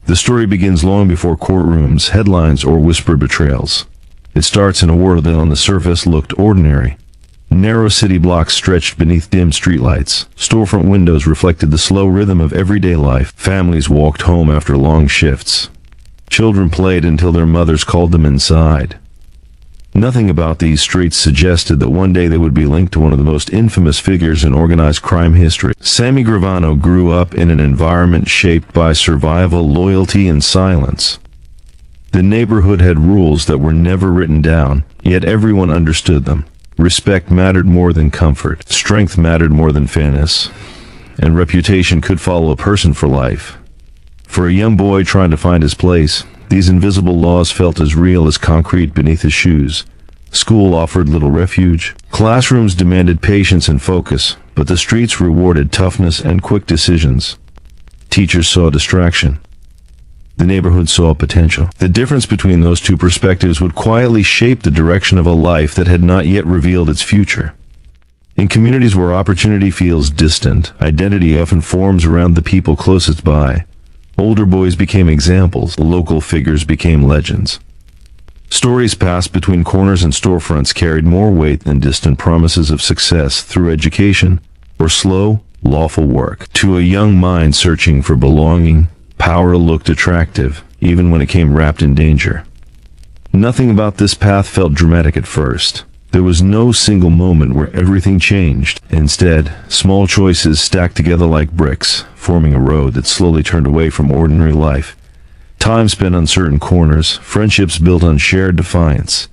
The story begins long before courtrooms, headlines, or whispered betrayals. It starts in a world that on the surface looked ordinary. Narrow city blocks stretched beneath dim streetlights. Storefront windows reflected the slow rhythm of everyday life. Families walked home after long shifts. Children played until their mothers called them inside. Nothing about these streets suggested that one day they would be linked to one of the most infamous figures in organized crime history. Sammy Gravano grew up in an environment shaped by survival, loyalty, and silence. The neighborhood had rules that were never written down, yet everyone understood them. Respect mattered more than comfort, strength mattered more than fairness, and reputation could follow a person for life. For a young boy trying to find his place, these invisible laws felt as real as concrete beneath his shoes. School offered little refuge. Classrooms demanded patience and focus, but the streets rewarded toughness and quick decisions. Teachers saw distraction. The neighborhood saw potential. The difference between those two perspectives would quietly shape the direction of a life that had not yet revealed its future. In communities where opportunity feels distant, identity often forms around the people closest by. Older boys became examples, local figures became legends. Stories passed between corners and storefronts carried more weight than distant promises of success through education or slow, lawful work. To a young mind searching for belonging, power looked attractive, even when it came wrapped in danger. Nothing about this path felt dramatic at first. There was no single moment where everything changed. Instead, small choices stacked together like bricks, forming a road that slowly turned away from ordinary life. Time spent on certain corners, friendships built on shared defiance.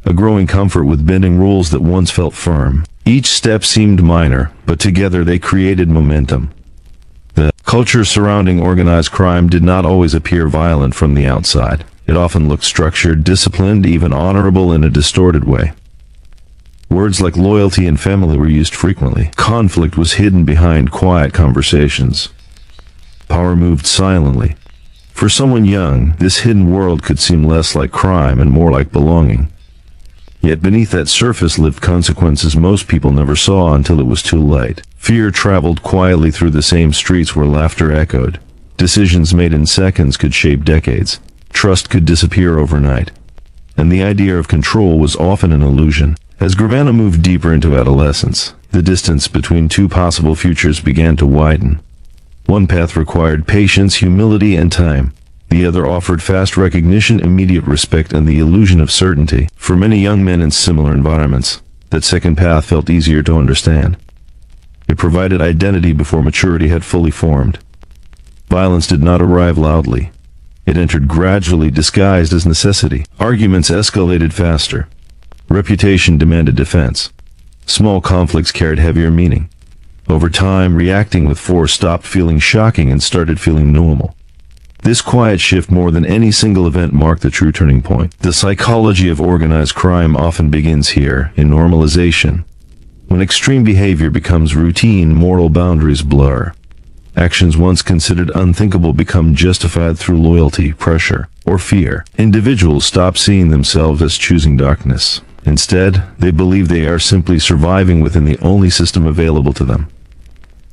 A growing comfort with bending rules that once felt firm. Each step seemed minor, but together they created momentum. The culture surrounding organized crime did not always appear violent from the outside. It often looked structured, disciplined, even honorable in a distorted way. Words like loyalty and family were used frequently. Conflict was hidden behind quiet conversations. Power moved silently. For someone young, this hidden world could seem less like crime and more like belonging. Yet beneath that surface lived consequences most people never saw until it was too late. Fear traveled quietly through the same streets where laughter echoed. Decisions made in seconds could shape decades. Trust could disappear overnight. And the idea of control was often an illusion. As Gravano moved deeper into adolescence, the distance between two possible futures began to widen. One path required patience, humility, and time. The other offered fast recognition, immediate respect, and the illusion of certainty. For many young men in similar environments, that second path felt easier to understand. It provided identity before maturity had fully formed. Violence did not arrive loudly. It entered gradually, disguised as necessity. Arguments escalated faster. Reputation demanded defense. Small conflicts carried heavier meaning. Over time, reacting with force stopped feeling shocking and started feeling normal. This quiet shift more than any single event marked the true turning point. The psychology of organized crime often begins here, in normalization. When extreme behavior becomes routine, moral boundaries blur. Actions once considered unthinkable become justified through loyalty, pressure, or fear. Individuals stop seeing themselves as choosing darkness. Instead, they believe they are simply surviving within the only system available to them.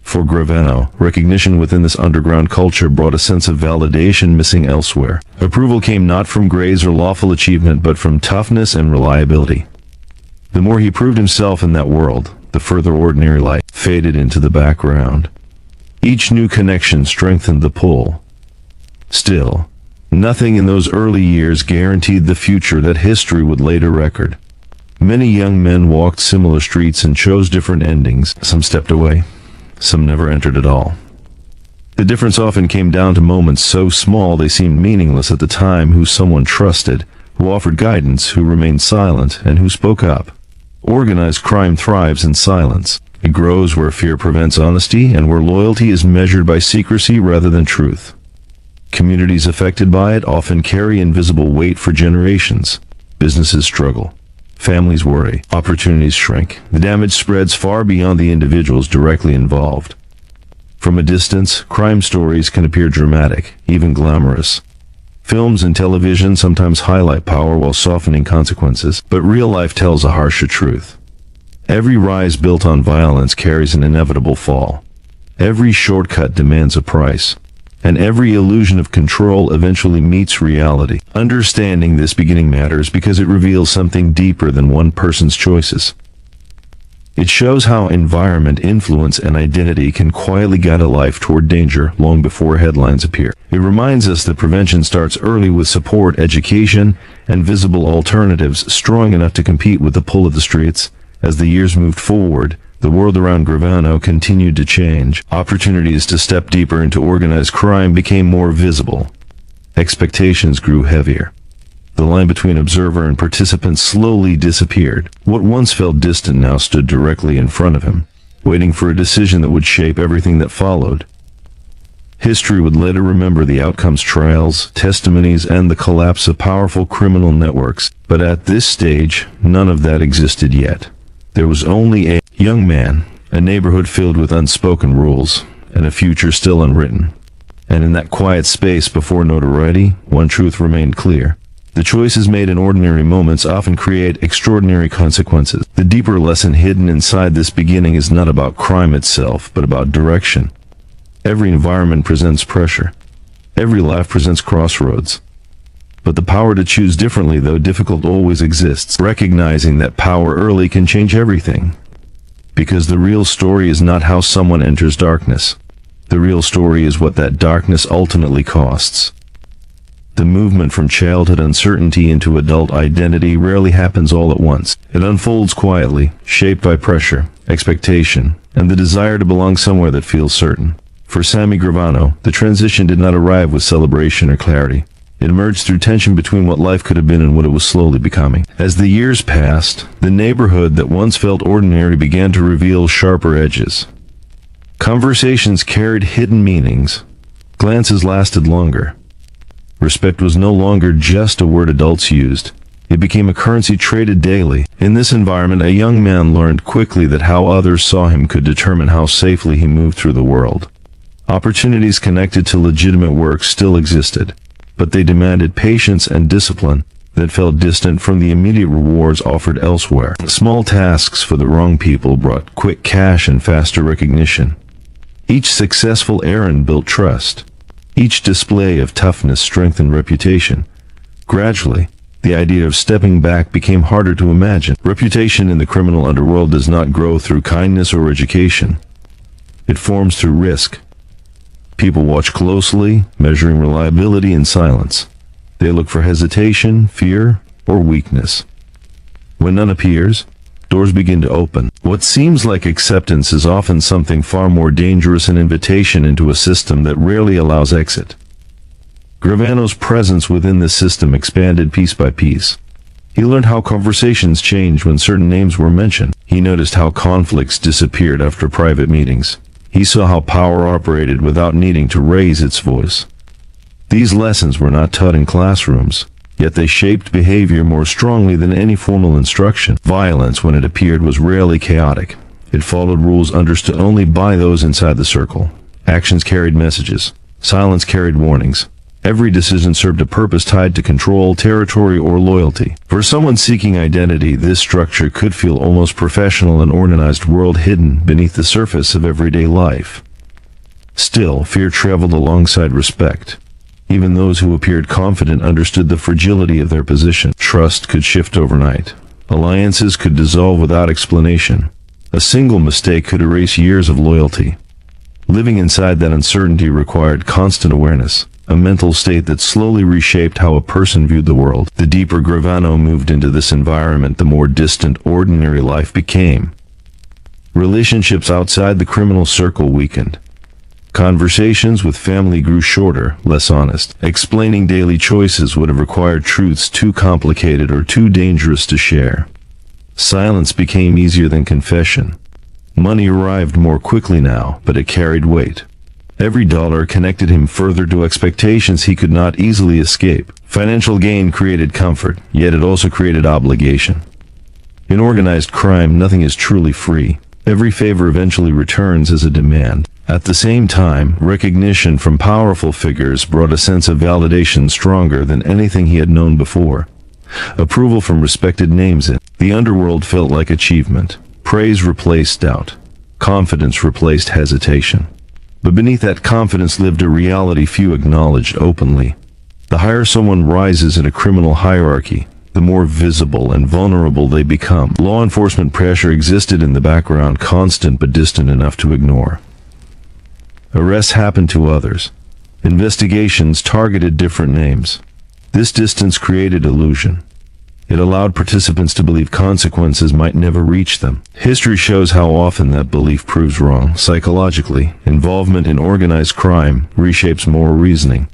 For Gravano, recognition within this underground culture brought a sense of validation missing elsewhere. Approval came not from grades or lawful achievement, but from toughness and reliability. The more he proved himself in that world, the further ordinary life faded into the background. Each new connection strengthened the pull. Still, nothing in those early years guaranteed the future that history would later record. Many young men walked similar streets and chose different endings. Some stepped away. Some never entered at all. The difference often came down to moments so small they seemed meaningless at the time: who someone trusted, who offered guidance, who remained silent, and who spoke up. Organized crime thrives in silence. It grows where fear prevents honesty and where loyalty is measured by secrecy rather than truth. Communities affected by it often carry invisible weight for generations. Businesses struggle. Families worry. Opportunities shrink. The damage spreads far beyond the individuals directly involved. From a distance, crime stories can appear dramatic, even glamorous. Films and television sometimes highlight power while softening consequences, but real life tells a harsher truth. Every rise built on violence carries an inevitable fall. Every shortcut demands a price. and every illusion of control eventually meets reality. Understanding this beginning matters because it reveals something deeper than one person's choices. It shows how environment, influence, and identity can quietly guide a life toward danger long before headlines appear. It reminds us that prevention starts early with support, education, and visible alternatives strong enough to compete with the pull of the streets. As the years moved forward, the world around Gravano continued to change. Opportunities to step deeper into organized crime became more visible. Expectations grew heavier. The line between observer and participant slowly disappeared. What once felt distant now stood directly in front of him, waiting for a decision that would shape everything that followed. History would later remember the outcomes, trials, testimonies, and the collapse of powerful criminal networks. But at this stage, none of that existed yet. There was only a young man, a neighborhood filled with unspoken rules, and a future still unwritten. And in that quiet space before notoriety, one truth remained clear. The choices made in ordinary moments often create extraordinary consequences. The deeper lesson hidden inside this beginning is not about crime itself, but about direction. Every environment presents pressure. Every life presents crossroads. But the power to choose differently, though difficult, always exists. Recognizing that power early can change everything. Because the real story is not how someone enters darkness. The real story is what that darkness ultimately costs. The movement from childhood uncertainty into adult identity rarely happens all at once. It unfolds quietly, shaped by pressure, expectation, and the desire to belong somewhere that feels certain. For Sammy Gravano, the transition did not arrive with celebration or clarity. It emerged through tension between what life could have been and what it was slowly becoming. As the years passed, the neighborhood that once felt ordinary began to reveal sharper edges. Conversations carried hidden meanings. Glances lasted longer. Respect was no longer just a word adults used. It became a currency traded daily. In this environment, a young man learned quickly that how others saw him could determine how safely he moved through the world. Opportunities connected to legitimate work still existed, but they demanded patience and discipline that felt distant from the immediate rewards offered elsewhere. Small tasks for the wrong people brought quick cash and faster recognition. Each successful errand built trust. Each display of toughness strengthened reputation. Gradually, the idea of stepping back became harder to imagine. Reputation in the criminal underworld does not grow through kindness or education. It forms through risk. People watch closely, measuring reliability in silence. They look for hesitation, fear, or weakness. When none appears, doors begin to open. What seems like acceptance is often something far more dangerous, an invitation into a system that rarely allows exit. Gravano's presence within this system expanded piece by piece. He learned how conversations changed when certain names were mentioned. He noticed how conflicts disappeared after private meetings. He saw how power operated without needing to raise its voice. These lessons were not taught in classrooms. Yet they shaped behavior more strongly than any formal instruction. Violence, when it appeared, was rarely chaotic. It followed rules understood only by those inside the circle. Actions carried messages. Silence carried warnings. Every decision served a purpose tied to control, territory, or loyalty. For someone seeking identity, this structure could feel almost professional, an organized world hidden beneath the surface of everyday life. Still, fear traveled alongside respect. Even those who appeared confident understood the fragility of their position. Trust could shift overnight. Alliances could dissolve without explanation. A single mistake could erase years of loyalty. Living inside that uncertainty required constant awareness, a mental state that slowly reshaped how a person viewed the world. The deeper Gravano moved into this environment, the more distant ordinary life became. Relationships outside the criminal circle weakened. Conversations with family grew shorter, less honest. Explaining daily choices would have required truths too complicated or too dangerous to share. Silence became easier than confession. Money arrived more quickly now, but it carried weight. Every dollar connected him further to expectations he could not easily escape. Financial gain created comfort, yet it also created obligation. In organized crime, nothing is truly free. Every favor eventually returns as a demand. At the same time, recognition from powerful figures brought a sense of validation stronger than anything he had known before. Approval from respected names in the underworld felt like achievement. Praise replaced doubt. Confidence replaced hesitation. But beneath that confidence lived a reality few acknowledged openly. The higher someone rises in a criminal hierarchy, the more visible and vulnerable they become. Law enforcement pressure existed in the background, constant but distant enough to ignore. Arrests happened to others. Investigations targeted different names. This distance created illusion. It allowed participants to believe consequences might never reach them. History shows how often that belief proves wrong. Psychologically, involvement in organized crime reshapes moral reasoning.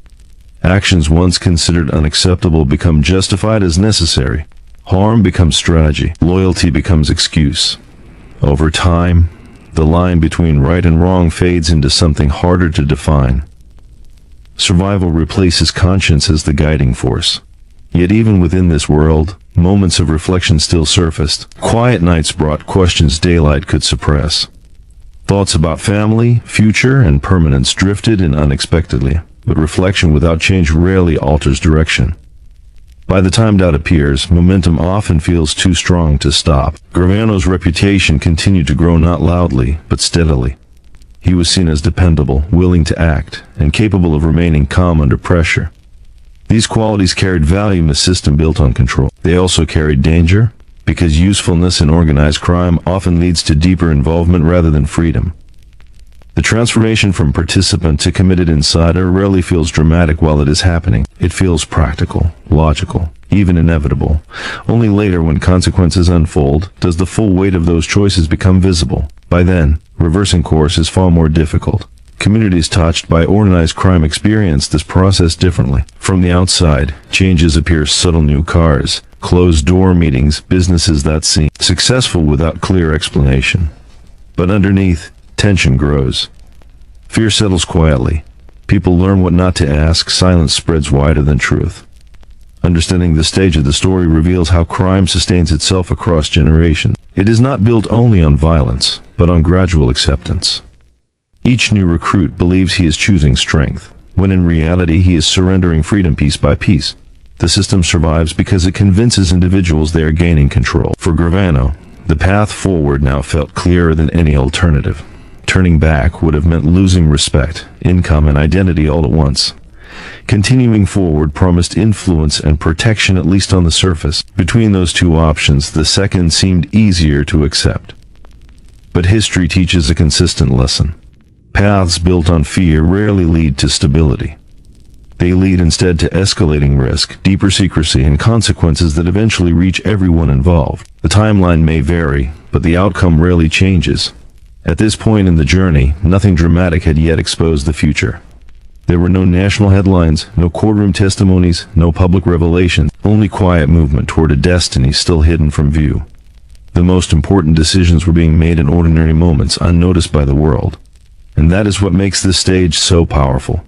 Actions once considered unacceptable become justified as necessary. Harm becomes strategy. Loyalty becomes excuse. Over time, the line between right and wrong fades into something harder to define. Survival replaces conscience as the guiding force. Yet even within this world, moments of reflection still surfaced. Quiet nights brought questions daylight could suppress. Thoughts about family, future, and permanence drifted in unexpectedly. But reflection without change rarely alters direction. By the time doubt appears, momentum often feels too strong to stop. Gravano's reputation continued to grow not loudly, but steadily. He was seen as dependable, willing to act, and capable of remaining calm under pressure. These qualities carried value in a system built on control. They also carried danger, because usefulness in organized crime often leads to deeper involvement rather than freedom. The transformation from participant to committed insider rarely feels dramatic while it is happening. It feels practical, logical, even inevitable. Only later, when consequences unfold, does the full weight of those choices become visible. By then, reversing course is far more difficult. Communities touched by organized crime experience this process differently. From the outside, changes appear subtle: new cars, closed-door meetings, businesses that seem successful without clear explanation. But underneath, tension grows. Fear settles quietly. People learn what not to ask. Silence spreads wider than truth. Understanding this stage of the story reveals how crime sustains itself across generations. It is not built only on violence, but on gradual acceptance. Each new recruit believes he is choosing strength, when in reality he is surrendering freedom piece by piece. The system survives because it convinces individuals they are gaining control. For Gravano, the path forward now felt clearer than any alternative. Turning back would have meant losing respect, income, and identity all at once. Continuing forward promised influence and protection, at least on the surface. Between those two options, the second seemed easier to accept. But history teaches a consistent lesson. Paths built on fear rarely lead to stability. They lead instead to escalating risk, deeper secrecy, and consequences that eventually reach everyone involved. The timeline may vary, but the outcome rarely changes. At this point in the journey, nothing dramatic had yet exposed the future. There were no national headlines, no courtroom testimonies, no public revelations, only quiet movement toward a destiny still hidden from view. The most important decisions were being made in ordinary moments, unnoticed by the world. And that is what makes this stage so powerful.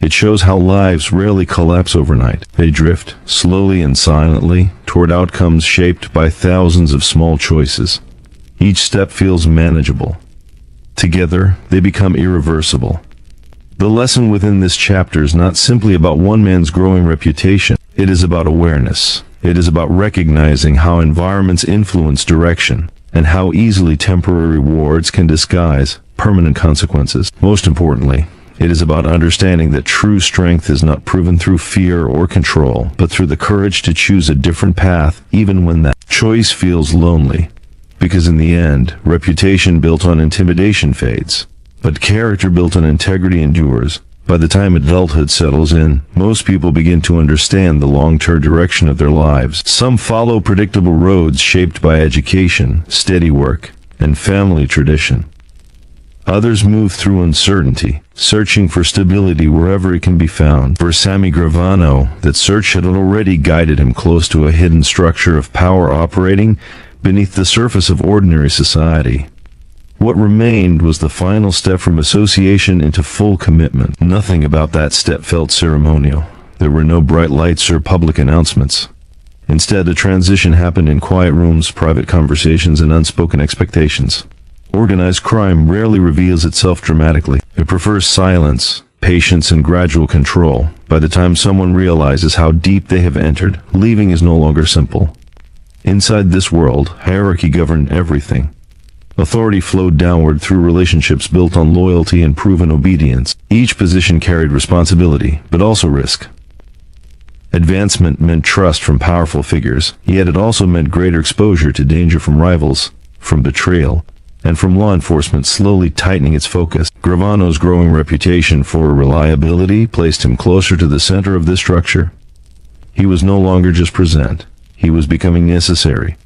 It shows how lives rarely collapse overnight. They drift, slowly and silently, toward outcomes shaped by thousands of small choices. Each step feels manageable. Together, they become irreversible. The lesson within this chapter is not simply about one man's growing reputation. It is about awareness. It is about recognizing how environments influence direction, and how easily temporary rewards can disguise permanent consequences. Most importantly, it is about understanding that true strength is not proven through fear or control, but through the courage to choose a different path, even when that choice feels lonely. Because in the end, reputation built on intimidation fades, but character built on integrity endures. By the time adulthood settles in, most people begin to understand the long-term direction of their lives. Some follow predictable roads shaped by education, steady work, and family tradition. Others move through uncertainty, searching for stability wherever it can be found. For Sammy Gravano, that search had already guided him close to a hidden structure of power operating beneath the surface of ordinary society. What remained was the final step from association into full commitment. Nothing about that step felt ceremonial. There were no bright lights or public announcements. Instead, the transition happened in quiet rooms, private conversations, and unspoken expectations. Organized crime rarely reveals itself dramatically. It prefers silence, patience, and gradual control. By the time someone realizes how deep they have entered, leaving is no longer simple. Inside this world, hierarchy governed everything. Authority flowed downward through relationships built on loyalty and proven obedience. Each position carried responsibility, but also risk. Advancement meant trust from powerful figures, yet it also meant greater exposure to danger from rivals, from betrayal, and from law enforcement slowly tightening its focus. Gravano's growing reputation for reliability placed him closer to the center of this structure. He was no longer just present, he was becoming necessary.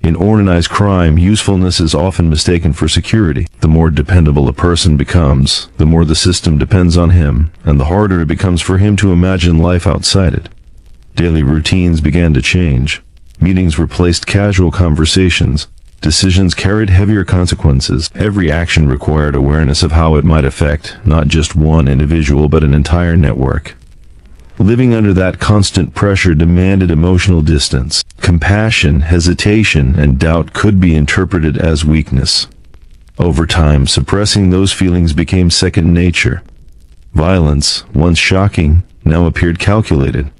In organized crime, usefulness is often mistaken for security. The more dependable a person becomes, the more the system depends on him, and the harder it becomes for him to imagine life outside it. Daily routines began to change. Meetings replaced casual conversations. Decisions carried heavier consequences. Every action required awareness of how it might affect not just one individual but an entire network. Living under that constant pressure demanded emotional distance. Compassion, hesitation, and doubt could be interpreted as weakness. Over time, suppressing those feelings became second nature. Violence, once shocking, now appeared calculated.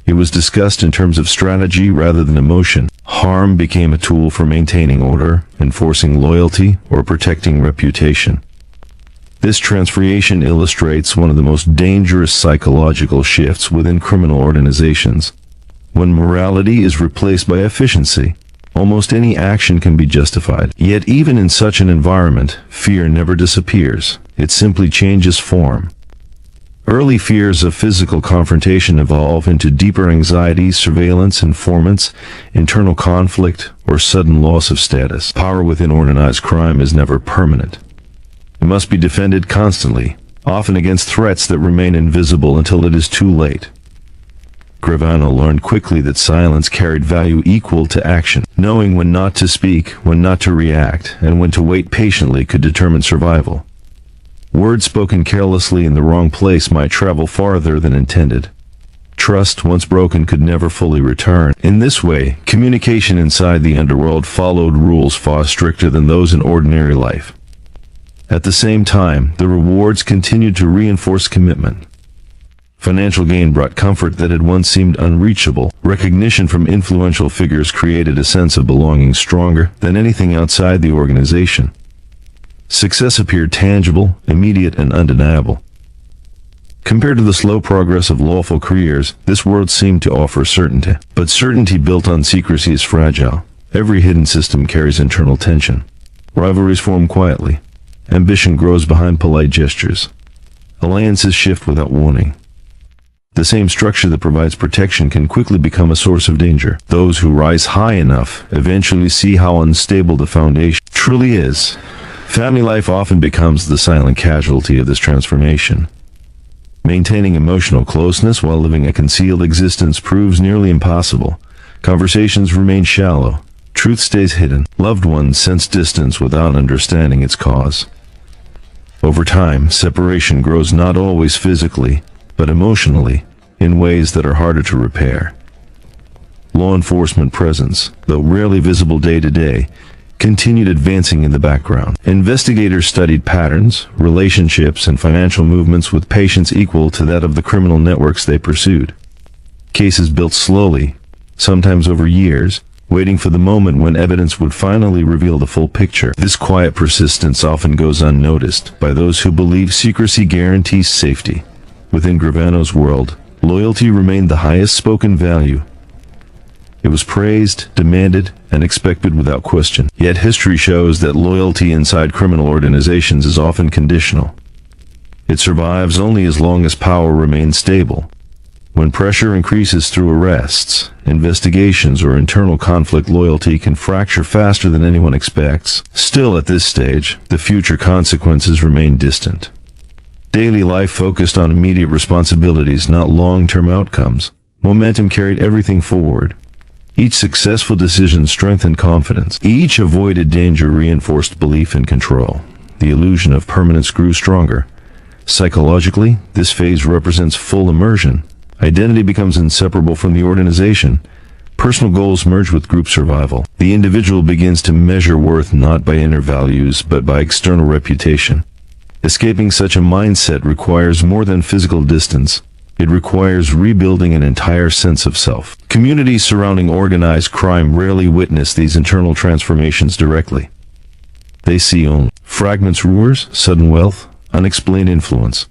It was discussed in terms of strategy rather than emotion. Harm became a tool for maintaining order, enforcing loyalty, or protecting reputation. This transformation illustrates one of the most dangerous psychological shifts within criminal organizations. When morality is replaced by efficiency, almost any action can be justified. Yet even in such an environment, fear never disappears. It simply changes form. Early fears of physical confrontation evolve into deeper anxieties, surveillance, informants, internal conflict, or sudden loss of status. Power within organized crime is never permanent. It must be defended constantly, often against threats that remain invisible until it is too late. Gravano learned quickly that silence carried value equal to action. Knowing when not to speak, when not to react, and when to wait patiently could determine survival. Words spoken carelessly in the wrong place might travel farther than intended. Trust, once broken, could never fully return. In this way, communication inside the underworld followed rules far stricter than those in ordinary life. At the same time, the rewards continued to reinforce commitment. Financial gain brought comfort that had once seemed unreachable. Recognition from influential figures created a sense of belonging stronger than anything outside the organization. Success appeared tangible, immediate, and undeniable. Compared to the slow progress of lawful careers, this world seemed to offer certainty. But certainty built on secrecy is fragile. Every hidden system carries internal tension. Rivalries form quietly. Ambition grows behind polite gestures. Alliances shift without warning. The same structure that provides protection can quickly become a source of danger. Those who rise high enough eventually see how unstable the foundation truly is. Family life often becomes the silent casualty of this transformation. Maintaining emotional closeness while living a concealed existence proves nearly impossible. Conversations remain shallow. Truth stays hidden. Loved ones sense distance without understanding its cause. Over time, separation grows not always physically, but emotionally, in ways that are harder to repair. Law enforcement presence, though rarely visible day to day, continued advancing in the background. Investigators studied patterns, relationships, and financial movements with patience equal to that of the criminal networks they pursued. Cases built slowly, sometimes over years, waiting for the moment when evidence would finally reveal the full picture. This quiet persistence often goes unnoticed by those who believe secrecy guarantees safety. Within Gravano's world, loyalty remained the highest spoken value. It was praised, demanded, and expected without question. Yet history shows that loyalty inside criminal organizations is often conditional. It survives only as long as power remains stable. When pressure increases through arrests, investigations, or internal conflict, loyalty can fracture faster than anyone expects. Still, at this stage, the future consequences remain distant. Daily life focused on immediate responsibilities, not long-term outcomes. Momentum carried everything forward. Each successful decision strengthened confidence. Each avoided danger reinforced belief in control. The illusion of permanence grew stronger. Psychologically, this phase represents full immersion. Identity becomes inseparable from the organization. Personal goals merge with group survival. The individual begins to measure worth not by inner values, but by external reputation. Escaping such a mindset requires more than physical distance. It requires rebuilding an entire sense of self. Communities surrounding organized crime rarely witness these internal transformations directly. They see only fragments, rumors, sudden wealth, unexplained influence.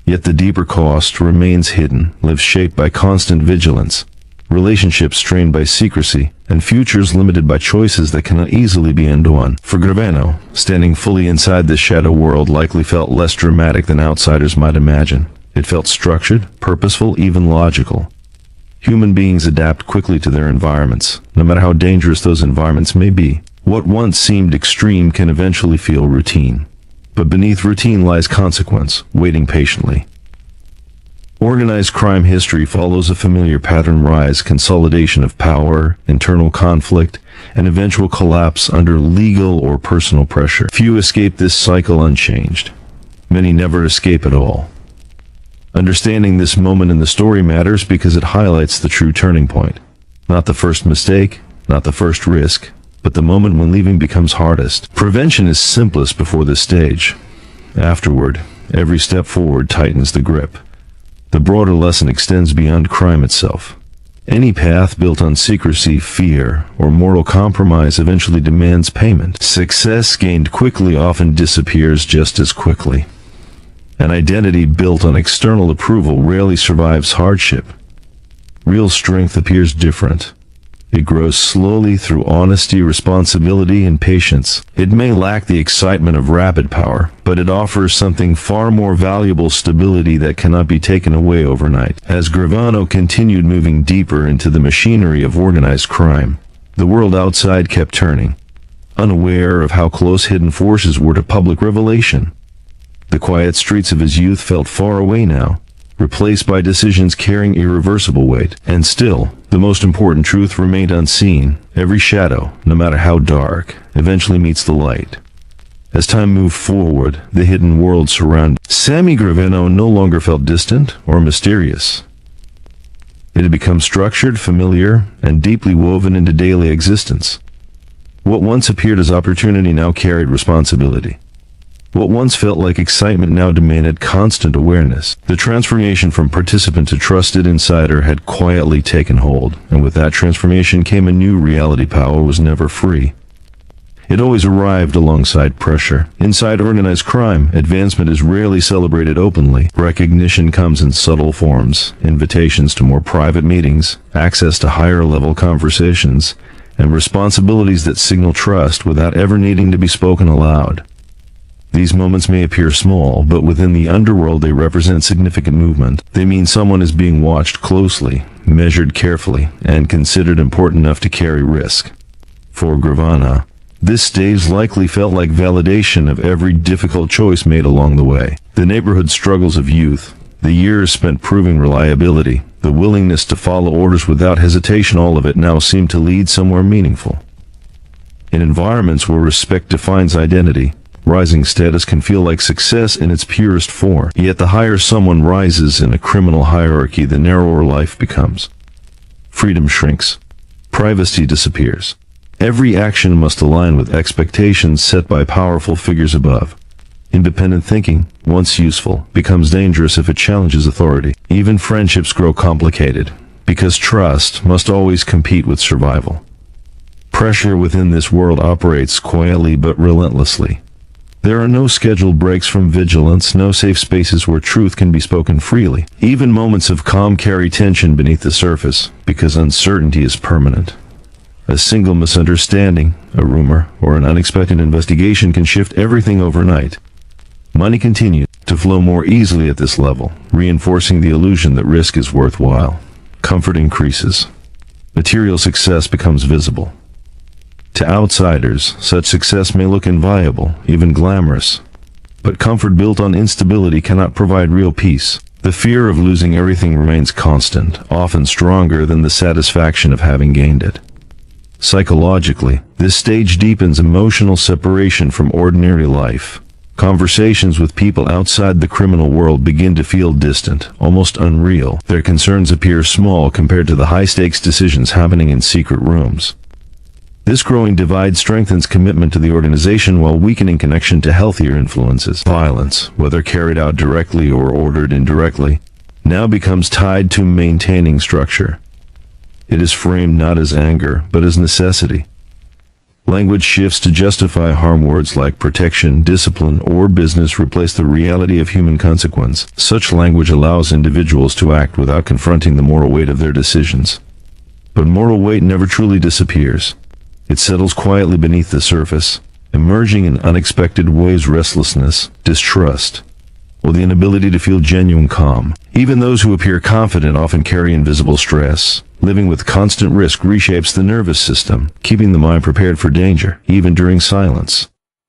Yet the deeper cost remains hidden, lives shaped by constant vigilance, relationships strained by secrecy, and futures limited by choices that cannot easily be undone. For Gravano, standing fully inside this shadow world likely felt less dramatic than outsiders might imagine. It felt structured, purposeful, even logical. Human beings adapt quickly to their environments, no matter how dangerous those environments may be. What once seemed extreme can eventually feel routine. But beneath routine lies consequence, waiting patiently. Organized crime history follows a familiar pattern: rise, consolidation of power, internal conflict, and eventual collapse under legal or personal pressure. Few escape this cycle unchanged. Many never escape at all. Understanding this moment in the story matters because it highlights the true turning point. Not the first mistake, not the first risk, but the moment when leaving becomes hardest. Prevention is simplest before this stage. Afterward, every step forward tightens the grip. The broader lesson extends beyond crime itself. Any path built on secrecy, fear, or moral compromise eventually demands payment. Success gained quickly often disappears just as quickly. An identity built on external approval rarely survives hardship. Real strength appears different. It grows slowly through honesty, responsibility, and patience. It may lack the excitement of rapid power, but it offers something far more valuable: stability that cannot be taken away overnight. As Gravano continued moving deeper into the machinery of organized crime, the world outside kept turning, unaware of how close hidden forces were to public revelation. The quiet streets of his youth felt far away now, replaced by decisions carrying irreversible weight. And still, the most important truth remained unseen. Every shadow, no matter how dark, eventually meets the light. As time moved forward, the hidden world surrounded Sammy Gravano no longer felt distant or mysterious. It had become structured, familiar, and deeply woven into daily existence. What once appeared as opportunity now carried responsibility. What once felt like excitement now demanded constant awareness. The transformation from participant to trusted insider had quietly taken hold, and with that transformation came a new reality. Power was never free. It always arrived alongside pressure. Inside organized crime, advancement is rarely celebrated openly. Recognition comes in subtle forms: invitations to more private meetings, access to higher-level conversations, and responsibilities that signal trust without ever needing to be spoken aloud. These moments may appear small, but within the underworld they represent significant movement. They mean someone is being watched closely, measured carefully, and considered important enough to carry risk. For Gravano, this stage likely felt like validation of every difficult choice made along the way. The neighborhood struggles of youth, the years spent proving reliability, the willingness to follow orders without hesitation, all of it now seemed to lead somewhere meaningful. In environments where respect defines identity, rising status can feel like success in its purest form. Yet the higher someone rises in a criminal hierarchy, the narrower life becomes. Freedom shrinks. Privacy disappears. Every action must align with expectations set by powerful figures above. Independent thinking, once useful, becomes dangerous if it challenges authority. Even friendships grow complicated, because trust must always compete with survival. Pressure within this world operates quietly but relentlessly. There are no scheduled breaks from vigilance, no safe spaces where truth can be spoken freely. Even moments of calm carry tension beneath the surface, because uncertainty is permanent. A single misunderstanding, a rumor, or an unexpected investigation can shift everything overnight. Money continues to flow more easily at this level, reinforcing the illusion that risk is worthwhile. Comfort increases. Material success becomes visible. To outsiders, such success may look inviolable, even glamorous. But comfort built on instability cannot provide real peace. The fear of losing everything remains constant, often stronger than the satisfaction of having gained it. Psychologically, this stage deepens emotional separation from ordinary life. Conversations with people outside the criminal world begin to feel distant, almost unreal. Their concerns appear small compared to the high-stakes decisions happening in secret rooms. This growing divide strengthens commitment to the organization while weakening connection to healthier influences. Violence, whether carried out directly or ordered indirectly, now becomes tied to maintaining structure. It is framed not as anger, but as necessity. Language shifts to justify harm. Words like protection, discipline, or business replace the reality of human consequence. Such language allows individuals to act without confronting the moral weight of their decisions. But moral weight never truly disappears. It settles quietly beneath the surface, emerging in unexpected ways: restlessness, distrust, or the inability to feel genuine calm. Even those who appear confident often carry invisible stress. Living with constant risk reshapes the nervous system, keeping the mind prepared for danger, even during silence.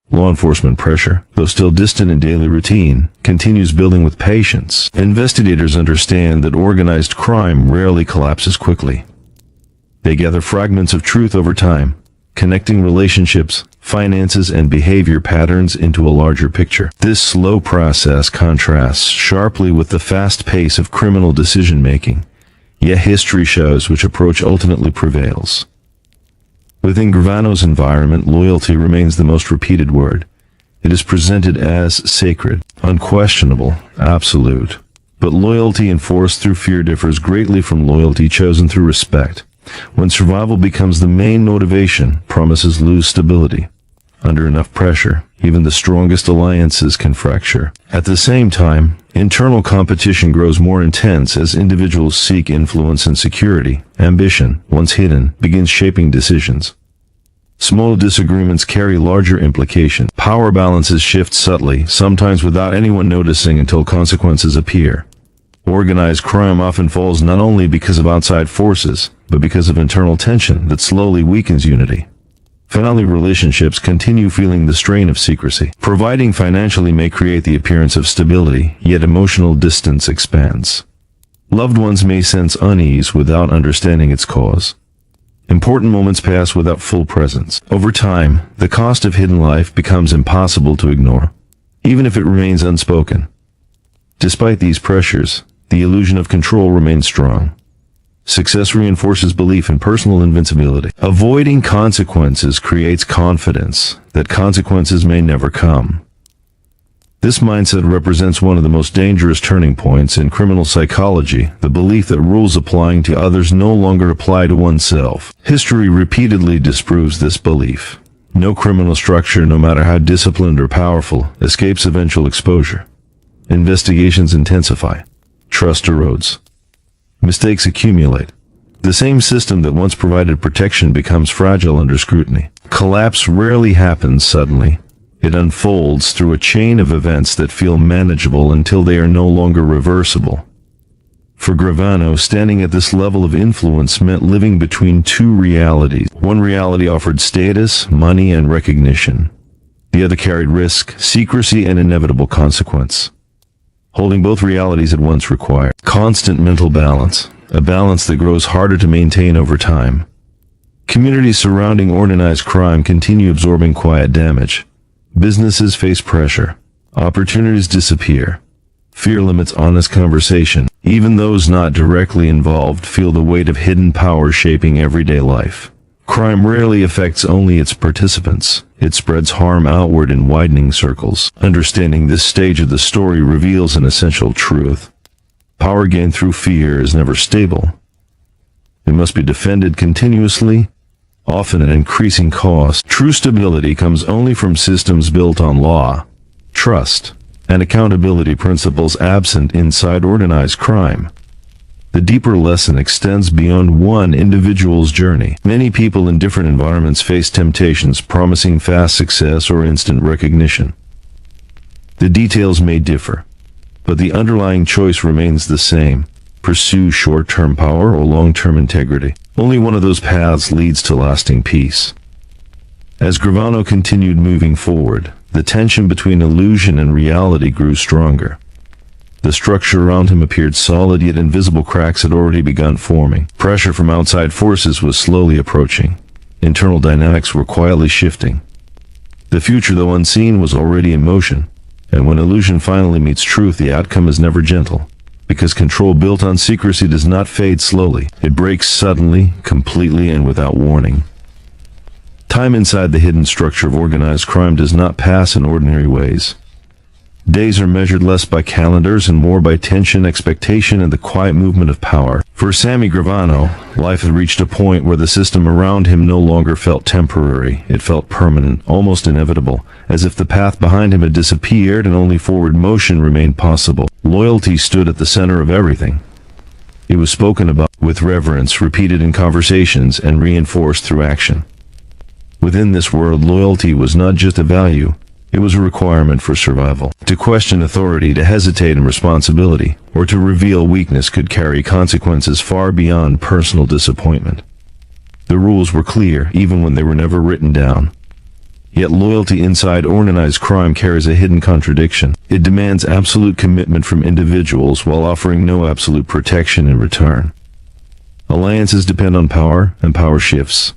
Law enforcement pressure, though still distant in daily routine, continues building with patience. Investigators understand that organized crime rarely collapses quickly. They gather fragments of truth over time, connecting relationships, finances, and behavior patterns into a larger picture. This slow process contrasts sharply with the fast pace of criminal decision-making, yet history shows which approach ultimately prevails. Within Gravano's environment, loyalty remains the most repeated word. It is presented as sacred, unquestionable, absolute. But loyalty enforced through fear differs greatly from loyalty chosen through respect. When survival becomes the main motivation, promises lose stability. Under enough pressure, even the strongest alliances can fracture. At the same time, internal competition grows more intense as individuals seek influence and security. Ambition, once hidden, begins shaping decisions. Small disagreements carry larger implications. Power balances shift subtly, sometimes without anyone noticing until consequences appear. Organized crime often falls not only because of outside forces, but because of internal tension that slowly weakens unity. Family relationships continue feeling the strain of secrecy. Providing financially may create the appearance of stability, yet emotional distance expands. Loved ones may sense unease without understanding its cause. Important moments pass without full presence. Over time, the cost of hidden life becomes impossible to ignore, even if it remains unspoken. Despite these pressures, the illusion of control remains strong. Success reinforces belief in personal invincibility. Avoiding consequences creates confidence that consequences may never come. This mindset represents one of the most dangerous turning points in criminal psychology, the belief that rules applying to others no longer apply to oneself. History repeatedly disproves this belief. No criminal structure, no matter how disciplined or powerful, escapes eventual exposure. Investigations intensify. Trust erodes. Mistakes accumulate. The same system that once provided protection becomes fragile under scrutiny. Collapse rarely happens suddenly. It unfolds through a chain of events that feel manageable until they are no longer reversible. For Gravano, standing at this level of influence meant living between two realities. One reality offered status, money, and recognition. The other carried risk, secrecy, and inevitable consequence. Holding both realities at once required constant mental balance, a balance that grows harder to maintain over time. Communities surrounding organized crime continue absorbing quiet damage. Businesses face pressure. Opportunities disappear. Fear limits honest conversation. Even those not directly involved feel the weight of hidden power shaping everyday life. Crime rarely affects only its participants. It spreads harm outward in widening circles. Understanding this stage of the story reveals an essential truth. Power gained through fear is never stable. It must be defended continuously, often at increasing cost. True stability comes only from systems built on law, trust, and accountability, principles absent inside organized crime. The deeper lesson extends beyond one individual's journey. Many people in different environments face temptations promising fast success or instant recognition. The details may differ, but the underlying choice remains the same: pursue short-term power or long-term integrity. Only one of those paths leads to lasting peace. As Gravano continued moving forward, the tension between illusion and reality grew stronger. The structure around him appeared solid, yet invisible cracks had already begun forming. Pressure from outside forces was slowly approaching. Internal dynamics were quietly shifting. The future, though unseen, was already in motion, and when illusion finally meets truth, the outcome is never gentle. Because control built on secrecy does not fade slowly. It breaks suddenly, completely, and without warning. Time inside the hidden structure of organized crime does not pass in ordinary ways. Days are measured less by calendars and more by tension, expectation, and the quiet movement of power. For Sammy Gravano, life had reached a point where the system around him no longer felt temporary. It felt permanent, almost inevitable, as if the path behind him had disappeared and only forward motion remained possible. Loyalty stood at the center of everything. It was spoken about with reverence, repeated in conversations, and reinforced through action. Within this world, loyalty was not just a value, it was a requirement for survival. To question authority, to hesitate in responsibility, or to reveal weakness could carry consequences far beyond personal disappointment. The rules were clear, even when they were never written down. Yet loyalty inside organized crime carries a hidden contradiction. It demands absolute commitment from individuals while offering no absolute protection in return. Alliances depend on power, and power shifts.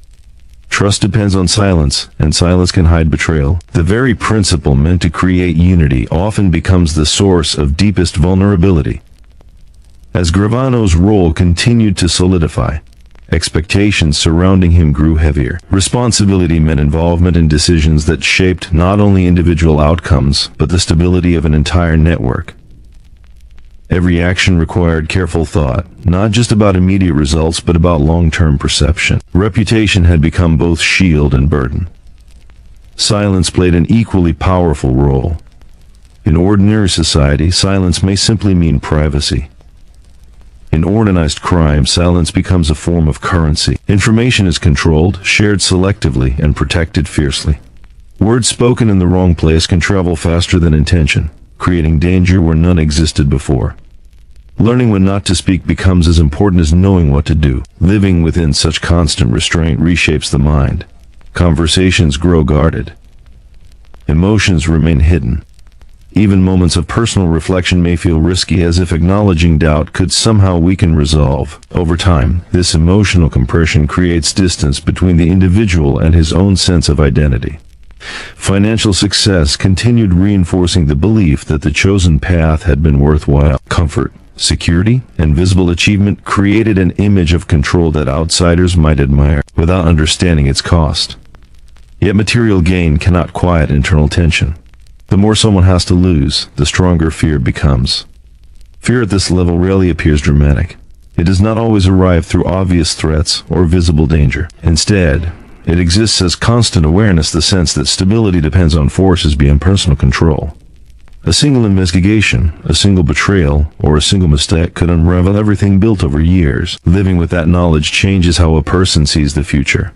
Trust depends on silence, and silence can hide betrayal. The very principle meant to create unity often becomes the source of deepest vulnerability. As Gravano's role continued to solidify, expectations surrounding him grew heavier. Responsibility meant involvement in decisions that shaped not only individual outcomes, but the stability of an entire network. Every action required careful thought, not just about immediate results, but about long-term perception. Reputation had become both shield and burden. Silence played an equally powerful role. In ordinary society, silence may simply mean privacy. In organized crime, silence becomes a form of currency. Information is controlled, shared selectively, and protected fiercely. Words spoken in the wrong place can travel faster than intention, creating danger where none existed before. Learning when not to speak becomes as important as knowing what to do. Living within such constant restraint reshapes the mind. Conversations grow guarded. Emotions remain hidden. Even moments of personal reflection may feel risky, as if acknowledging doubt could somehow weaken resolve. Over time, this emotional compression creates distance between the individual and his own sense of identity. Financial success continued reinforcing the belief that the chosen path had been worthwhile. Comfort, security, and visible achievement created an image of control that outsiders might admire, without understanding its cost. Yet material gain cannot quiet internal tension. The more someone has to lose, the stronger fear becomes. Fear at this level rarely appears dramatic. It does not always arrive through obvious threats or visible danger. Instead, it exists as constant awareness, the sense that stability depends on forces beyond personal control. A single investigation, a single betrayal, or a single mistake could unravel everything built over years. Living with that knowledge changes how a person sees the future.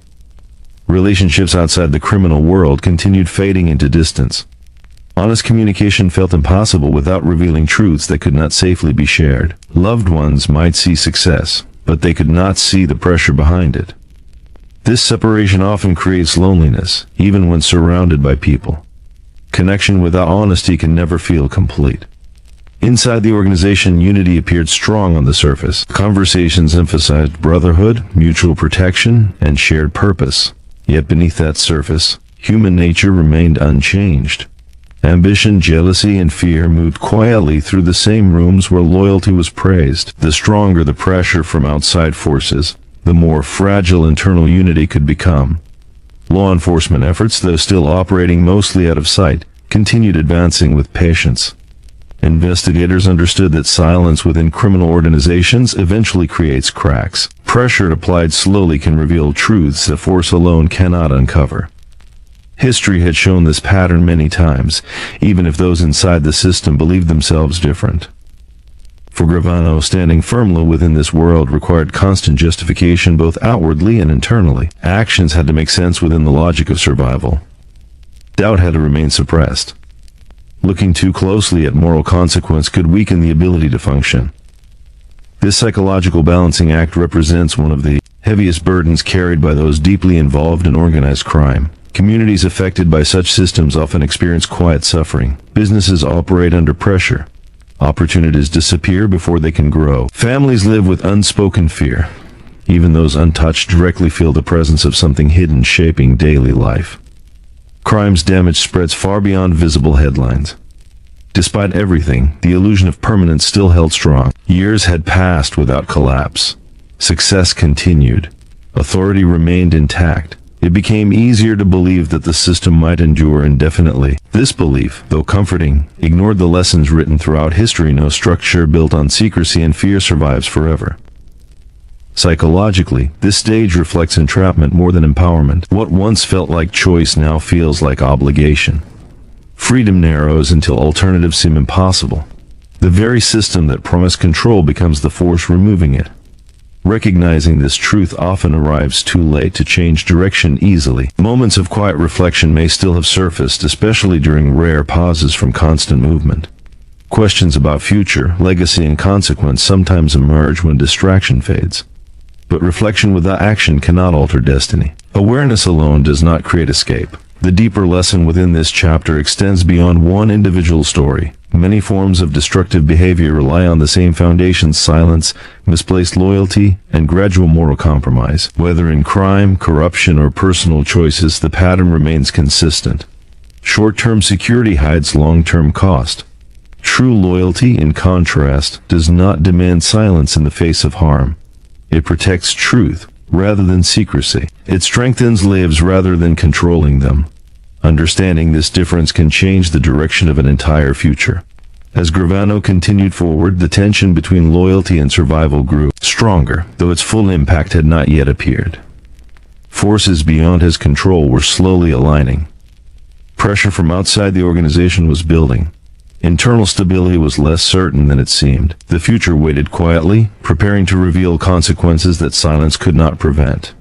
Relationships outside the criminal world continued fading into distance. Honest communication felt impossible without revealing truths that could not safely be shared. Loved ones might see success, but they could not see the pressure behind it. This separation often creates loneliness, even when surrounded by people. Connection without honesty can never feel complete. Inside the organization, unity appeared strong on the surface. Conversations emphasized brotherhood, mutual protection, and shared purpose. Yet beneath that surface, human nature remained unchanged. Ambition, jealousy, and fear moved quietly through the same rooms where loyalty was praised. The stronger the pressure from outside forces, the more fragile internal unity could become. Law enforcement efforts, though still operating mostly out of sight, continued advancing with patience. Investigators understood that silence within criminal organizations eventually creates cracks. Pressure applied slowly can reveal truths that force alone cannot uncover. History had shown this pattern many times, even if those inside the system believed themselves different. For Gravano, standing firmly within this world required constant justification both outwardly and internally. Actions had to make sense within the logic of survival. Doubt had to remain suppressed. Looking too closely at moral consequence could weaken the ability to function. This psychological balancing act represents one of the heaviest burdens carried by those deeply involved in organized crime. Communities affected by such systems often experience quiet suffering. Businesses operate under pressure. Opportunities disappear before they can grow. Families live with unspoken fear. Even those untouched directly feel the presence of something hidden shaping daily life. Crime's damage spreads far beyond visible headlines. Despite everything, the illusion of permanence still held strong. Years had passed without collapse. Success continued. Authority remained intact. It became easier to believe that the system might endure indefinitely. This belief, though comforting, ignored the lessons written throughout history. No structure built on secrecy and fear survives forever. Psychologically, this stage reflects entrapment more than empowerment. What once felt like choice now feels like obligation. Freedom narrows until alternatives seem impossible. The very system that promised control becomes the force removing it. Recognizing this truth often arrives too late to change direction easily. Moments of quiet reflection may still have surfaced, especially during rare pauses from constant movement. Questions about future, legacy, and consequence sometimes emerge when distraction fades. But reflection without action cannot alter destiny. Awareness alone does not create escape. The deeper lesson within this chapter extends beyond one individual story. Many forms of destructive behavior rely on the same foundations: silence, misplaced loyalty, and gradual moral compromise. Whether in crime, corruption, or personal choices, the pattern remains consistent. Short-term security hides long-term cost. True loyalty, in contrast, does not demand silence in the face of harm. It protects truth rather than secrecy. It strengthens lives rather than controlling them. Understanding this difference can change the direction of an entire future. As Gravano continued forward, the tension between loyalty and survival grew stronger, though its full impact had not yet appeared. Forces beyond his control were slowly aligning. Pressure from outside the organization was building. Internal stability was less certain than it seemed. The future waited quietly, preparing to reveal consequences that silence could not prevent.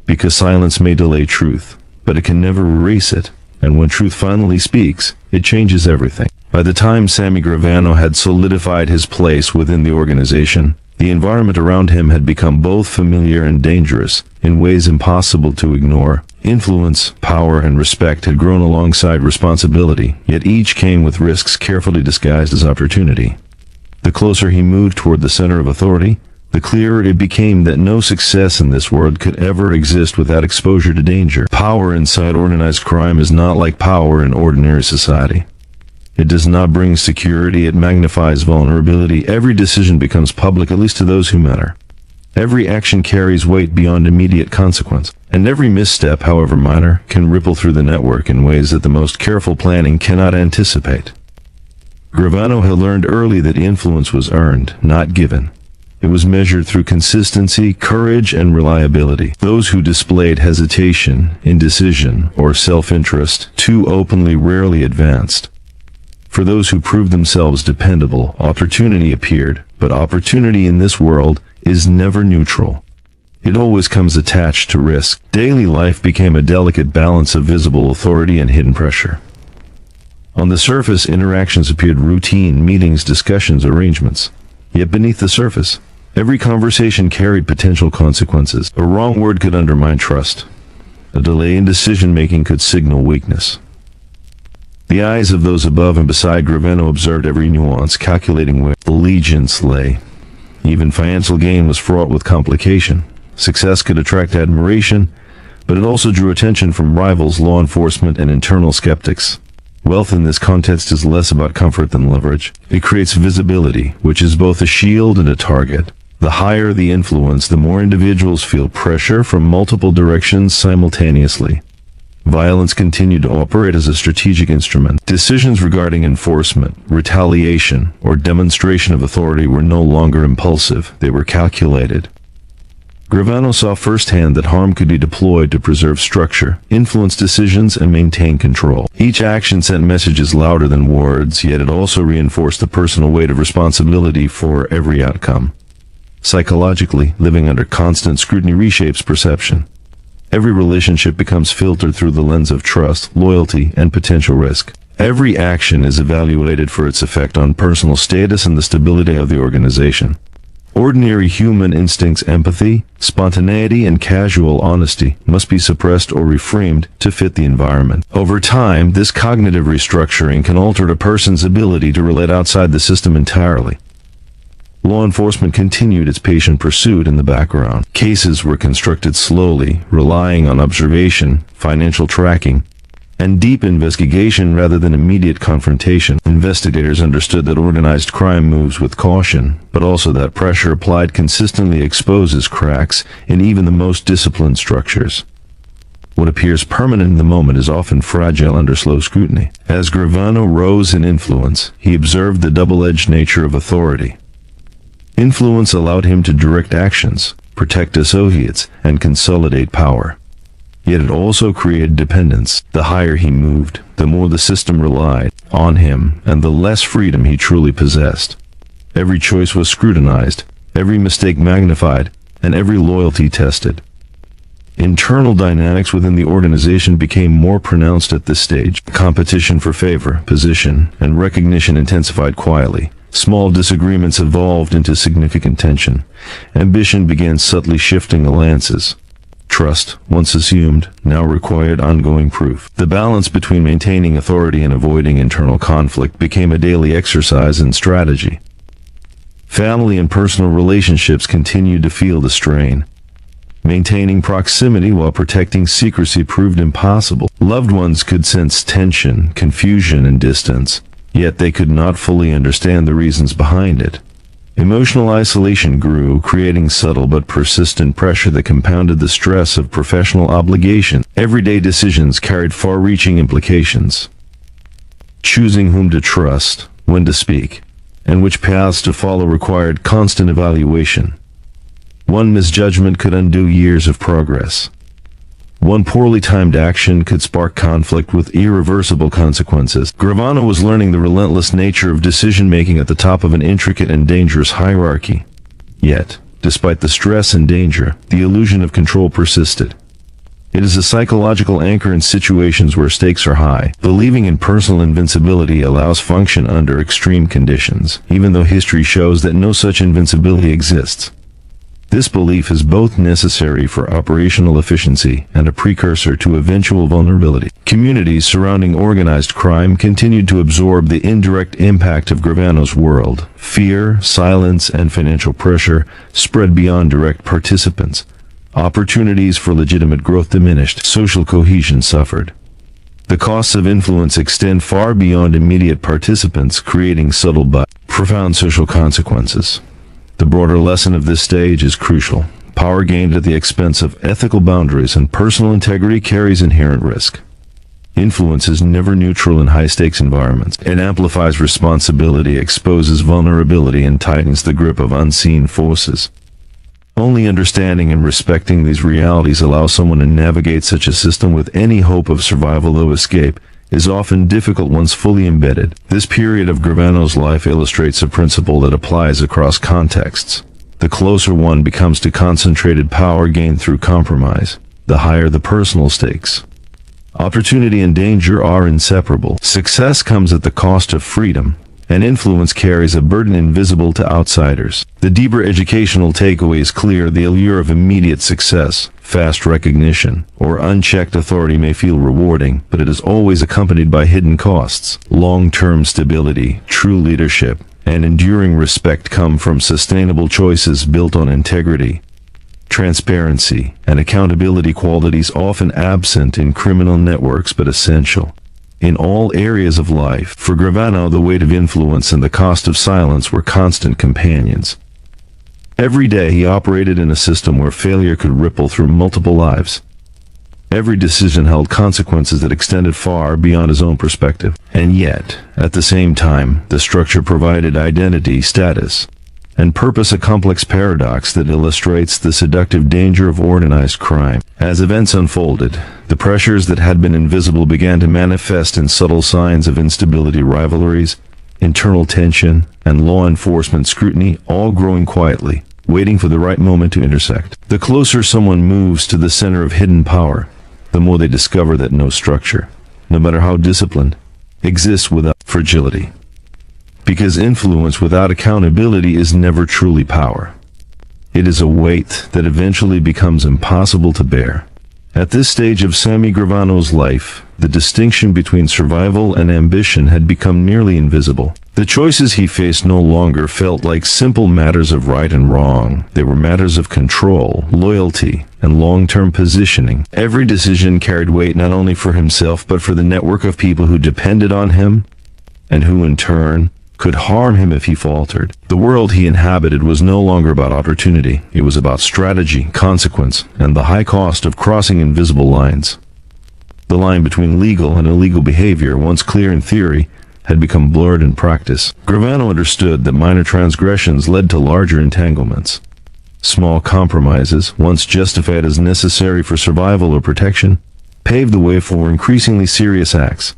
Because silence may delay truth, but it can never erase it, and when truth finally speaks, it changes everything. By the time Sammy Gravano had solidified his place within the organization, the environment around him had become both familiar and dangerous, in ways impossible to ignore. Influence, power, and respect had grown alongside responsibility, yet each came with risks carefully disguised as opportunity. The closer he moved toward the center of authority, the clearer it became that no success in this world could ever exist without exposure to danger. Power inside organized crime is not like power in ordinary society. It does not bring security, it magnifies vulnerability. Every decision becomes public, at least to those who matter. Every action carries weight beyond immediate consequence, and every misstep, however minor, can ripple through the network in ways that the most careful planning cannot anticipate. Gravano had learned early that influence was earned, not given. It was measured through consistency, courage, and reliability. Those who displayed hesitation, indecision, or self-interest too openly rarely advanced. For those who proved themselves dependable, opportunity appeared, but opportunity in this world is never neutral. It always comes attached to risk. Daily life became a delicate balance of visible authority and hidden pressure. On the surface, interactions appeared routine: meetings, discussions, arrangements. Yet beneath the surface, every conversation carried potential consequences. A wrong word could undermine trust. A delay in decision-making could signal weakness. The eyes of those above and beside Gravano observed every nuance, calculating where allegiance lay. Even financial gain was fraught with complication. Success could attract admiration, but it also drew attention from rivals, law enforcement, and internal skeptics. Wealth in this context is less about comfort than leverage. It creates visibility, which is both a shield and a target. The higher the influence, the more individuals feel pressure from multiple directions simultaneously. Violence continued to operate as a strategic instrument. Decisions regarding enforcement, retaliation, or demonstration of authority were no longer impulsive, they were calculated. Gravano saw firsthand that harm could be deployed to preserve structure, influence decisions, and maintain control. Each action sent messages louder than words, yet it also reinforced the personal weight of responsibility for every outcome. Psychologically, living under constant scrutiny reshapes perception. Every relationship becomes filtered through the lens of trust, loyalty, and potential risk. Every action is evaluated for its effect on personal status and the stability of the organization. Ordinary human instincts, empathy, spontaneity, and casual honesty must be suppressed or reframed to fit the environment. Over time, this cognitive restructuring can alter a person's ability to relate outside the system entirely. Law enforcement continued its patient pursuit in the background. Cases were constructed slowly, relying on observation, financial tracking, and deep investigation rather than immediate confrontation. Investigators understood that organized crime moves with caution, but also that pressure applied consistently exposes cracks in even the most disciplined structures. What appears permanent in the moment is often fragile under slow scrutiny. As Gravano rose in influence, he observed the double-edged nature of authority. Influence allowed him to direct actions, protect associates, and consolidate power. Yet it also created dependence. The higher he moved, the more the system relied on him, and the less freedom he truly possessed. Every choice was scrutinized, every mistake magnified, and every loyalty tested. Internal dynamics within the organization became more pronounced at this stage. Competition for favor, position, and recognition intensified quietly. Small disagreements evolved into significant tension. Ambition began subtly shifting alliances. Trust, once assumed, now required ongoing proof. The balance between maintaining authority and avoiding internal conflict became a daily exercise in strategy. Family and personal relationships continued to feel the strain. Maintaining proximity while protecting secrecy proved impossible. Loved ones could sense tension, confusion, and distance, yet they could not fully understand the reasons behind it. Emotional isolation grew, creating subtle but persistent pressure that compounded the stress of professional obligation. Everyday decisions carried far-reaching implications. Choosing whom to trust, when to speak, and which paths to follow required constant evaluation. One misjudgment could undo years of progress. One poorly timed action could spark conflict with irreversible consequences. Gravano was learning the relentless nature of decision-making at the top of an intricate and dangerous hierarchy. Yet, despite the stress and danger, the illusion of control persisted. It is a psychological anchor in situations where stakes are high. Believing in personal invincibility allows function under extreme conditions, even though history shows that no such invincibility exists. This belief is both necessary for operational efficiency and a precursor to eventual vulnerability. Communities surrounding organized crime continued to absorb the indirect impact of Gravano's world. Fear, silence, and financial pressure spread beyond direct participants. Opportunities for legitimate growth diminished. Social cohesion suffered. The costs of influence extend far beyond immediate participants, creating subtle but profound social consequences. The broader lesson of this stage is crucial. Power gained at the expense of ethical boundaries and personal integrity carries inherent risk. Influence is never neutral in high-stakes environments. It amplifies responsibility, exposes vulnerability, and tightens the grip of unseen forces. Only understanding and respecting these realities allow someone to navigate such a system with any hope of survival, though escape is often difficult once fully embedded. This period of Gravano's life illustrates a principle that applies across contexts. The closer one becomes to concentrated power gained through compromise, the higher the personal stakes. Opportunity and danger are inseparable. Success comes at the cost of freedom, and influence carries a burden invisible to outsiders. The deeper educational takeaway is clear. The allure of immediate success, fast recognition, or unchecked authority may feel rewarding, but it is always accompanied by hidden costs. Long-term stability, true leadership, and enduring respect come from sustainable choices built on integrity, transparency, and accountability, qualities often absent in criminal networks but essential in all areas of life. For Gravano, the weight of influence and the cost of silence were constant companions. Every day he operated in a system where failure could ripple through multiple lives. Every decision held consequences that extended far beyond his own perspective. And yet, at the same time, the structure provided identity, status, and purpose, a complex paradox that illustrates the seductive danger of organized crime. As events unfolded, the pressures that had been invisible began to manifest in subtle signs of instability, rivalries, internal tension, and law enforcement scrutiny, all growing quietly, waiting for the right moment to intersect. The closer someone moves to the center of hidden power, the more they discover that no structure, no matter how disciplined, exists without fragility. Because influence without accountability is never truly power. It is a weight that eventually becomes impossible to bear. At this stage of Sammy Gravano's life, the distinction between survival and ambition had become nearly invisible. The choices he faced no longer felt like simple matters of right and wrong. They were matters of control, loyalty, and long-term positioning. Every decision carried weight not only for himself but for the network of people who depended on him, and who in turn could harm him if he faltered. The world he inhabited was no longer about opportunity. It was about strategy, consequence, and the high cost of crossing invisible lines. The line between legal and illegal behavior, once clear in theory, had become blurred in practice. Gravano understood that minor transgressions led to larger entanglements. Small compromises, once justified as necessary for survival or protection, paved the way for increasingly serious acts.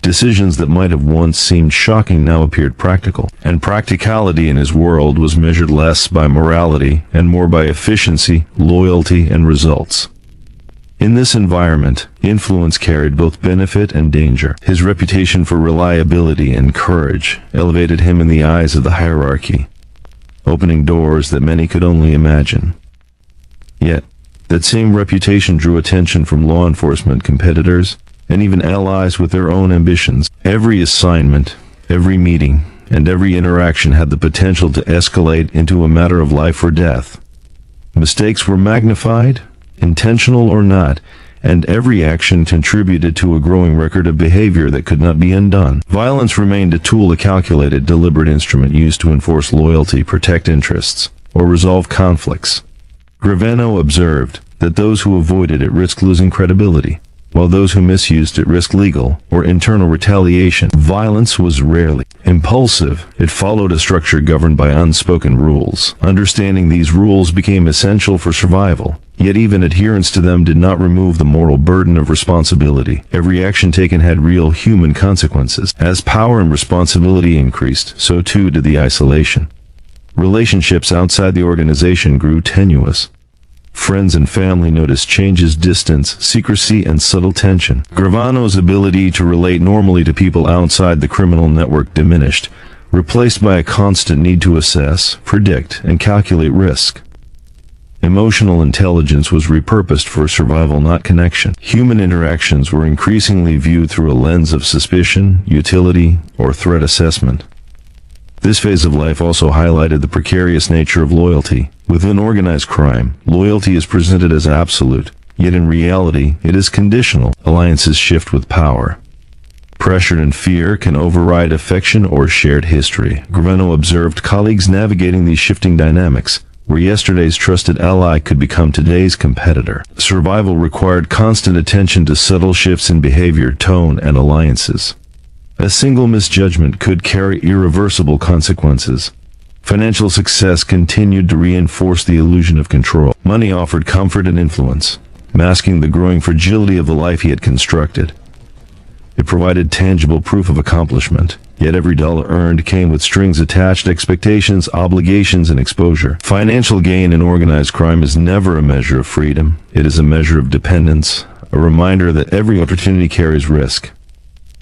Decisions that might have once seemed shocking now appeared practical, and practicality in his world was measured less by morality and more by efficiency, loyalty, and results. In this environment, influence carried both benefit and danger. His reputation for reliability and courage elevated him in the eyes of the hierarchy, opening doors that many could only imagine. Yet, that same reputation drew attention from law enforcement competitors and even allies with their own ambitions. Every assignment, every meeting, and every interaction had the potential to escalate into a matter of life or death. Mistakes were magnified, intentional or not, and every action contributed to a growing record of behavior that could not be undone. Violence remained a tool, a calculated, deliberate instrument used to enforce loyalty, protect interests, or resolve conflicts. Gravano observed that those who avoided it risked losing credibility, while those who misused it risked legal or internal retaliation. Violence was rarely impulsive. It followed a structure governed by unspoken rules. Understanding these rules became essential for survival, yet even adherence to them did not remove the moral burden of responsibility. Every action taken had real human consequences. As power and responsibility increased, so too did the isolation. Relationships outside the organization grew tenuous. Friends and family noticed changes, distance, secrecy, and subtle tension. Gravano's ability to relate normally to people outside the criminal network diminished, replaced by a constant need to assess, predict, and calculate risk. Emotional intelligence was repurposed for survival, not connection. Human interactions were increasingly viewed through a lens of suspicion, utility, or threat assessment. This phase of life also highlighted the precarious nature of loyalty. Within organized crime, loyalty is presented as absolute, yet in reality, it is conditional. Alliances shift with power. Pressure and fear can override affection or shared history. Gravano observed colleagues navigating these shifting dynamics, where yesterday's trusted ally could become today's competitor. Survival required constant attention to subtle shifts in behavior, tone, and alliances. A single misjudgment could carry irreversible consequences. Financial success continued to reinforce the illusion of control. Money offered comfort and influence, masking the growing fragility of the life he had constructed. It provided tangible proof of accomplishment, yet every dollar earned came with strings attached, expectations, obligations, and exposure. Financial gain in organized crime is never a measure of freedom. It is a measure of dependence, a reminder that every opportunity carries risk.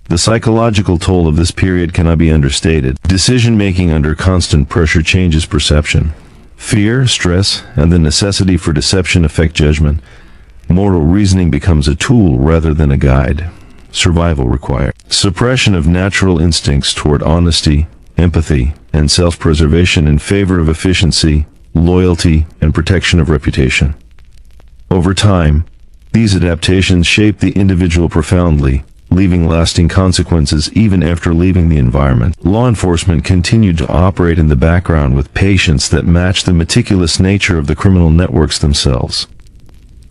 The psychological toll of this period cannot be understated. Decision-making under constant pressure changes perception. Fear, stress, and the necessity for deception affect judgment. Moral reasoning becomes a tool rather than a guide. Survival required suppression of natural instincts toward honesty, empathy, and self-preservation in favor of efficiency, loyalty, and protection of reputation. Over time, these adaptations shape the individual profoundly, leaving lasting consequences even after leaving the environment. Law enforcement continued to operate in the background with patience that matched the meticulous nature of the criminal networks themselves.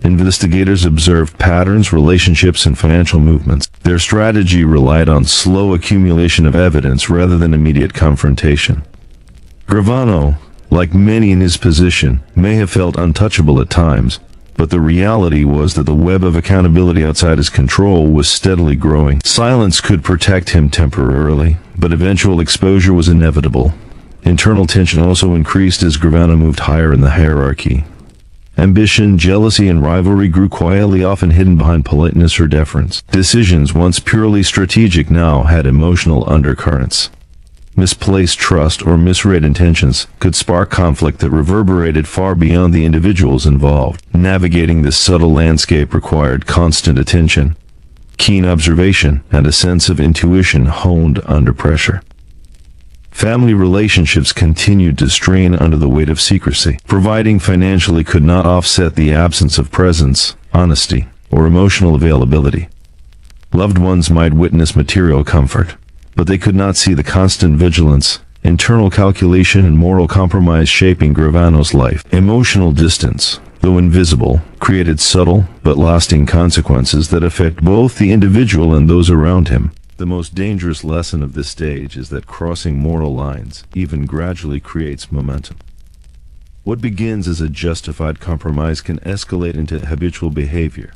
Investigators observed patterns, relationships, and financial movements. Their strategy relied on slow accumulation of evidence rather than immediate confrontation. Gravano, like many in his position, may have felt untouchable at times, but the reality was that the web of accountability outside his control was steadily growing. Silence could protect him temporarily, but eventual exposure was inevitable. Internal tension also increased as Gravano moved higher in the hierarchy. Ambition, jealousy, and rivalry grew quietly, often hidden behind politeness or deference. Decisions once purely strategic now had emotional undercurrents. Misplaced trust or misread intentions could spark conflict that reverberated far beyond the individuals involved. Navigating this subtle landscape required constant attention, keen observation, and a sense of intuition honed under pressure. Family relationships continued to strain under the weight of secrecy. Providing financially could not offset the absence of presence, honesty, or emotional availability. Loved ones might witness material comfort, but they could not see the constant vigilance, internal calculation, and moral compromise shaping Gravano's life. Emotional distance, though invisible, created subtle but lasting consequences that affect both the individual and those around him. The most dangerous lesson of this stage is that crossing moral lines, even gradually, creates momentum. What begins as a justified compromise can escalate into habitual behavior.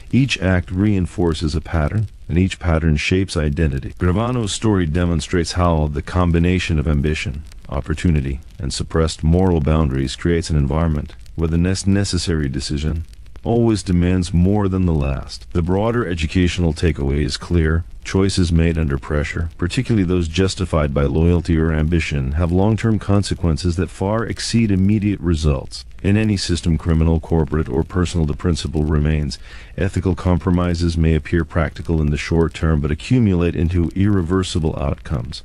Each act reinforces a pattern, and each pattern shapes identity. Gravano's story demonstrates how the combination of ambition, opportunity, and suppressed moral boundaries creates an environment where the next necessary decision always demands more than the last. The broader educational takeaway is clear. Choices made under pressure, particularly those justified by loyalty or ambition, have long-term consequences that far exceed immediate results. In any system, criminal, corporate, or personal, the principle remains. Ethical compromises may appear practical in the short term but accumulate into irreversible outcomes.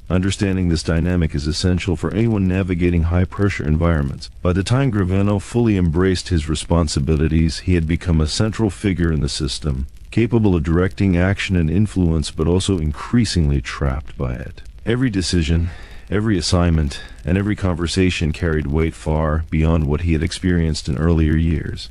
Understanding this dynamic is essential for anyone navigating high-pressure environments. By the time Gravano fully embraced his responsibilities, he had become a central figure in the system, capable of directing action and influence, but also increasingly trapped by it. Every decision, every assignment, and every conversation carried weight far beyond what he had experienced in earlier years.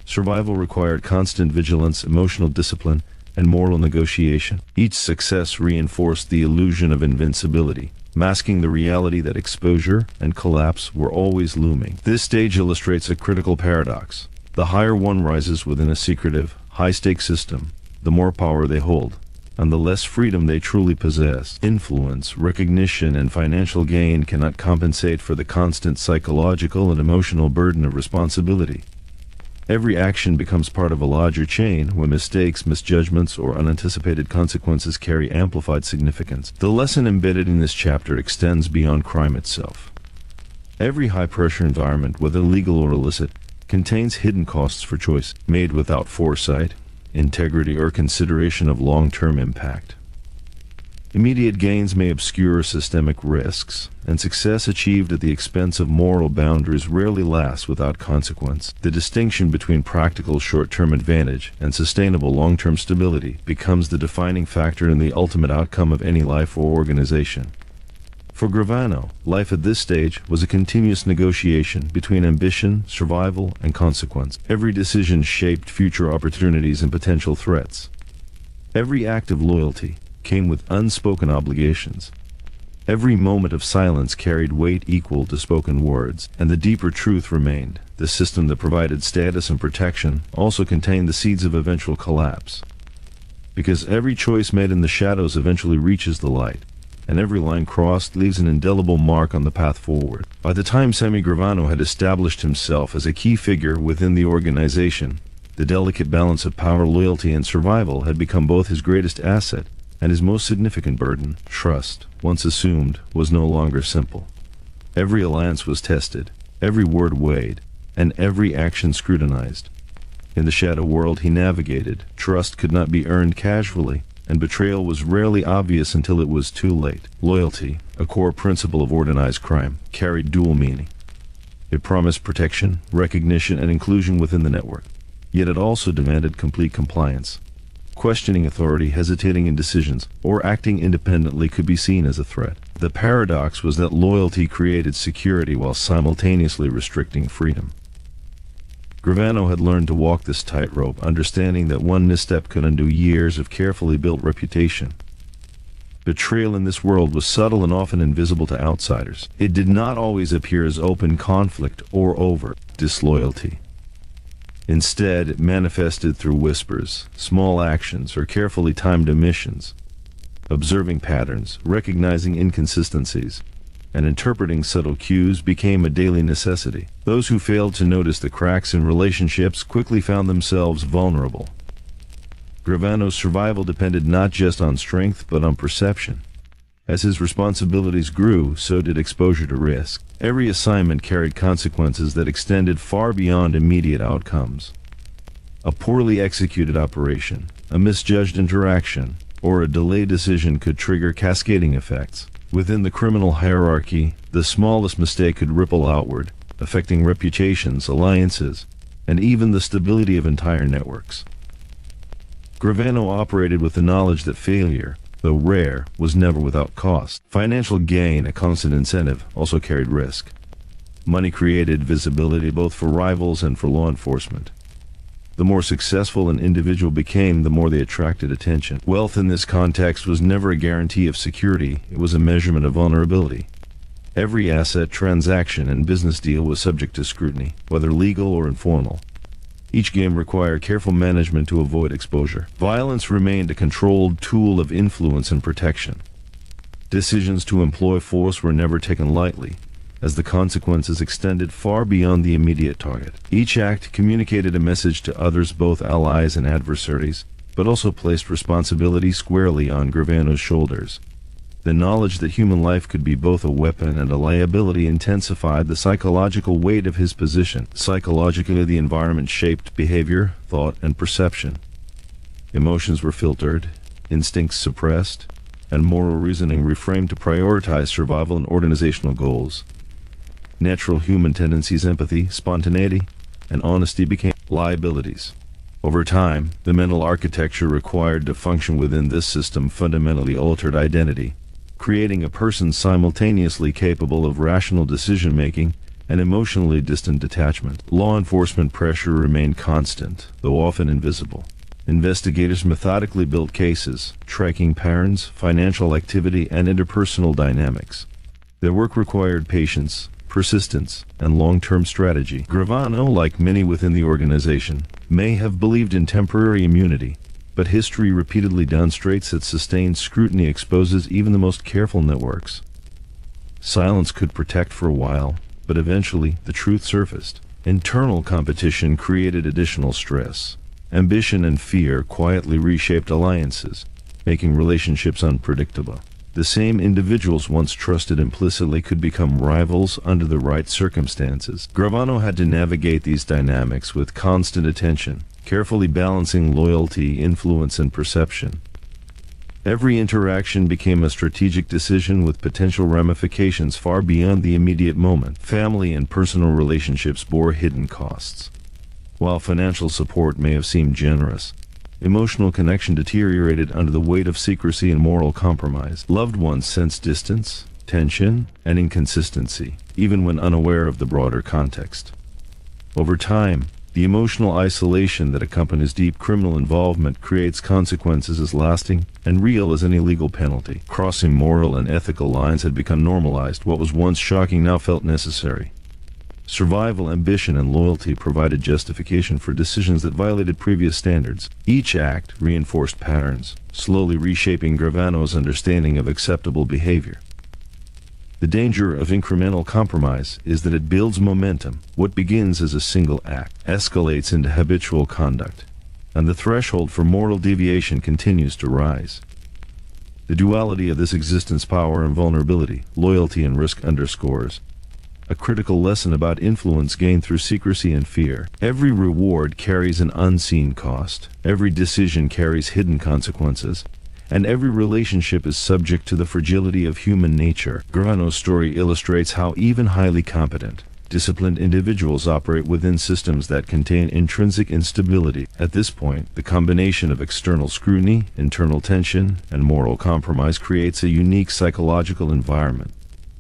Survival required constant vigilance, emotional discipline, and moral negotiation. Each success reinforced the illusion of invincibility, masking the reality that exposure and collapse were always looming. This stage illustrates a critical paradox. The higher one rises within a secretive, high-stakes system, the more power they hold, and the less freedom they truly possess. Influence, recognition, and financial gain cannot compensate for the constant psychological and emotional burden of responsibility. Every action becomes part of a larger chain where mistakes, misjudgments, or unanticipated consequences carry amplified significance. The lesson embedded in this chapter extends beyond crime itself. Every high-pressure environment, whether legal or illicit, contains hidden costs for choice made without foresight, integrity, or consideration of long-term impact. Immediate gains may obscure systemic risks, and success achieved at the expense of moral boundaries rarely lasts without consequence. The distinction between practical short-term advantage and sustainable long-term stability becomes the defining factor in the ultimate outcome of any life or organization. For Gravano, life at this stage was a continuous negotiation between ambition, survival, and consequence. Every decision shaped future opportunities and potential threats. Every act of loyalty came with unspoken obligations. Every moment of silence carried weight equal to spoken words, and the deeper truth remained. The system that provided status and protection also contained the seeds of eventual collapse. Because every choice made in the shadows eventually reaches the light, and every line crossed leaves an indelible mark on the path forward. By the time Sammy Gravano had established himself as a key figure within the organization, the delicate balance of power, loyalty, and survival had become both his greatest asset and his most significant burden. Trust, once assumed, was no longer simple. Every alliance was tested, every word weighed, and every action scrutinized. In the shadow world he navigated, trust could not be earned casually, and betrayal was rarely obvious until it was too late. Loyalty, a core principle of organized crime, carried dual meaning. It promised protection, recognition, and inclusion within the network. Yet it also demanded complete compliance. Questioning authority, hesitating in decisions, or acting independently could be seen as a threat. The paradox was that loyalty created security while simultaneously restricting freedom. Gravano had learned to walk this tightrope, understanding that one misstep could undo years of carefully built reputation. Betrayal in this world was subtle and often invisible to outsiders. It did not always appear as open conflict or overt disloyalty. Instead, it manifested through whispers, small actions, or carefully timed omissions. Observing patterns, recognizing inconsistencies, and interpreting subtle cues became a daily necessity. Those who failed to notice the cracks in relationships quickly found themselves vulnerable. Gravano's survival depended not just on strength, but on perception. As his responsibilities grew, so did exposure to risk. Every assignment carried consequences that extended far beyond immediate outcomes. A poorly executed operation, a misjudged interaction, or a delayed decision could trigger cascading effects. Within the criminal hierarchy, the smallest mistake could ripple outward, affecting reputations, alliances, and even the stability of entire networks. Gravano operated with the knowledge that failure, though rare, was never without cost. Financial gain, a constant incentive, also carried risk. Money created visibility both for rivals and for law enforcement. The more successful an individual became, the more they attracted attention. Wealth in this context was never a guarantee of security, it was a measurement of vulnerability. Every asset, transaction, and business deal was subject to scrutiny, whether legal or informal. Each game required careful management to avoid exposure. Violence remained a controlled tool of influence and protection. Decisions to employ force were never taken lightly, as the consequences extended far beyond the immediate target. Each act communicated a message to others, both allies and adversaries, but also placed responsibility squarely on Gravano's shoulders. The knowledge that human life could be both a weapon and a liability intensified the psychological weight of his position. Psychologically, the environment shaped behavior, thought, and perception. Emotions were filtered, instincts suppressed, and moral reasoning reframed to prioritize survival and organizational goals. Natural human tendencies, empathy, spontaneity, and honesty became liabilities. Over time, the mental architecture required to function within this system fundamentally altered identity, creating a person simultaneously capable of rational decision-making and emotionally distant detachment. Law enforcement pressure remained constant, though often invisible. Investigators methodically built cases, tracking patterns, financial activity, and interpersonal dynamics. Their work required patience, persistence, and long-term strategy. Gravano, like many within the organization, may have believed in temporary immunity, but history repeatedly demonstrates that sustained scrutiny exposes even the most careful networks. Silence could protect for a while, but eventually the truth surfaced. Internal competition created additional stress. Ambition and fear quietly reshaped alliances, making relationships unpredictable. The same individuals once trusted implicitly could become rivals under the right circumstances. Gravano had to navigate these dynamics with constant attention, carefully balancing loyalty, influence, and perception. Every interaction became a strategic decision with potential ramifications far beyond the immediate moment. Family and personal relationships bore hidden costs. While financial support may have seemed generous, emotional connection deteriorated under the weight of secrecy and moral compromise. Loved ones sensed distance, tension, and inconsistency, even when unaware of the broader context. Over time, the emotional isolation that accompanies deep criminal involvement creates consequences as lasting and real as any legal penalty. Crossing moral and ethical lines had become normalized. What was once shocking now felt necessary. Survival, ambition, and loyalty provided justification for decisions that violated previous standards. Each act reinforced patterns, slowly reshaping Gravano's understanding of acceptable behavior. The danger of incremental compromise is that it builds momentum. What begins as a single act escalates into habitual conduct, and the threshold for moral deviation continues to rise. The duality of this existence, power and vulnerability, loyalty and risk, underscores a critical lesson about influence gained through secrecy and fear. Every reward carries an unseen cost, every decision carries hidden consequences, and every relationship is subject to the fragility of human nature. Gravano's story illustrates how even highly competent, disciplined individuals operate within systems that contain intrinsic instability. At this point, the combination of external scrutiny, internal tension, and moral compromise creates a unique psychological environment.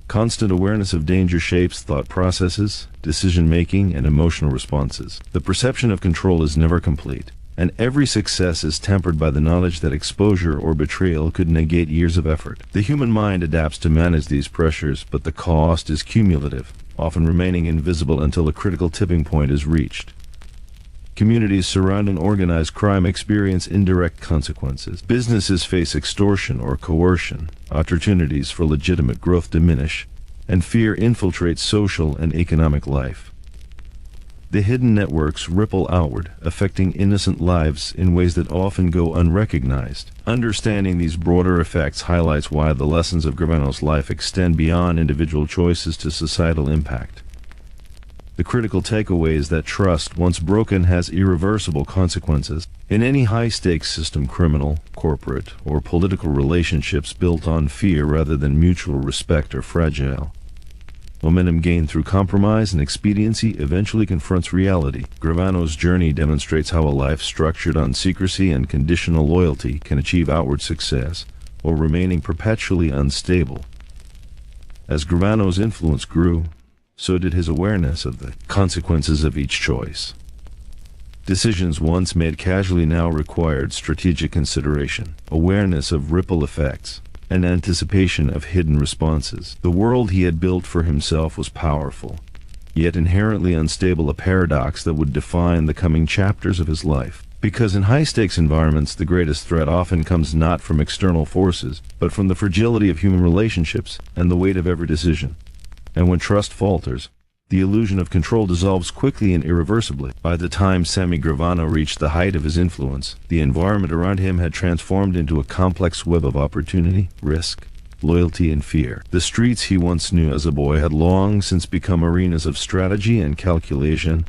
Constant awareness of danger shapes thought processes, decision-making, and emotional responses. The perception of control is never complete, and every success is tempered by the knowledge that exposure or betrayal could negate years of effort. The human mind adapts to manage these pressures, but the cost is cumulative, often remaining invisible until a critical tipping point is reached. Communities surrounding organized crime experience indirect consequences. Businesses face extortion or coercion, opportunities for legitimate growth diminish, and fear infiltrates social and economic life. The hidden networks ripple outward, affecting innocent lives in ways that often go unrecognized. Understanding these broader effects highlights why the lessons of Gravano's life extend beyond individual choices to societal impact. The critical takeaway is that trust, once broken, has irreversible consequences. In any high-stakes system, criminal, corporate, or political relationships built on fear rather than mutual respect are fragile. Momentum gained through compromise and expediency eventually confronts reality. Gravano's journey demonstrates how a life structured on secrecy and conditional loyalty can achieve outward success, while remaining perpetually unstable. As Gravano's influence grew, so did his awareness of the consequences of each choice. Decisions once made casually now required strategic consideration, awareness of ripple effects, and anticipation of hidden responses. The world he had built for himself was powerful, yet inherently unstable, a paradox that would define the coming chapters of his life. Because in high-stakes environments, the greatest threat often comes not from external forces, but from the fragility of human relationships and the weight of every decision. And when trust falters, the illusion of control dissolves quickly and irreversibly. By the time Sammy Gravano reached the height of his influence, the environment around him had transformed into a complex web of opportunity, risk, loyalty, and fear. The streets he once knew as a boy had long since become arenas of strategy and calculation,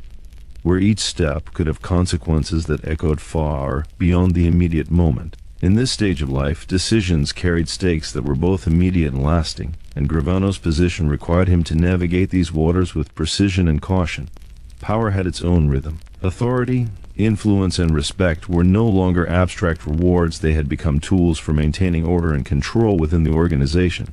where each step could have consequences that echoed far beyond the immediate moment. In this stage of life, decisions carried stakes that were both immediate and lasting, and Gravano's position required him to navigate these waters with precision and caution. Power had its own rhythm. Authority, influence, and respect were no longer abstract rewards. They had become tools for maintaining order and control within the organization.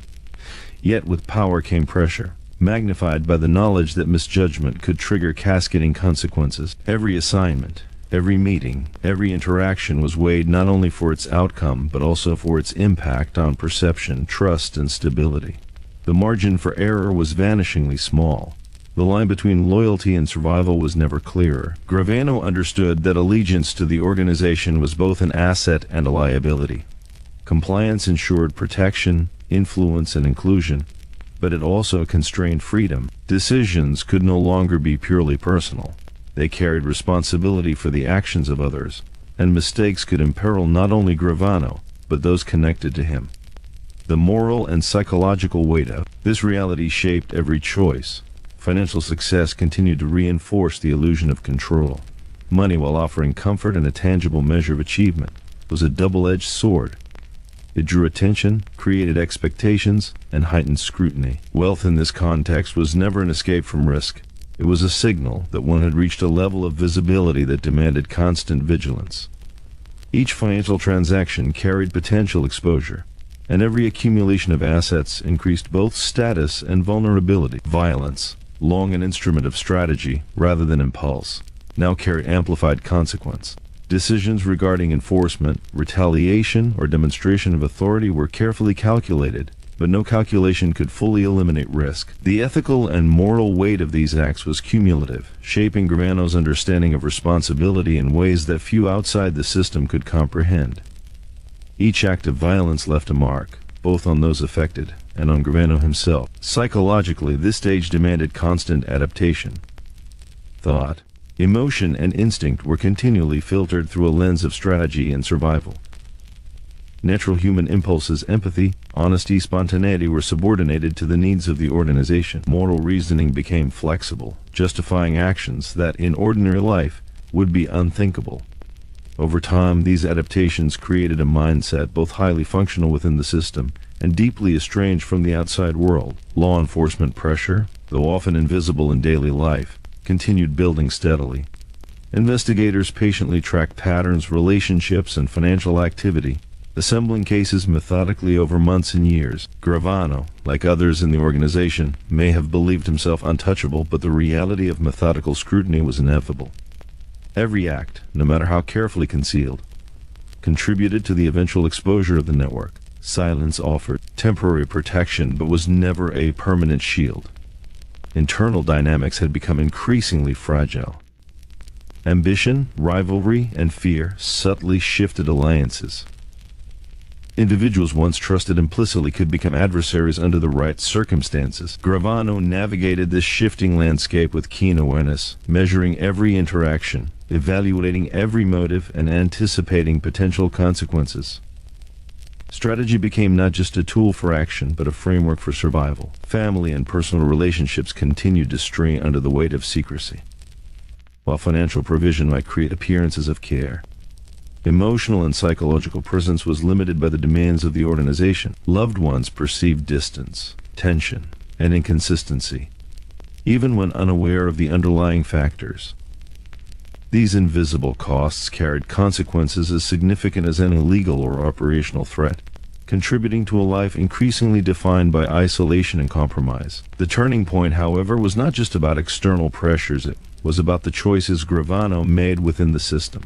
Yet with power came pressure, magnified by the knowledge that misjudgment could trigger cascading consequences. Every assignment, every meeting, every interaction was weighed not only for its outcome but also for its impact on perception, trust, and stability. The margin for error was vanishingly small. The line between loyalty and survival was never clearer. Gravano understood that allegiance to the organization was both an asset and a liability. Compliance ensured protection, influence, and inclusion, but it also constrained freedom. Decisions could no longer be purely personal. They carried responsibility for the actions of others, and mistakes could imperil not only Gravano, but those connected to him. The moral and psychological weight of this reality shaped every choice. Financial success continued to reinforce the illusion of control. Money, while offering comfort and a tangible measure of achievement, was a double-edged sword. It drew attention, created expectations, and heightened scrutiny. Wealth in this context was never an escape from risk. It was a signal that one had reached a level of visibility that demanded constant vigilance. Each financial transaction carried potential exposure, and every accumulation of assets increased both status and vulnerability. Violence, long an instrument of strategy rather than impulse, now carried amplified consequence. Decisions regarding enforcement, retaliation, or demonstration of authority were carefully calculated, but no calculation could fully eliminate risk. The ethical and moral weight of these acts was cumulative, shaping Gravano's understanding of responsibility in ways that few outside the system could comprehend. Each act of violence left a mark, both on those affected and on Gravano himself. Psychologically, this stage demanded constant adaptation. Thought, emotion, and instinct were continually filtered through a lens of strategy and survival. Natural human impulses, empathy, honesty, spontaneity were subordinated to the needs of the organization. Moral reasoning became flexible, justifying actions that in ordinary life would be unthinkable. Over time, these adaptations created a mindset both highly functional within the system and deeply estranged from the outside world. Law enforcement pressure, though often invisible in daily life, continued building steadily. Investigators patiently tracked patterns, relationships, and financial activity, assembling cases methodically over months and years. Gravano, like others in the organization, may have believed himself untouchable, but the reality of methodical scrutiny was inevitable. Every act, no matter how carefully concealed, contributed to the eventual exposure of the network. Silence offered temporary protection, but was never a permanent shield. Internal dynamics had become increasingly fragile. Ambition, rivalry, and fear subtly shifted alliances. Individuals once trusted implicitly could become adversaries under the right circumstances. Gravano navigated this shifting landscape with keen awareness, measuring every interaction, evaluating every motive, and anticipating potential consequences. Strategy became not just a tool for action, but a framework for survival. Family and personal relationships continued to strain under the weight of secrecy. While financial provision might create appearances of care, emotional and psychological presence was limited by the demands of the organization. Loved ones perceived distance, tension, and inconsistency, even when unaware of the underlying factors. These invisible costs carried consequences as significant as any legal or operational threat. contributing to a life increasingly defined by isolation and compromise. The turning point, however, was not just about external pressures, it was about the choices Gravano made within the system.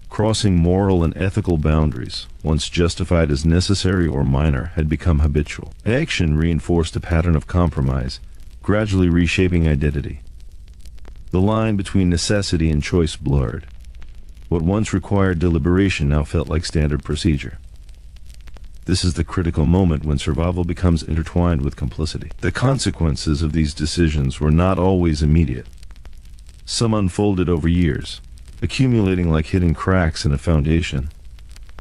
Crossing moral and ethical boundaries, once justified as necessary or minor, had become habitual. Action reinforced a pattern of compromise, gradually reshaping identity. The line between necessity and choice blurred. What once required deliberation now felt like standard procedure. This is the critical moment when survival becomes intertwined with complicity. The consequences of these decisions were not always immediate. Some unfolded over years, accumulating like hidden cracks in a foundation.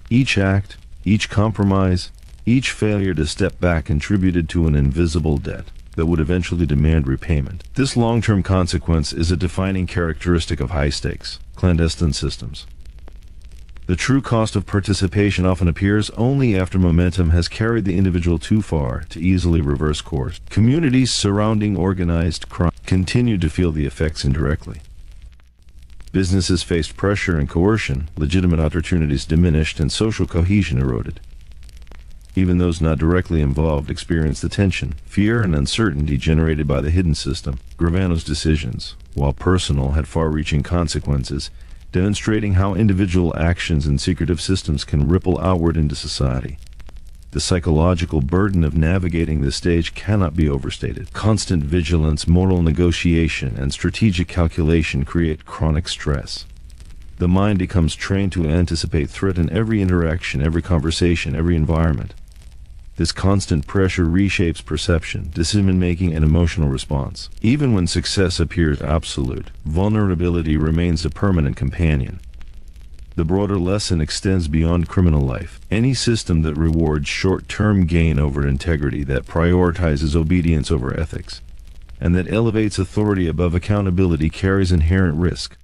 Each act, each compromise, each failure to step back contributed to an invisible debt that would eventually demand repayment. This long-term consequence is a defining characteristic of high-stakes, clandestine systems. The true cost of participation often appears only after momentum has carried the individual too far to easily reverse course. Communities surrounding organized crime continued to feel the effects indirectly. Businesses faced pressure and coercion, legitimate opportunities diminished, and social cohesion eroded. Even those not directly involved experienced the tension, fear, and uncertainty generated by the hidden system. Gravano's decisions, while personal, had far-reaching consequences, demonstrating how individual actions in secretive systems can ripple outward into society. The psychological burden of navigating this stage cannot be overstated. Constant vigilance, moral negotiation, and strategic calculation create chronic stress. The mind becomes trained to anticipate threat in every interaction, every conversation, every environment. This constant pressure reshapes perception, decision-making, and emotional response. Even when success appears absolute, vulnerability remains a permanent companion. The broader lesson extends beyond criminal life. Any system that rewards short-term gain over integrity, that prioritizes obedience over ethics, and that elevates authority above accountability carries inherent risk.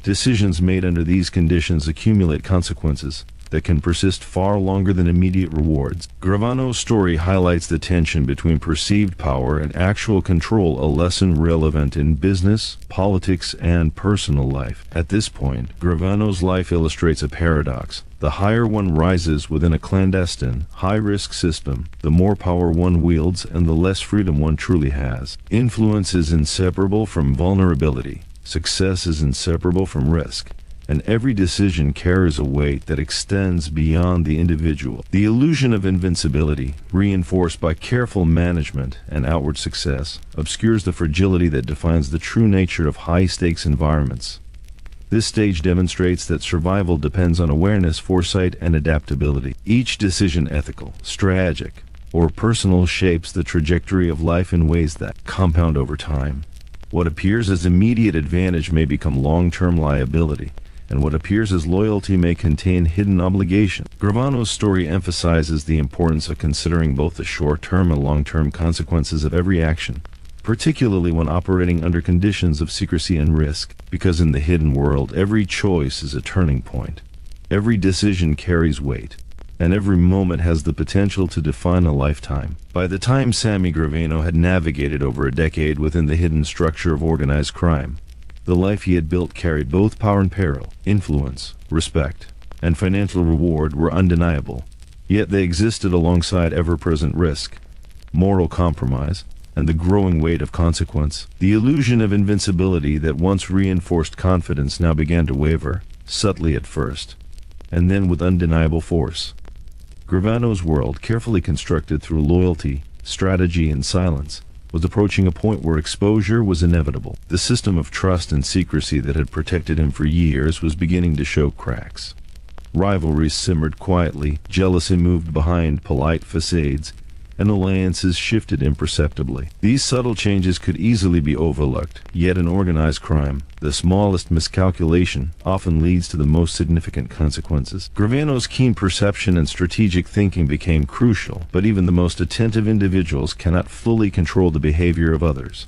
Decisions made under these conditions accumulate consequences that can persist far longer than immediate rewards. Gravano's story highlights the tension between perceived power and actual control, a lesson relevant in business, politics, and personal life. At this point, Gravano's life illustrates a paradox. The higher one rises within a clandestine, high-risk system, the more power one wields and the less freedom one truly has. Influence is inseparable from vulnerability. Success is inseparable from risk. And every decision carries a weight that extends beyond the individual. The illusion of invincibility, reinforced by careful management and outward success, obscures the fragility that defines the true nature of high-stakes environments. This stage demonstrates that survival depends on awareness, foresight, and adaptability. Each decision, ethical, strategic, or personal, shapes the trajectory of life in ways that compound over time. What appears as immediate advantage may become long-term liability, and what appears as loyalty may contain hidden obligation. Gravano's story emphasizes the importance of considering both the short-term and long-term consequences of every action, particularly when operating under conditions of secrecy and risk, because in the hidden world, every choice is a turning point. Every decision carries weight, and every moment has the potential to define a lifetime. By the time Sammy Gravano had navigated over a decade within the hidden structure of organized crime, the life he had built carried both power and peril. Influence, respect, and financial reward were undeniable, yet they existed alongside ever-present risk, moral compromise, and the growing weight of consequence. The illusion of invincibility that once reinforced confidence now began to waver, subtly at first, and then with undeniable force. Gravano's world, carefully constructed through loyalty, strategy, and silence, was approaching a point where exposure was inevitable. The system of trust and secrecy that had protected him for years was beginning to show cracks. Rivalries simmered quietly, jealousy moved behind polite facades, and alliances shifted imperceptibly. These subtle changes could easily be overlooked, yet in organized crime, the smallest miscalculation often leads to the most significant consequences. Gravano's keen perception and strategic thinking became crucial, but even the most attentive individuals cannot fully control the behavior of others.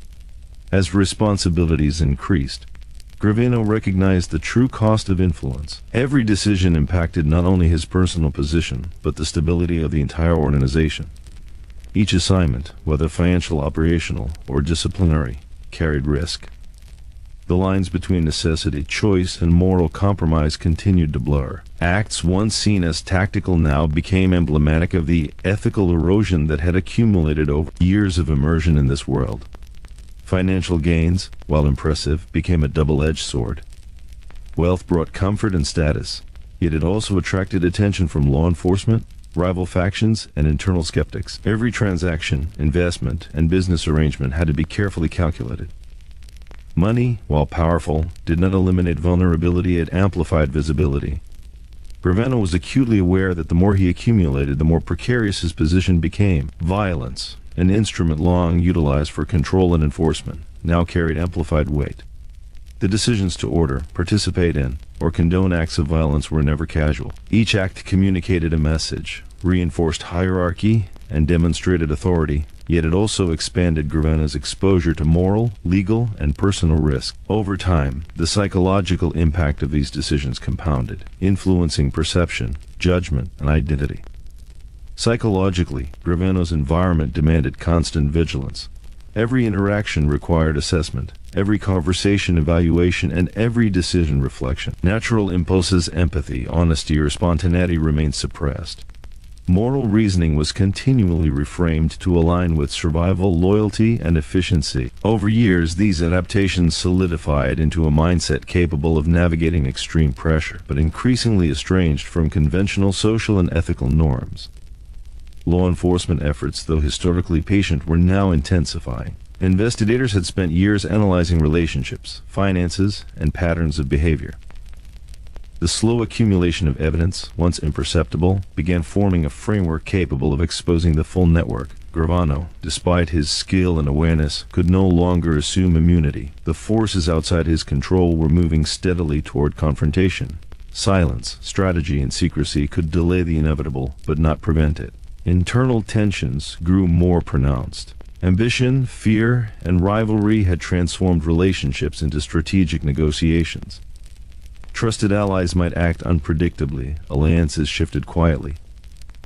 As responsibilities increased, Gravano recognized the true cost of influence. Every decision impacted not only his personal position, but the stability of the entire organization. Each assignment, whether financial, operational, or disciplinary, carried risk. The lines between necessity, choice, and moral compromise continued to blur. Acts once seen as tactical now became emblematic of the ethical erosion that had accumulated over years of immersion in this world. Financial gains, while impressive, became a double-edged sword. Wealth brought comfort and status, yet it also attracted attention from law enforcement, rival factions, and internal skeptics. Every transaction, investment, and business arrangement had to be carefully calculated. Money, while powerful, did not eliminate vulnerability, it amplified visibility. Gravano was acutely aware that the more he accumulated, the more precarious his position became. Violence, an instrument long utilized for control and enforcement, now carried amplified weight. The decisions to order, participate in, or condone acts of violence were never casual. Each act communicated a message, reinforced hierarchy, and demonstrated authority, yet it also expanded Gravano's exposure to moral, legal, and personal risk. Over time, the psychological impact of these decisions compounded, influencing perception, judgment, and identity. Psychologically, Gravano's environment demanded constant vigilance. Every interaction required assessment, every conversation evaluation, and every decision reflection. Natural impulses, empathy, honesty, or spontaneity remained suppressed. Moral reasoning was continually reframed to align with survival, loyalty, and efficiency. Over years, these adaptations solidified into a mindset capable of navigating extreme pressure, but increasingly estranged from conventional social and ethical norms. Law enforcement efforts, though historically patient, were now intensifying. Investigators had spent years analyzing relationships, finances, and patterns of behavior. The slow accumulation of evidence, once imperceptible, began forming a framework capable of exposing the full network. Gravano, despite his skill and awareness, could no longer assume immunity. The forces outside his control were moving steadily toward confrontation. Silence, strategy, and secrecy could delay the inevitable, but not prevent it. Internal tensions grew more pronounced. Ambition, fear, and rivalry had transformed relationships into strategic negotiations. Trusted allies might act unpredictably, alliances shifted quietly,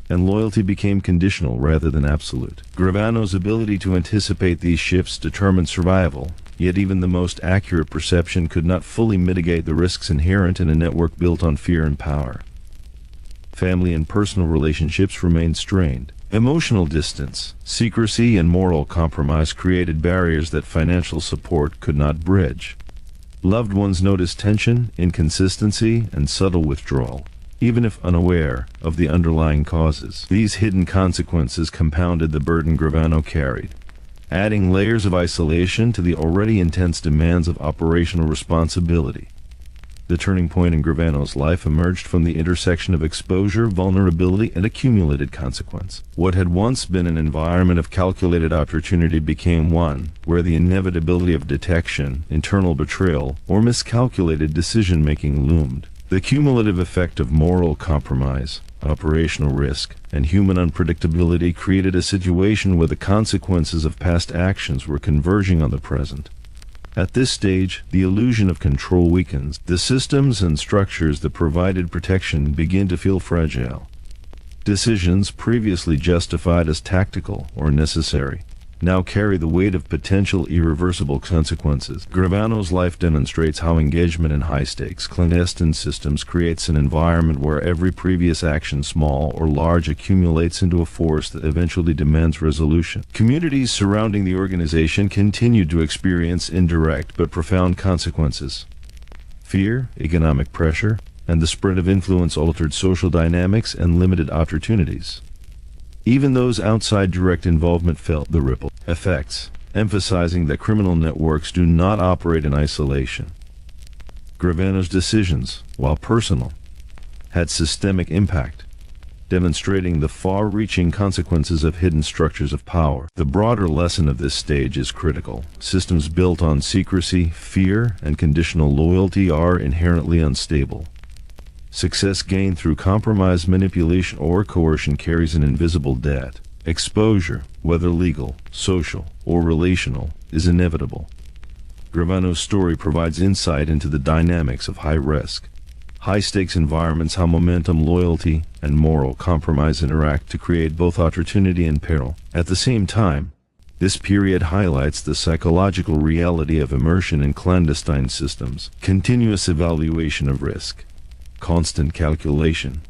and loyalty became conditional rather than absolute. Gravano's ability to anticipate these shifts determined survival, yet even the most accurate perception could not fully mitigate the risks inherent in a network built on fear and power. Family and personal relationships remained strained. Emotional distance, secrecy, and moral compromise created barriers that financial support could not bridge. Loved ones noticed tension, inconsistency, and subtle withdrawal, even if unaware of the underlying causes. These hidden consequences compounded the burden Gravano carried, adding layers of isolation to the already intense demands of operational responsibility. The turning point in Gravano's life emerged from the intersection of exposure, vulnerability, and accumulated consequence. What had once been an environment of calculated opportunity became one where the inevitability of detection, internal betrayal, or miscalculated decision-making loomed. The cumulative effect of moral compromise, operational risk, and human unpredictability created a situation where the consequences of past actions were converging on the present. At this stage, the illusion of control weakens. The systems and structures that provided protection begin to feel fragile. Decisions previously justified as tactical or necessary now carry the weight of potential irreversible consequences. Gravano's life demonstrates how engagement in high-stakes, clandestine systems creates an environment where every previous action, small or large, accumulates into a force that eventually demands resolution. Communities surrounding the organization continued to experience indirect but profound consequences. Fear, economic pressure, and the spread of influence altered social dynamics and limited opportunities. Even those outside direct involvement felt the ripple effects, emphasizing that criminal networks do not operate in isolation. Gravano's decisions, while personal, had systemic impact, demonstrating the far-reaching consequences of hidden structures of power. The broader lesson of this stage is critical. Systems built on secrecy, fear, and conditional loyalty are inherently unstable. Success gained through compromise, manipulation, or coercion carries an invisible debt. Exposure, whether legal, social, or relational, is inevitable. Gravano's story provides insight into the dynamics of high-risk, high-stakes environments, how momentum, loyalty, and moral compromise interact to create both opportunity and peril. At the same time, This period highlights the psychological reality of immersion in clandestine systems, continuous evaluation of risk, constant calculation,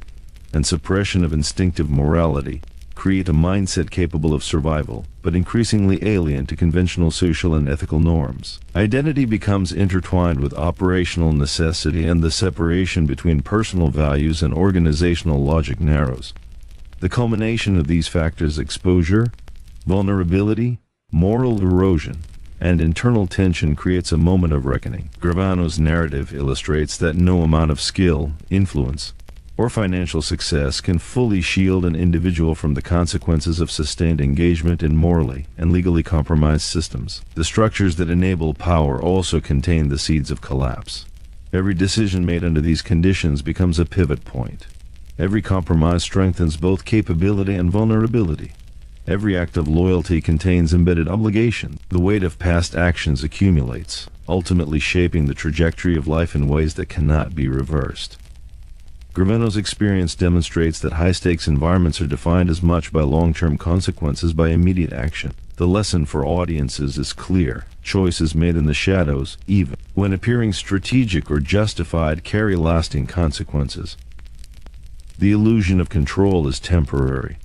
and suppression of instinctive morality create a mindset capable of survival, but increasingly alien to conventional social and ethical norms. Identity becomes intertwined with operational necessity, and the separation between personal values and organizational logic narrows. The culmination of these factors: exposure, vulnerability, moral erosion, and internal tension creates a moment of reckoning. Gravano's narrative illustrates that no amount of skill, influence, or financial success can fully shield an individual from the consequences of sustained engagement in morally and legally compromised systems. The structures that enable power also contain the seeds of collapse. Every decision made under these conditions becomes a pivot point. Every compromise strengthens both capability and vulnerability. Every act of loyalty contains embedded obligation. The weight of past actions accumulates, ultimately shaping the trajectory of life in ways that cannot be reversed. Gravano's experience demonstrates that high-stakes environments are defined as much by long-term consequences as by immediate action. The lesson for audiences is clear. Choices made in the shadows, even when appearing strategic or justified, carry lasting consequences. The illusion of control is temporary.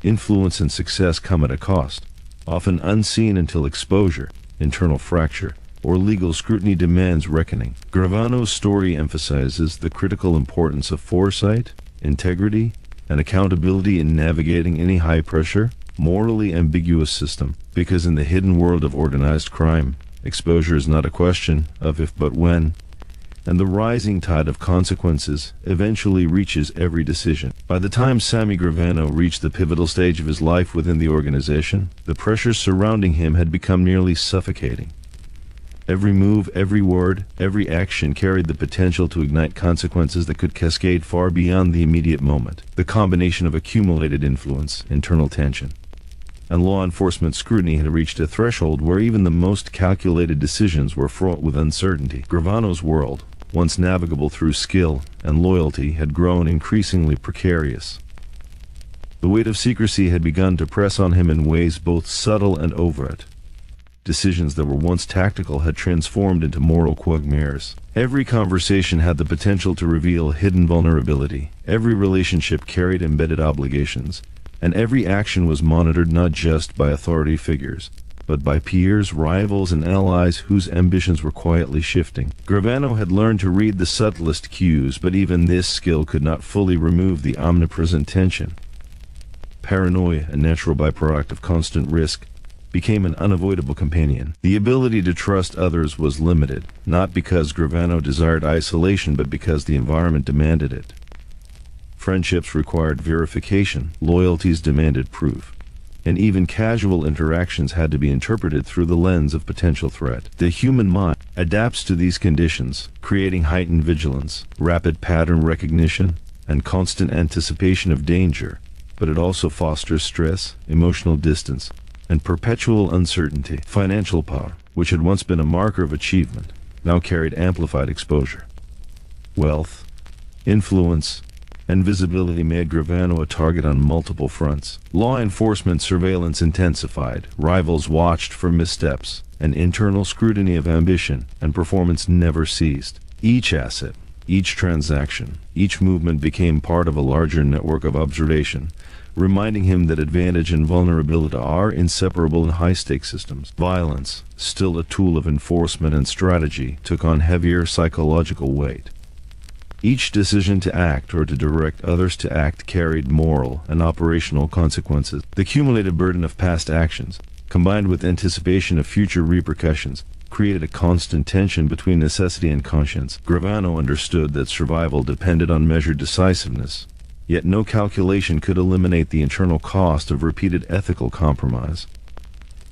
Influence and success come at a cost, often unseen until exposure, internal fracture, or legal scrutiny demands reckoning. Gravano's story emphasizes the critical importance of foresight, integrity, and accountability in navigating any high-pressure, morally ambiguous system, because in the hidden world of organized crime, exposure is not a question of if but when, and the rising tide of consequences eventually reaches every decision. By the time Sammy Gravano reached the pivotal stage of his life within the organization, the pressures surrounding him had become nearly suffocating. Every move, every word, every action carried the potential to ignite consequences that could cascade far beyond the immediate moment. The combination of accumulated influence, internal tension, and law enforcement scrutiny had reached a threshold where even the most calculated decisions were fraught with uncertainty. Gravano's world, once navigable through skill and loyalty, had grown increasingly precarious. The weight of secrecy had begun to press on him in ways both subtle and overt. Decisions that were once tactical had transformed into moral quagmires. Every conversation had the potential to reveal hidden vulnerability. Every relationship carried embedded obligations, and every action was monitored not just by authority figures, but by peers, rivals, and allies whose ambitions were quietly shifting. Gravano had learned to read the subtlest cues, but even this skill could not fully remove the omnipresent tension. Paranoia, a natural byproduct of constant risk, became an unavoidable companion. The ability to trust others was limited, not because Gravano desired isolation, but because the environment demanded it. Friendships required verification, loyalties demanded proof, and even casual interactions had to be interpreted through the lens of potential threat. The human mind adapts to these conditions, creating heightened vigilance, rapid pattern recognition, and constant anticipation of danger, but it also fosters stress, emotional distance, and perpetual uncertainty. Financial power, which had once been a marker of achievement, now carried amplified exposure. Wealth, influence, and visibility made Gravano a target on multiple fronts. Law enforcement surveillance intensified, rivals watched for missteps, and internal scrutiny of ambition and performance never ceased. Each asset, each transaction, each movement became part of a larger network of observation, reminding him that advantage and vulnerability are inseparable in high-stakes systems. Violence, still a tool of enforcement and strategy, took on heavier psychological weight. Each decision to act or to direct others to act carried moral and operational consequences. The cumulative burden of past actions, combined with anticipation of future repercussions, created a constant tension between necessity and conscience. Gravano understood that survival depended on measured decisiveness, yet no calculation could eliminate the internal cost of repeated ethical compromise.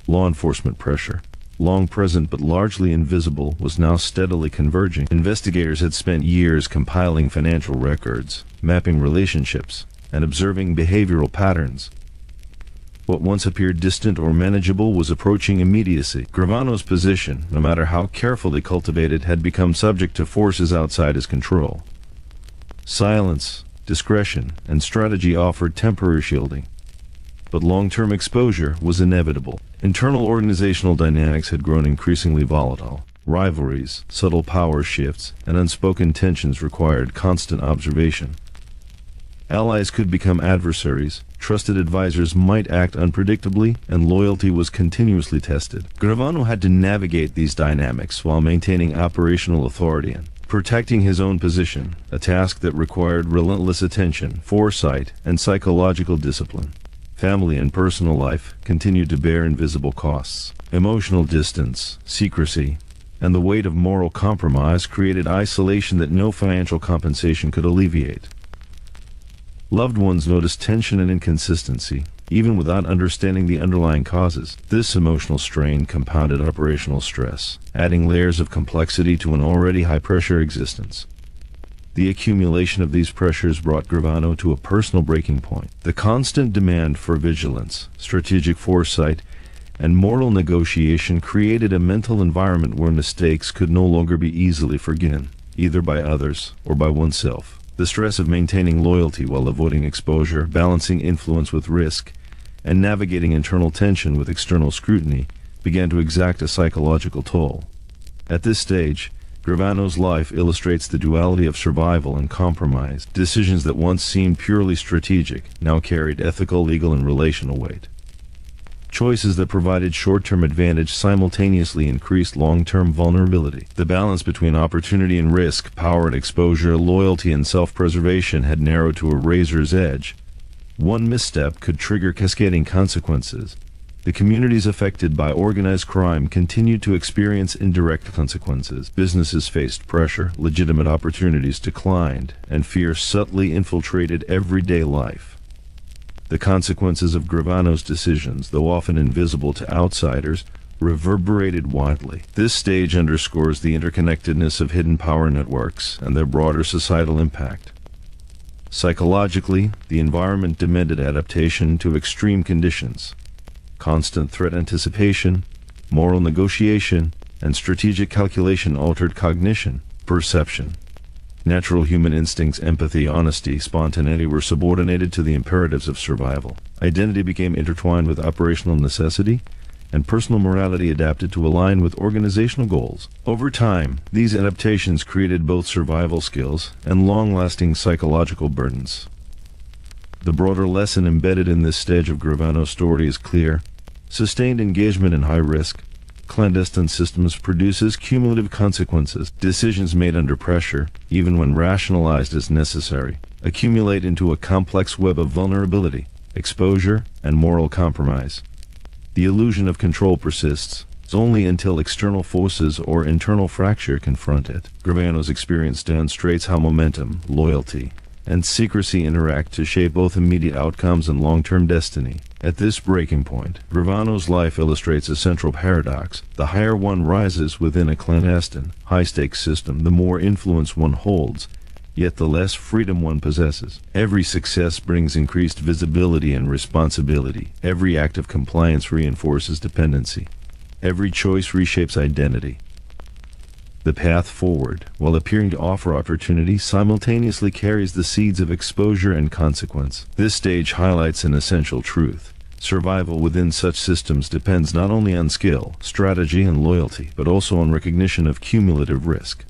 Law enforcement pressure, long present but largely invisible, was now steadily converging. Investigators had spent years compiling financial records, mapping relationships, and observing behavioral patterns. What once appeared distant or manageable was approaching immediacy. Gravano's position, no matter how carefully cultivated, had become subject to forces outside his control. Silence, discretion, and strategy offered temporary shielding, but long-term exposure was inevitable. Internal organizational dynamics had grown increasingly volatile. Rivalries, subtle power shifts, and unspoken tensions required constant observation. Allies could become adversaries, trusted advisors might act unpredictably, and loyalty was continuously tested. Gravano had to navigate these dynamics while maintaining operational authority and protecting his own position, a task that required relentless attention, foresight, and psychological discipline. Family and personal life continued to bear invisible costs. Emotional distance, secrecy, and the weight of moral compromise created isolation that no financial compensation could alleviate. Loved ones noticed tension and inconsistency, even without understanding the underlying causes. This emotional strain compounded operational stress, adding layers of complexity to an already high-pressure existence. The accumulation of these pressures brought Gravano to a personal breaking point. The constant demand for vigilance, strategic foresight, and moral negotiation created a mental environment where mistakes could no longer be easily forgiven, either by others or by oneself. The stress of maintaining loyalty while avoiding exposure, balancing influence with risk, and navigating internal tension with external scrutiny began to exact a psychological toll. At this stage, Gravano's life illustrates the duality of survival and compromise. Decisions that once seemed purely strategic now carried ethical, legal, and relational weight. Choices that provided short-term advantage simultaneously increased long-term vulnerability. The balance between opportunity and risk, power and exposure, loyalty and self-preservation had narrowed to a razor's edge. One misstep could trigger cascading consequences. The communities affected by organized crime continued to experience indirect consequences. Businesses faced pressure, legitimate opportunities declined, and fear subtly infiltrated everyday life. The consequences of Gravano's decisions, though often invisible to outsiders, reverberated widely. This stage underscores the interconnectedness of hidden power networks and their broader societal impact. Psychologically, the environment demanded adaptation to extreme conditions. Constant threat anticipation, moral negotiation, and strategic calculation altered cognition, perception. Natural human instincts, empathy, honesty, spontaneity were subordinated to the imperatives of survival. Identity became intertwined with operational necessity, and personal morality adapted to align with organizational goals. Over time, these adaptations created both survival skills and long-lasting psychological burdens. The broader lesson embedded in this stage of Gravano's story is clear. Sustained engagement in high-risk, clandestine systems produces cumulative consequences. Decisions made under pressure, even when rationalized as necessary, accumulate into a complex web of vulnerability, exposure, and moral compromise. The illusion of control persists only until external forces or internal fracture confront it. Gravano's experience demonstrates how momentum, loyalty, and secrecy interact to shape both immediate outcomes and long-term destiny. At this breaking point, Gravano's life illustrates a central paradox. The higher one rises within a clandestine, high-stakes system, the more influence one holds, yet the less freedom one possesses. Every success brings increased visibility and responsibility. Every act of compliance reinforces dependency. Every choice reshapes identity. The path forward, while appearing to offer opportunity, simultaneously carries the seeds of exposure and consequence. This stage highlights an essential truth. Survival within such systems depends not only on skill, strategy, and loyalty, but also on recognition of cumulative risk.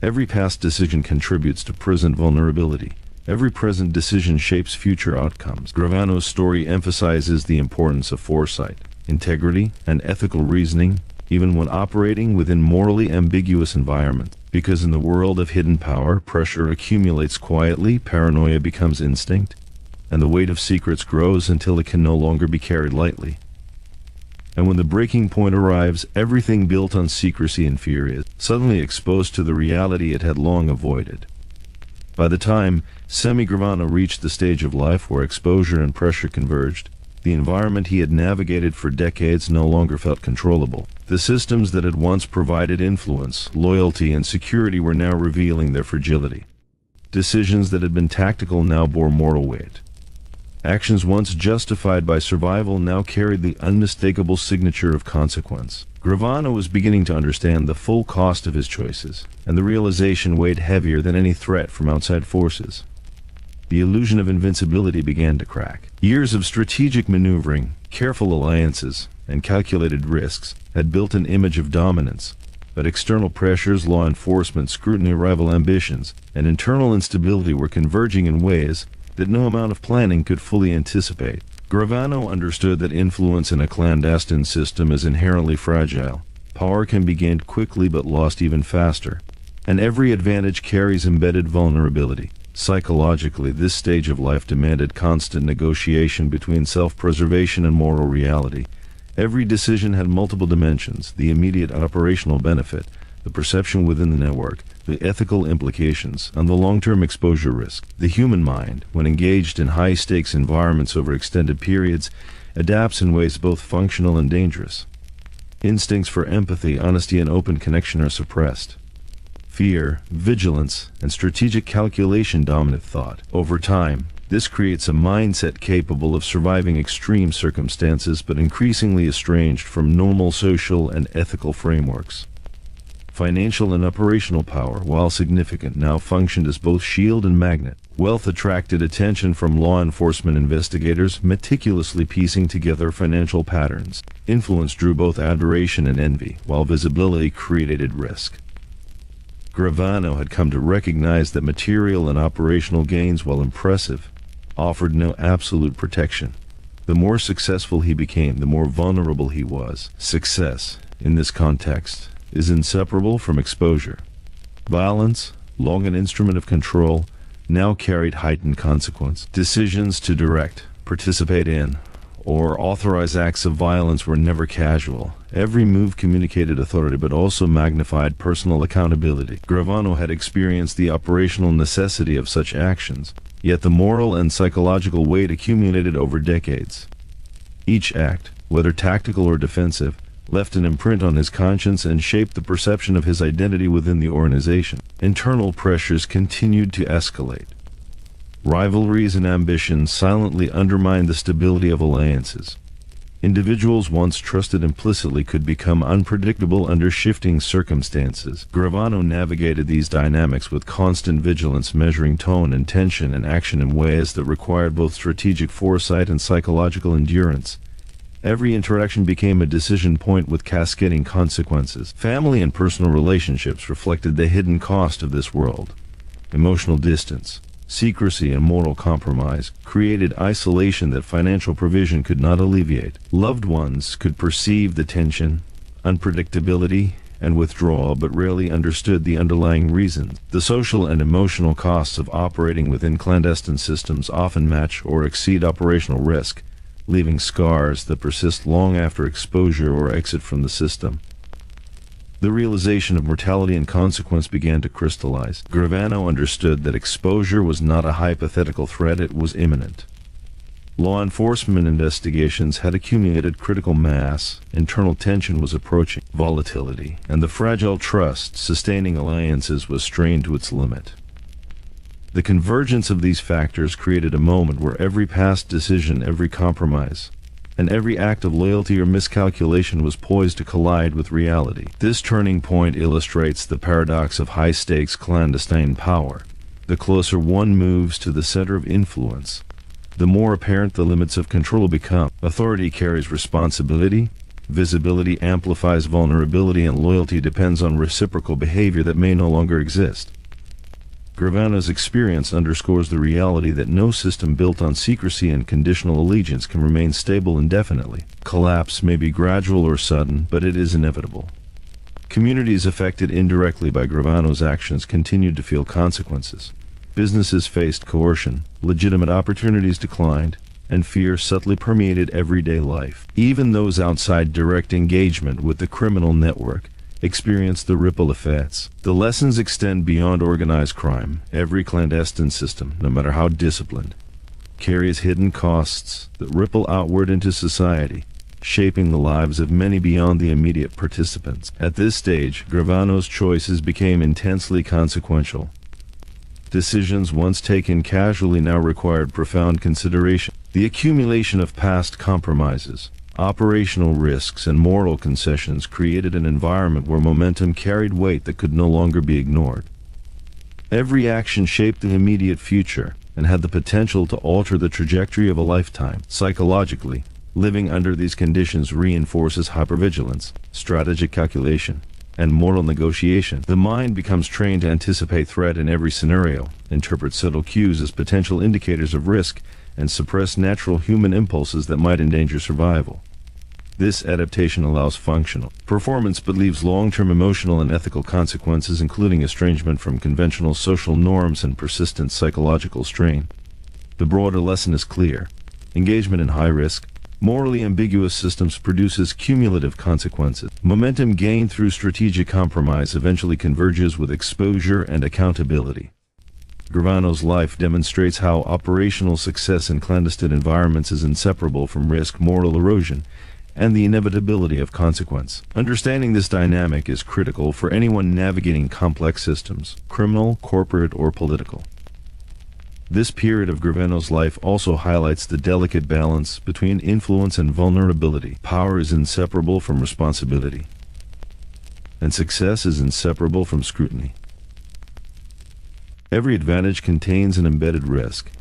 Every past decision contributes to present vulnerability. Every present decision shapes future outcomes. Gravano's story emphasizes the importance of foresight, integrity, and ethical reasoning, even when operating within morally ambiguous environments. Because in the world of hidden power, pressure accumulates quietly, paranoia becomes instinct, and the weight of secrets grows until it can no longer be carried lightly. And when the breaking point arrives, everything built on secrecy and fear is suddenly exposed to the reality it had long avoided. By the time Sammy Gravano reached the stage of life where exposure and pressure converged, the environment he had navigated for decades no longer felt controllable. The systems that had once provided influence, loyalty, and security were now revealing their fragility. Decisions that had been tactical now bore moral weight. Actions once justified by survival now carried the unmistakable signature of consequence. Gravano was beginning to understand the full cost of his choices, and the realization weighed heavier than any threat from outside forces. The illusion of invincibility began to crack. Years of strategic maneuvering, Careful alliances and calculated risks had built an image of dominance, but external pressures, law enforcement scrutiny, rival ambitions, and internal instability were converging in ways that no amount of planning could fully anticipate. Gravano understood that influence in a clandestine system is inherently fragile. Power can be gained quickly but lost even faster, and every advantage carries embedded vulnerability. Psychologically, this stage of life demanded constant negotiation between self-preservation and moral reality. Every decision had multiple dimensions: the immediate operational benefit, the perception within the network, the ethical implications, and the long-term exposure risk. The human mind, when engaged in high-stakes environments over extended periods, adapts in ways both functional and dangerous. Instincts for empathy, honesty, and open connection are suppressed. Fear, vigilance, and strategic calculation dominate thought. Over time, this creates a mindset capable of surviving extreme circumstances but increasingly estranged from normal social and ethical frameworks. Financial and operational power, while significant, now functioned as both shield and magnet. Wealth attracted attention from law enforcement investigators meticulously piecing together financial patterns. Influence drew both adoration and envy, while visibility created risk. Gravano had come to recognize that material and operational gains, while impressive, offered no absolute protection. The more successful he became, the more vulnerable he was. Success, in this context, is inseparable from exposure. Violence, long an instrument of control, now carried heightened consequence. Decisions to direct, participate in, or authorize acts of violence were never casual. Every move communicated authority but also magnified personal accountability. Gravano had experienced the operational necessity of such actions, yet the moral and psychological weight accumulated over decades. Each act, whether tactical or defensive, left an imprint on his conscience and shaped the perception of his identity within the organization. Internal pressures continued to escalate. Rivalries and ambitions silently undermined the stability of alliances. Individuals once trusted implicitly could become unpredictable under shifting circumstances. Gravano navigated these dynamics with constant vigilance, measuring tone, intention, and action in ways that required both strategic foresight and psychological endurance. Every interaction became a decision point with cascading consequences. Family and personal relationships reflected the hidden cost of this world. Emotional distance, secrecy, and moral compromise created isolation that financial provision could not alleviate. Loved ones could perceive the tension, unpredictability, and withdrawal, but rarely understood the underlying reasons. The social and emotional costs of operating within clandestine systems often match or exceed operational risk, leaving scars that persist long after exposure or exit from the system. The realization of mortality and consequence began to crystallize. Gravano understood that exposure was not a hypothetical threat, it was imminent. Law enforcement investigations had accumulated critical mass, internal tension was approaching, volatility, and the fragile trust sustaining alliances was strained to its limit. The convergence of these factors created a moment where every past decision, every compromise, and every act of loyalty or miscalculation was poised to collide with reality. This turning point illustrates the paradox of high-stakes clandestine power. The closer one moves to the center of influence, the more apparent the limits of control become. Authority carries responsibility, visibility amplifies vulnerability, and loyalty depends on reciprocal behavior that may no longer exist. Gravano's experience underscores the reality that no system built on secrecy and conditional allegiance can remain stable indefinitely. Collapse may be gradual or sudden, but it is inevitable. Communities affected indirectly by Gravano's actions continued to feel consequences. Businesses faced coercion, legitimate opportunities declined, and fear subtly permeated everyday life. Even those outside direct engagement with the criminal network experienced the ripple effects. The lessons extend beyond organized crime. Every clandestine system, no matter how disciplined, carries hidden costs that ripple outward into society, shaping the lives of many beyond the immediate participants. At this stage, Gravano's choices became intensely consequential. Decisions once taken casually now required profound consideration. The accumulation of past compromises, operational risks, and moral concessions created an environment where momentum carried weight that could no longer be ignored. Every action shaped the immediate future and had the potential to alter the trajectory of a lifetime. Psychologically, Living under these conditions reinforces hypervigilance, strategic calculation, and moral negotiation. The mind becomes trained to anticipate threat in every scenario, interpret subtle cues as potential indicators of risk, and suppress natural human impulses that might endanger survival. This adaptation allows functional performance but leaves long-term emotional and ethical consequences, including estrangement from conventional social norms and persistent psychological strain. The broader lesson is clear. Engagement in high-risk, morally ambiguous systems produces cumulative consequences. Momentum gained through strategic compromise eventually converges with exposure and accountability. Gravano's life demonstrates how operational success in clandestine environments is inseparable from risk, moral erosion, and the inevitability of consequence. Understanding this dynamic is critical for anyone navigating complex systems, criminal, corporate, or political. This period of Gravano's life also highlights the delicate balance between influence and vulnerability. Power is inseparable from responsibility, and success is inseparable from scrutiny. Every advantage contains an embedded risk.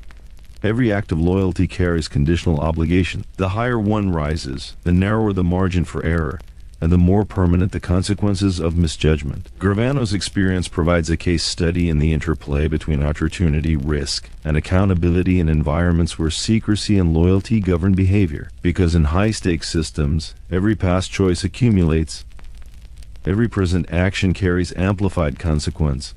Every act of loyalty carries conditional obligation. The higher one rises, the narrower the margin for error, and the more permanent the consequences of misjudgment. Gravano's experience provides a case study in the interplay between opportunity, risk, and accountability in environments where secrecy and loyalty govern behavior. Because in high-stakes systems, every past choice accumulates, every present action carries amplified consequence,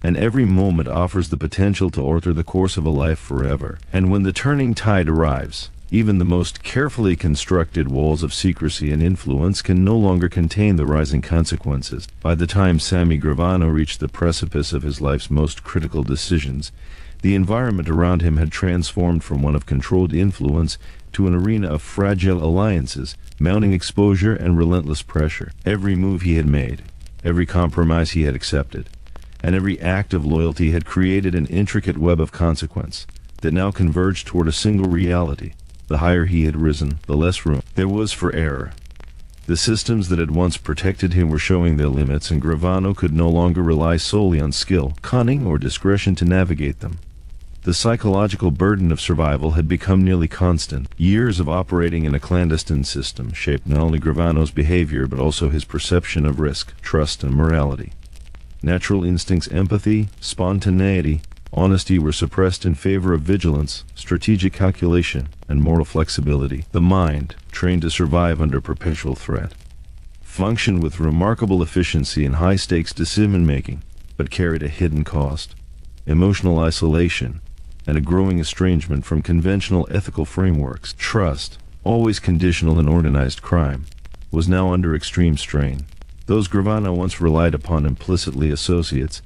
and every moment offers the potential to alter the course of a life forever. And when the turning tide arrives, even the most carefully constructed walls of secrecy and influence can no longer contain the rising consequences. By the time Sammy Gravano reached the precipice of his life's most critical decisions, the environment around him had transformed from one of controlled influence to an arena of fragile alliances, mounting exposure and relentless pressure. Every move he had made, every compromise he had accepted, and every act of loyalty had created an intricate web of consequence that now converged toward a single reality. The higher he had risen, the less room there was for error. The systems that had once protected him were showing their limits, and Gravano could no longer rely solely on skill, cunning, or discretion to navigate them. The psychological burden of survival had become nearly constant. Years of operating in a clandestine system shaped not only Gravano's behavior but also his perception of risk, trust, and morality. Natural instincts, empathy, spontaneity, honesty were suppressed in favor of vigilance, strategic calculation, and moral flexibility. The mind, trained to survive under perpetual threat, functioned with remarkable efficiency in high-stakes decision-making, but carried a hidden cost: emotional isolation and a growing estrangement from conventional ethical frameworks. Trust, always conditional in organized crime, was now under extreme strain. Those Gravano once relied upon implicitly, associates,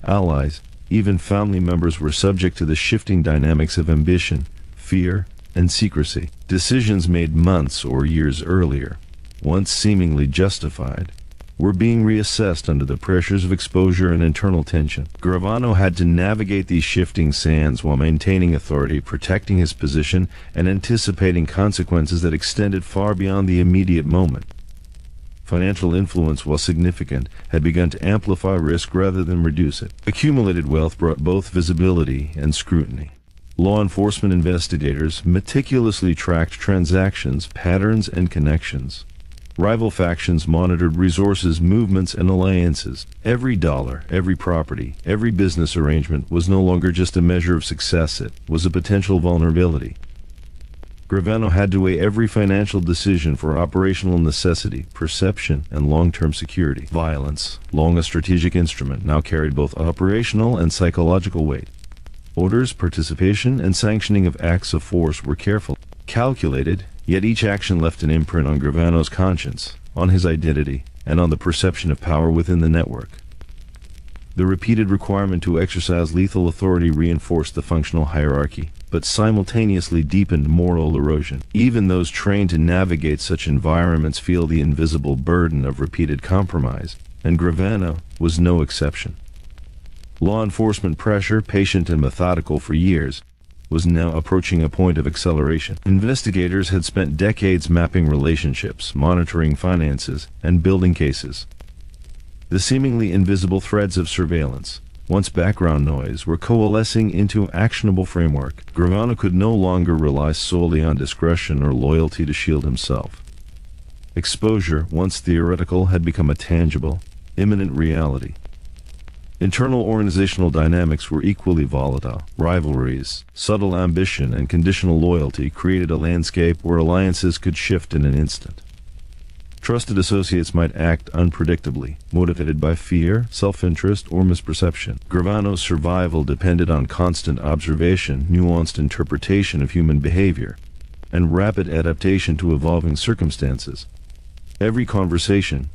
allies, even family members, were subject to the shifting dynamics of ambition, fear, and secrecy. Decisions made months or years earlier, once seemingly justified, were being reassessed under the pressures of exposure and internal tension. Gravano had to navigate these shifting sands while maintaining authority, protecting his position, and anticipating consequences that extended far beyond the immediate moment. Financial influence, while significant, had begun to amplify risk rather than reduce it. Accumulated wealth brought both visibility and scrutiny. Law enforcement investigators meticulously tracked transactions, patterns, and connections. Rival factions monitored resources, movements, and alliances. Every dollar, every property, every business arrangement was no longer just a measure of success, it was a potential vulnerability. Gravano had to weigh every financial decision for operational necessity, perception, and long-term security. Violence, long a strategic instrument, now carried both operational and psychological weight. Orders, participation, and sanctioning of acts of force were careful, calculated, yet each action left an imprint on Gravano's conscience, on his identity, and on the perception of power within the network. The repeated requirement to exercise lethal authority reinforced the functional hierarchy, but simultaneously deepened moral erosion. Even those trained to navigate such environments feel the invisible burden of repeated compromise, and Gravano was no exception. Law enforcement pressure, patient and methodical for years, was now approaching a point of acceleration. Investigators had spent decades mapping relationships, monitoring finances, and building cases. The seemingly invisible threads of surveillance, once background noise, were coalescing into an actionable framework. Gravano could no longer rely solely on discretion or loyalty to shield himself. Exposure, once theoretical, had become a tangible, imminent reality. Internal organizational dynamics were equally volatile. Rivalries, subtle ambition, and conditional loyalty created a landscape where alliances could shift in an instant. Trusted associates might act unpredictably, motivated by fear, self-interest, or misperception. Gravano's survival depended on constant observation, nuanced interpretation of human behavior, and rapid adaptation to evolving circumstances. Every conversation,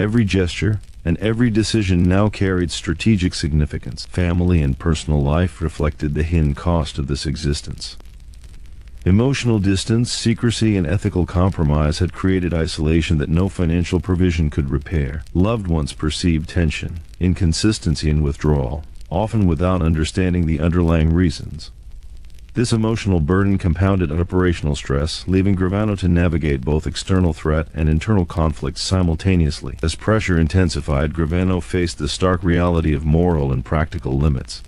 every gesture, and every decision now carried strategic significance. Family and personal life reflected the hidden cost of this existence. Emotional distance, secrecy, and ethical compromise had created isolation that no financial provision could repair. Loved ones perceived tension, inconsistency, and withdrawal, often without understanding the underlying reasons. This emotional burden compounded operational stress, leaving Gravano to navigate both external threat and internal conflict simultaneously. As pressure intensified, Gravano faced the stark reality of moral and practical limits.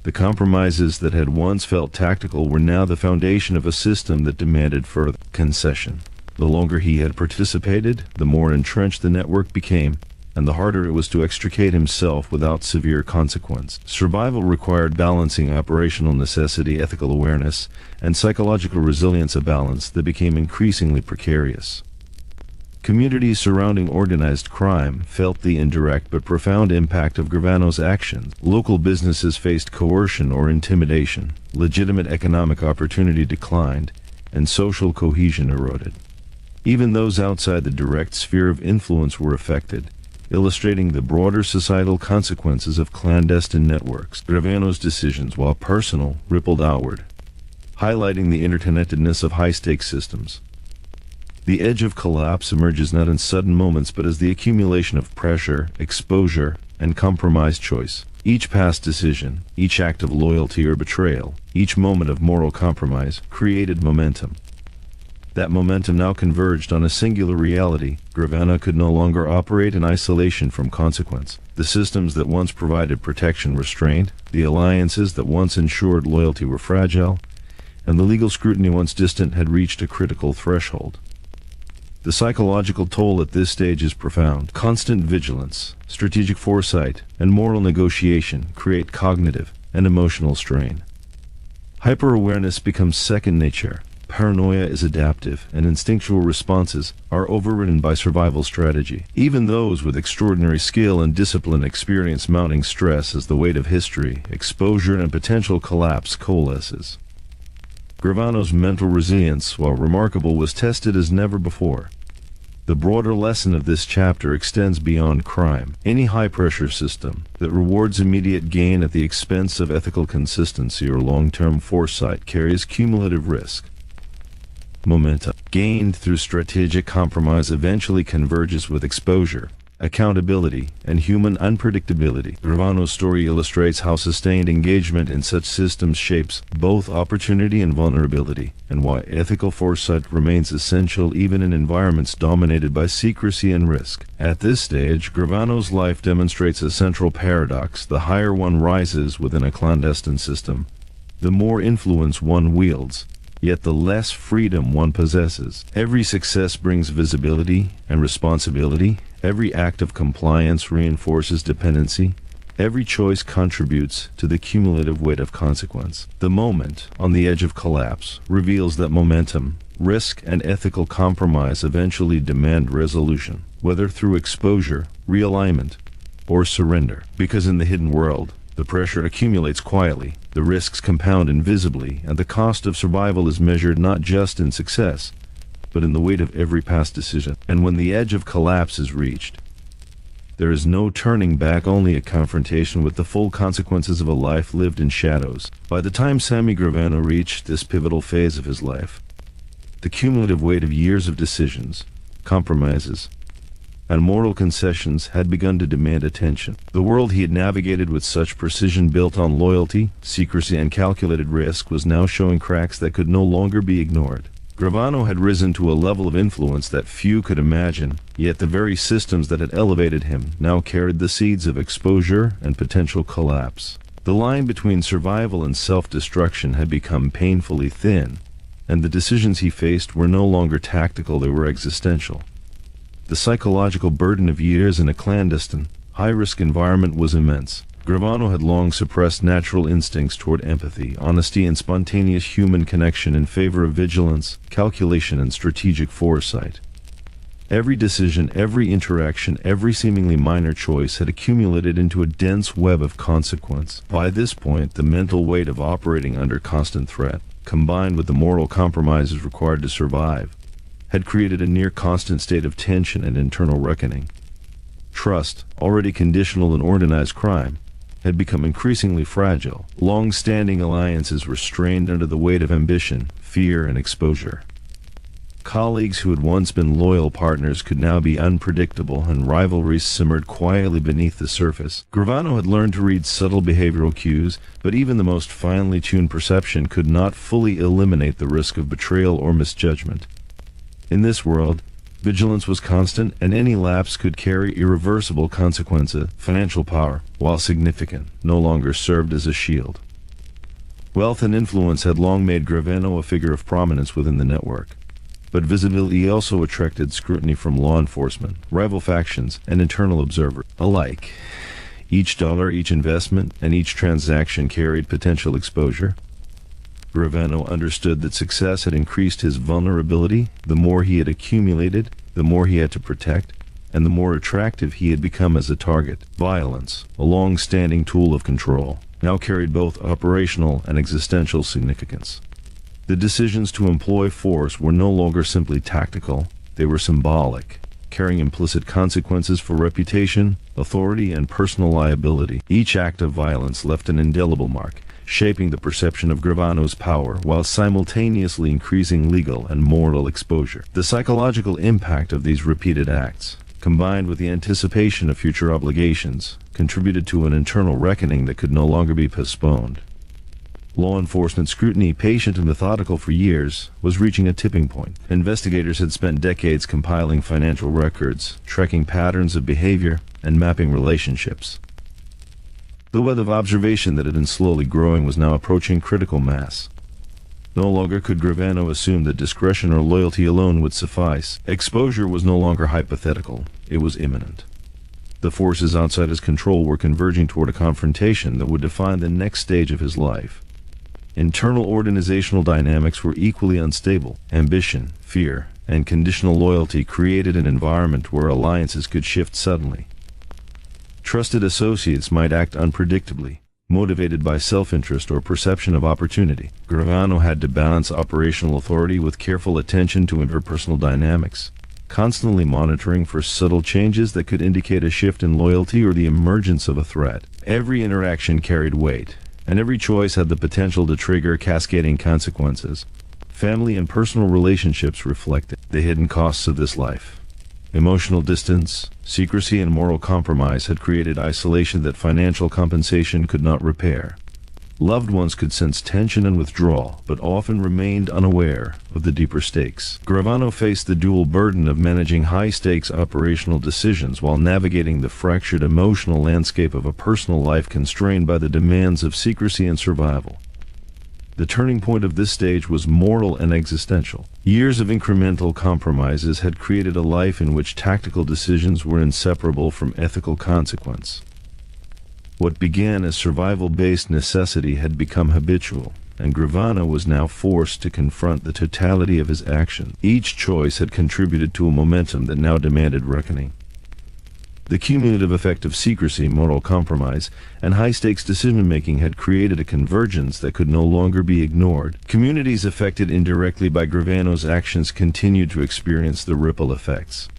The compromises that had once felt tactical were now the foundation of a system that demanded further concession. The longer he had participated, the more entrenched the network became, and the harder it was to extricate himself without severe consequence. Survival required balancing operational necessity, ethical awareness, and psychological resilience, a balance that became increasingly precarious. Communities surrounding organized crime felt the indirect but profound impact of Gravano's actions. Local businesses faced coercion or intimidation, legitimate economic opportunity declined, and social cohesion eroded. Even those outside the direct sphere of influence were affected, illustrating the broader societal consequences of clandestine networks. Gravano's decisions, while personal, rippled outward, highlighting the interconnectedness of high-stakes systems. The edge of collapse emerges not in sudden moments but as the accumulation of pressure, exposure, and compromised choice. Each past decision, each act of loyalty or betrayal, each moment of moral compromise created momentum. That momentum now converged on a singular reality. Gravano could no longer operate in isolation from consequence. The systems that once provided protection were strained, the alliances that once ensured loyalty were fragile, and the legal scrutiny once distant had reached a critical threshold. The psychological toll at this stage is profound. Constant vigilance, strategic foresight, and moral negotiation create cognitive and emotional strain. Hyper-awareness becomes second nature. Paranoia is adaptive, and instinctual responses are overridden by survival strategy. Even those with extraordinary skill and discipline experience mounting stress as the weight of history, exposure, and potential collapse coalesces. Gravano's mental resilience, while remarkable, was tested as never before. The broader lesson of this chapter extends beyond crime. Any high-pressure system that rewards immediate gain at the expense of ethical consistency or long-term foresight carries cumulative risk. Momentum, gained through strategic compromise, eventually converges with exposure, accountability, and human unpredictability. Gravano's story illustrates how sustained engagement in such systems shapes both opportunity and vulnerability, and why ethical foresight remains essential even in environments dominated by secrecy and risk. At this stage, Gravano's life demonstrates a central paradox. The higher one rises within a clandestine system, the more influence one wields, yet the less freedom one possesses. Every success brings visibility and responsibility. Every act of compliance reinforces dependency. Every choice contributes to the cumulative weight of consequence. The moment on the edge of collapse reveals that momentum, risk, and ethical compromise eventually demand resolution, whether through exposure, realignment, or surrender. Because in the hidden world, the pressure accumulates quietly, the risks compound invisibly, and the cost of survival is measured not just in success, but in the weight of every past decision. And when the edge of collapse is reached, there is no turning back, only a confrontation with the full consequences of a life lived in shadows. By the time Sammy Gravano reached this pivotal phase of his life, the cumulative weight of years of decisions, compromises, and moral concessions had begun to demand attention. The world he had navigated with such precision, built on loyalty, secrecy, and calculated risk, was now showing cracks that could no longer be ignored. Gravano had risen to a level of influence that few could imagine, yet the very systems that had elevated him now carried the seeds of exposure and potential collapse. The line between survival and self-destruction had become painfully thin, and the decisions he faced were no longer tactical, they were existential. The psychological burden of years in a clandestine, high-risk environment was immense. Gravano had long suppressed natural instincts toward empathy, honesty, and spontaneous human connection in favor of vigilance, calculation, and strategic foresight. Every decision, every interaction, every seemingly minor choice had accumulated into a dense web of consequence. By this point, the mental weight of operating under constant threat, combined with the moral compromises required to survive, had created a near-constant state of tension and internal reckoning. Trust, already conditional in organized crime, had become increasingly fragile. Long-standing alliances were strained under the weight of ambition, fear, and exposure. Colleagues who had once been loyal partners could now be unpredictable, and rivalries simmered quietly beneath the surface. Gravano had learned to read subtle behavioral cues, but even the most finely tuned perception could not fully eliminate the risk of betrayal or misjudgment. In this world, vigilance was constant, and any lapse could carry irreversible consequences. Financial power, while significant, no longer served as a shield. Wealth and influence had long made Gravano a figure of prominence within the network, but visibility also attracted scrutiny from law enforcement, rival factions, and internal observers alike. Each dollar, each investment, and each transaction carried potential exposure. Gravano understood that success had increased his vulnerability. The more he had accumulated, the more he had to protect, and the more attractive he had become as a target. Violence, a long-standing tool of control, now carried both operational and existential significance. The decisions to employ force were no longer simply tactical, they were symbolic, carrying implicit consequences for reputation, authority, and personal liability. Each act of violence left an indelible mark, shaping the perception of Gravano's power while simultaneously increasing legal and moral exposure. The psychological impact of these repeated acts, combined with the anticipation of future obligations, contributed to an internal reckoning that could no longer be postponed. Law enforcement scrutiny, patient and methodical for years, was reaching a tipping point. Investigators had spent decades compiling financial records, tracking patterns of behavior, and mapping relationships. The web of observation that had been slowly growing was now approaching critical mass. No longer could Gravano assume that discretion or loyalty alone would suffice. Exposure was no longer hypothetical, it was imminent. The forces outside his control were converging toward a confrontation that would define the next stage of his life. Internal organizational dynamics were equally unstable. Ambition, fear, and conditional loyalty created an environment where alliances could shift suddenly. Trusted associates might act unpredictably, motivated by self-interest or perception of opportunity. Gravano had to balance operational authority with careful attention to interpersonal dynamics, constantly monitoring for subtle changes that could indicate a shift in loyalty or the emergence of a threat. Every interaction carried weight, and every choice had the potential to trigger cascading consequences. Family and personal relationships reflected the hidden costs of this life. Emotional distance, secrecy, and moral compromise had created isolation that financial compensation could not repair. Loved ones could sense tension and withdrawal, but often remained unaware of the deeper stakes. Gravano faced the dual burden of managing high-stakes operational decisions while navigating the fractured emotional landscape of a personal life constrained by the demands of secrecy and survival. The turning point of this stage was moral and existential. Years of incremental compromises had created a life in which tactical decisions were inseparable from ethical consequence. What began as survival-based necessity had become habitual, and Gravano was now forced to confront the totality of his actions. Each choice had contributed to a momentum that now demanded reckoning. The cumulative effect of secrecy, moral compromise, and high-stakes decision-making had created a convergence that could no longer be ignored. Communities affected indirectly by Gravano's actions continued to experience the ripple effects.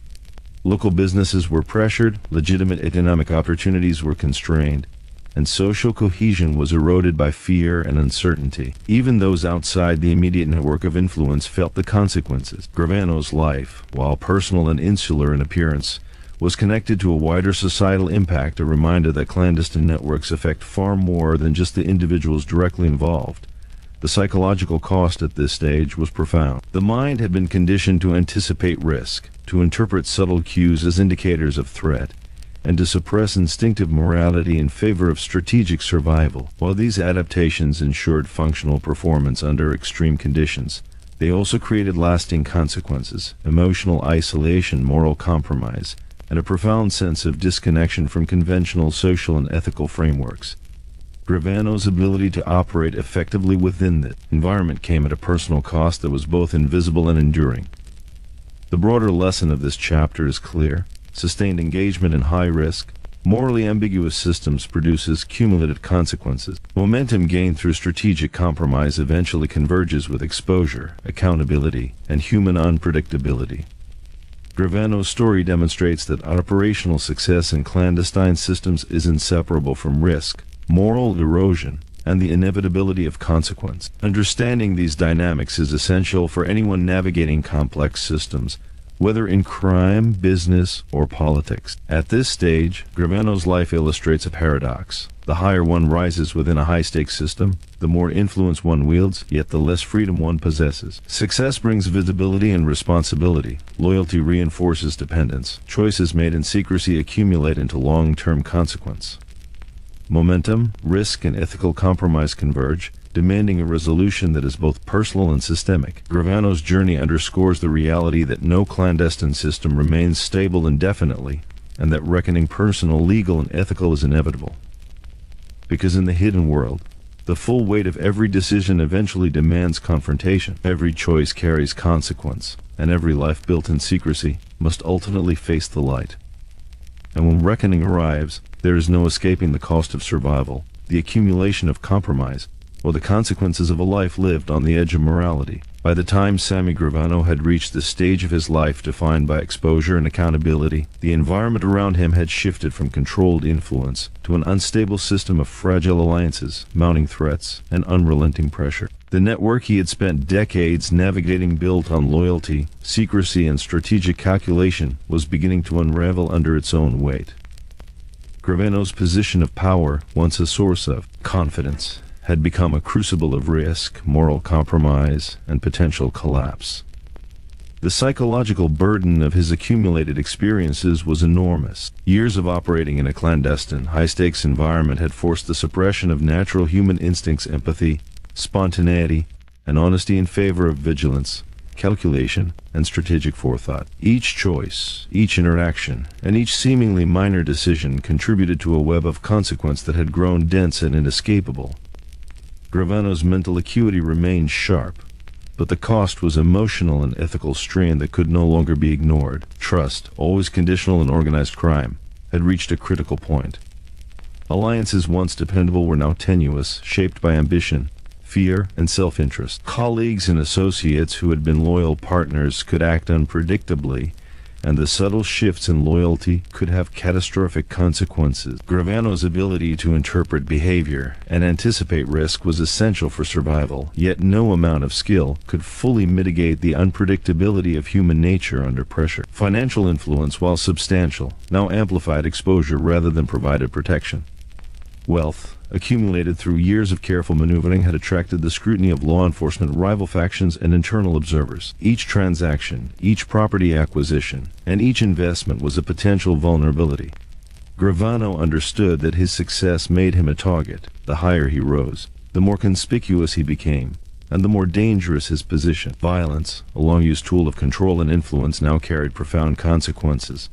Local businesses were pressured, legitimate economic opportunities were constrained, and social cohesion was eroded by fear and uncertainty. Even those outside the immediate network of influence felt the consequences. Gravano's life, while personal and insular in appearance, was connected to a wider societal impact, a reminder that clandestine networks affect far more than just the individuals directly involved. The psychological cost at this stage was profound. The mind had been conditioned to anticipate risk, to interpret subtle cues as indicators of threat, and to suppress instinctive morality in favor of strategic survival. While these adaptations ensured functional performance under extreme conditions, they also created lasting consequences: emotional isolation, moral compromise, and a profound sense of disconnection from conventional social and ethical frameworks. Gravano's ability to operate effectively within that environment came at a personal cost that was both invisible and enduring. The broader lesson of this chapter is clear. Sustained engagement in high-risk, morally ambiguous systems produces cumulative consequences. Momentum gained through strategic compromise eventually converges with exposure, accountability, and human unpredictability. Gravano's story demonstrates that operational success in clandestine systems is inseparable from risk, moral erosion, and the inevitability of consequence. Understanding these dynamics is essential for anyone navigating complex systems, whether in crime, business, or politics. At this stage, Gravano's life illustrates a paradox. The higher one rises within a high-stakes system, the more influence one wields, yet the less freedom one possesses. Success brings visibility and responsibility. Loyalty reinforces dependence. Choices made in secrecy accumulate into long-term consequence. Momentum, risk, and ethical compromise converge, demanding a resolution that is both personal and systemic. Gravano's journey underscores the reality that no clandestine system remains stable indefinitely, and that reckoning personal, legal, and ethical is inevitable. Because in the hidden world, the full weight of every decision eventually demands confrontation. Every choice carries consequence, and every life built in secrecy must ultimately face the light. And when reckoning arrives, there is no escaping the cost of survival, the accumulation of compromise, or the consequences of a life lived on the edge of morality. By the time Sammy Gravano had reached the stage of his life defined by exposure and accountability, the environment around him had shifted from controlled influence to an unstable system of fragile alliances, mounting threats, and unrelenting pressure. The network he had spent decades navigating, built on loyalty, secrecy, and strategic calculation, was beginning to unravel under its own weight. Gravano's position of power, once a source of confidence, had become a crucible of risk, moral compromise, and potential collapse. The psychological burden of his accumulated experiences was enormous. Years of operating in a clandestine, high-stakes environment had forced the suppression of natural human instincts, empathy, spontaneity, and honesty in favor of vigilance, calculation, and strategic forethought. Each choice, each interaction, and each seemingly minor decision contributed to a web of consequence that had grown dense and inescapable. Gravano's mental acuity remained sharp, but the cost was emotional and ethical strain that could no longer be ignored. Trust, always conditional in organized crime, had reached a critical point. Alliances once dependable were now tenuous, shaped by ambition, fear, and self-interest. Colleagues and associates who had been loyal partners could act unpredictably, and the subtle shifts in loyalty could have catastrophic consequences. Gravano's ability to interpret behavior and anticipate risk was essential for survival, yet no amount of skill could fully mitigate the unpredictability of human nature under pressure. Financial influence, while substantial, now amplified exposure rather than provided protection. Wealth, accumulated through years of careful maneuvering, had attracted the scrutiny of law enforcement, rival factions, and internal observers. Each transaction, each property acquisition, and each investment was a potential vulnerability. Gravano understood that his success made him a target. The higher he rose, the more conspicuous he became, and the more dangerous his position. Violence, a long-used tool of control and influence, now carried profound consequences.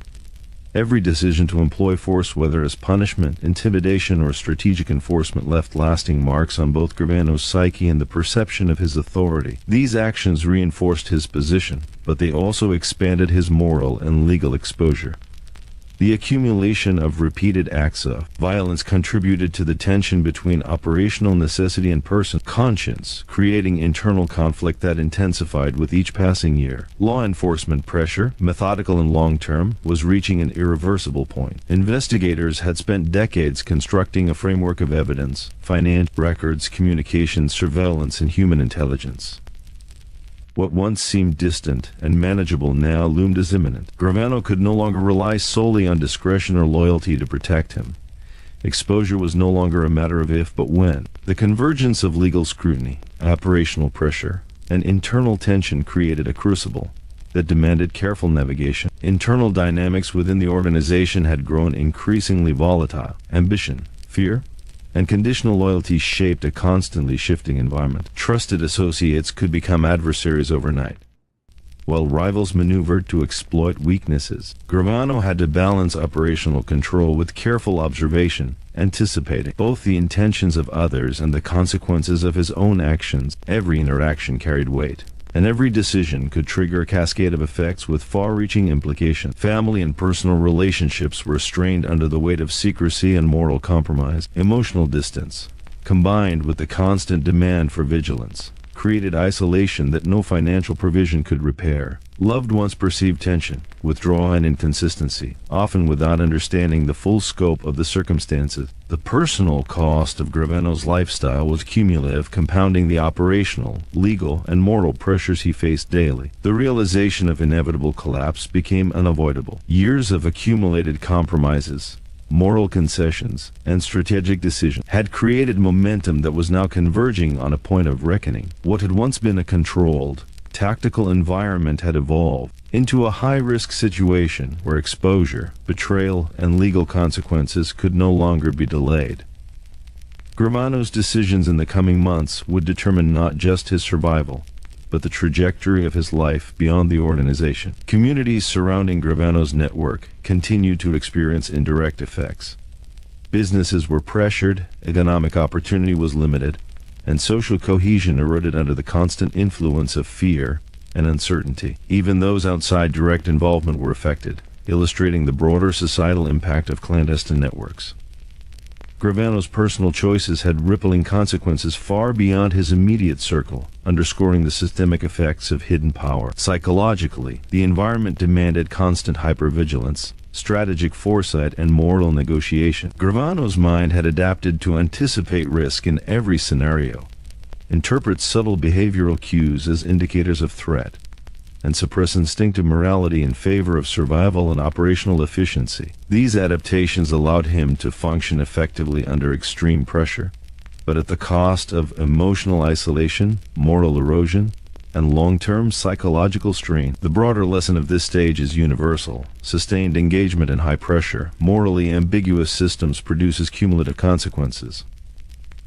Every decision to employ force, whether as punishment, intimidation, or strategic enforcement, left lasting marks on both Gravano's psyche and the perception of his authority. These actions reinforced his position, but they also expanded his moral and legal exposure. The accumulation of repeated acts of violence contributed to the tension between operational necessity and personal conscience, creating internal conflict that intensified with each passing year. Law enforcement pressure, methodical and long-term, was reaching an irreversible point. Investigators had spent decades constructing a framework of evidence, finance, records, communications, surveillance, and human intelligence. What once seemed distant and manageable now loomed as imminent. Gravano could no longer rely solely on discretion or loyalty to protect him. Exposure was no longer a matter of if but when. The convergence of legal scrutiny, operational pressure, and internal tension created a crucible that demanded careful navigation. Internal dynamics within the organization had grown increasingly volatile. Ambition, fear, and conditional loyalty shaped a constantly shifting environment. Trusted associates could become adversaries overnight, while rivals maneuvered to exploit weaknesses. Gravano had to balance operational control with careful observation, anticipating both the intentions of others and the consequences of his own actions. Every interaction carried weight, and every decision could trigger a cascade of effects with far-reaching implications. Family and personal relationships were strained under the weight of secrecy and moral compromise. Emotional distance, combined with the constant demand for vigilance, created isolation that no financial provision could repair. Loved ones perceived tension, withdrawal, and inconsistency, often without understanding the full scope of the circumstances. The personal cost of Gravano's lifestyle was cumulative, compounding the operational, legal, and moral pressures he faced daily. The realization of inevitable collapse became unavoidable. Years of accumulated compromises, moral concessions, and strategic decisions had created momentum that was now converging on a point of reckoning. What had once been a controlled, tactical environment had evolved into a high-risk situation where exposure, betrayal, and legal consequences could no longer be delayed. Gravano's decisions in the coming months would determine not just his survival, but the trajectory of his life beyond the organization. Communities surrounding Gravano's network continued to experience indirect effects. Businesses were pressured, economic opportunity was limited, and social cohesion eroded under the constant influence of fear and uncertainty. Even those outside direct involvement were affected, illustrating the broader societal impact of clandestine networks. Gravano's personal choices had rippling consequences far beyond his immediate circle, underscoring the systemic effects of hidden power. Psychologically, the environment demanded constant hypervigilance, strategic foresight, and moral negotiation. Gravano's mind had adapted to anticipate risk in every scenario, interpret subtle behavioral cues as indicators of threat, and suppress instinctive morality in favor of survival and operational efficiency. These adaptations allowed him to function effectively under extreme pressure, but at the cost of emotional isolation, moral erosion, and long-term psychological strain. The broader lesson of this stage is universal. Sustained engagement in high-pressure, morally ambiguous systems produces cumulative consequences.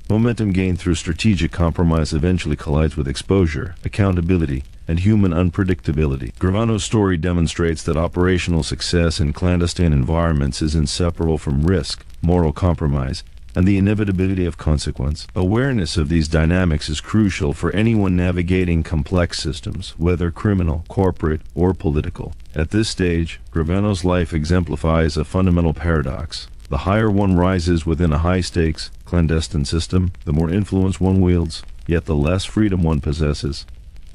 Momentum gained through strategic compromise eventually collides with exposure, accountability, and human unpredictability. Gravano's story demonstrates that operational success in clandestine environments is inseparable from risk, moral compromise, and the inevitability of consequence. Awareness of these dynamics is crucial for anyone navigating complex systems, whether criminal, corporate, or political. At this stage, Gravano's life exemplifies a fundamental paradox. The higher one rises within a high-stakes, clandestine system, the more influence one wields, yet the less freedom one possesses.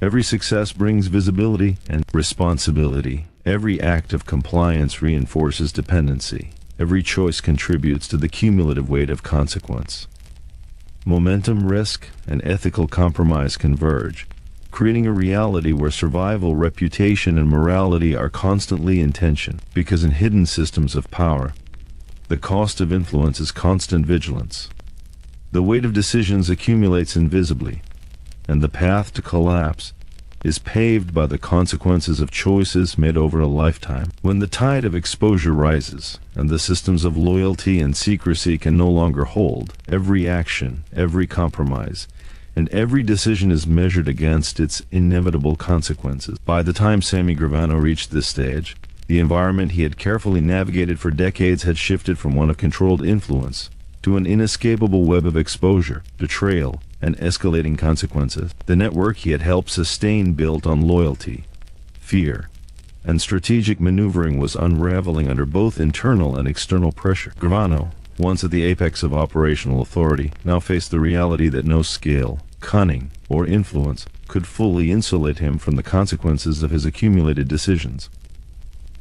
Every success brings visibility and responsibility. Every act of compliance reinforces dependency. Every choice contributes to the cumulative weight of consequence. Momentum, risk, and ethical compromise converge, creating a reality where survival, reputation, and morality are constantly in tension. Because in hidden systems of power, the cost of influence is constant vigilance. The weight of decisions accumulates invisibly, and the path to collapse is paved by the consequences of choices made over a lifetime. When the tide of exposure rises, and the systems of loyalty and secrecy can no longer hold, every action, every compromise, and every decision is measured against its inevitable consequences. By the time Sammy Gravano reached this stage, the environment he had carefully navigated for decades had shifted from one of controlled influence to an inescapable web of exposure, betrayal, and escalating consequences. The network he had helped sustain, built on loyalty, fear, and strategic maneuvering, was unraveling under both internal and external pressure. Gravano, once at the apex of operational authority, now faced the reality that no skill, cunning, or influence could fully insulate him from the consequences of his accumulated decisions.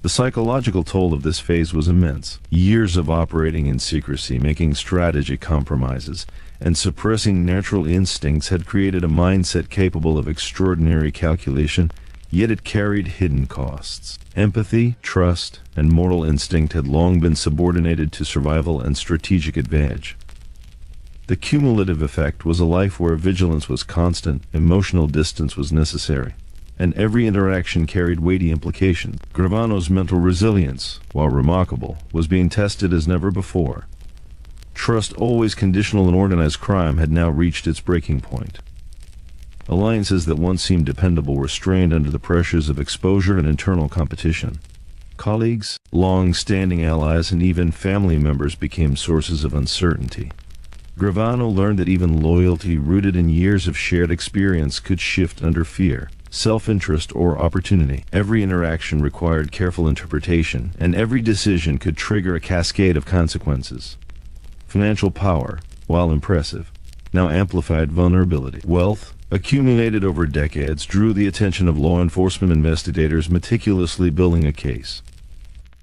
The psychological toll of this phase was immense. Years of operating in secrecy, making strategic compromises, and suppressing natural instincts had created a mindset capable of extraordinary calculation Yet it carried hidden costs. Empathy, trust, and moral instinct had long been subordinated to survival and strategic advantage. The cumulative effect was a life where vigilance was constant, emotional distance was necessary, and every interaction carried weighty implications. Gravano's mental resilience, while remarkable, was being tested as never before. Trust, always conditional in organized crime, had now reached its breaking point. Alliances that once seemed dependable were strained under the pressures of exposure and internal competition. Colleagues, long-standing allies, and even family members became sources of uncertainty. Gravano learned that even loyalty rooted in years of shared experience could shift under fear, self-interest, or opportunity. Every interaction required careful interpretation, and every decision could trigger a cascade of consequences. Financial power, while impressive, now amplified vulnerability. Wealth, accumulated over decades, drew the attention of law enforcement investigators meticulously building a case.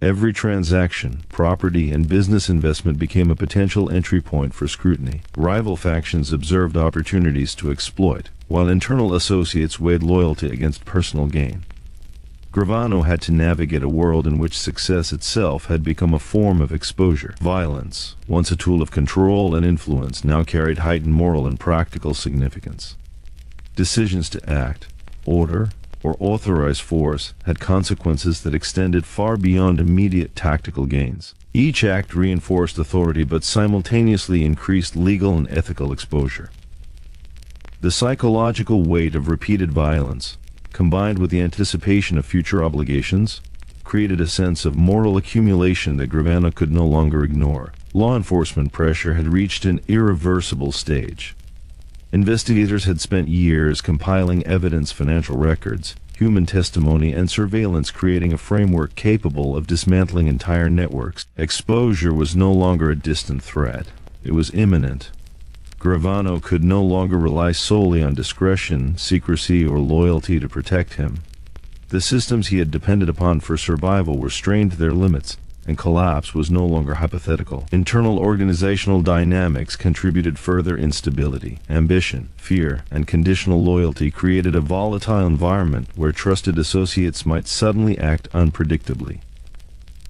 Every transaction, property, and business investment became a potential entry point for scrutiny. Rival factions observed opportunities to exploit, while internal associates weighed loyalty against personal gain. Gravano had to navigate a world in which success itself had become a form of exposure. Violence, once a tool of control and influence, now carried heightened moral and practical significance. Decisions to act, order, or authorize force had consequences that extended far beyond immediate tactical gains. Each act reinforced authority but simultaneously increased legal and ethical exposure. The psychological weight of repeated violence, combined with the anticipation of future obligations, created a sense of moral accumulation that Gravano could no longer ignore. Law enforcement pressure had reached an irreversible stage. Investigators had spent years compiling evidence, financial records, human testimony, and surveillance, creating a framework capable of dismantling entire networks. Exposure was no longer a distant threat. It was imminent. Gravano could no longer rely solely on discretion, secrecy, or loyalty to protect him. The systems he had depended upon for survival were strained to their limits, and collapse was no longer hypothetical. Internal organizational dynamics contributed further instability. Ambition, fear, and conditional loyalty created a volatile environment where trusted associates might suddenly act unpredictably.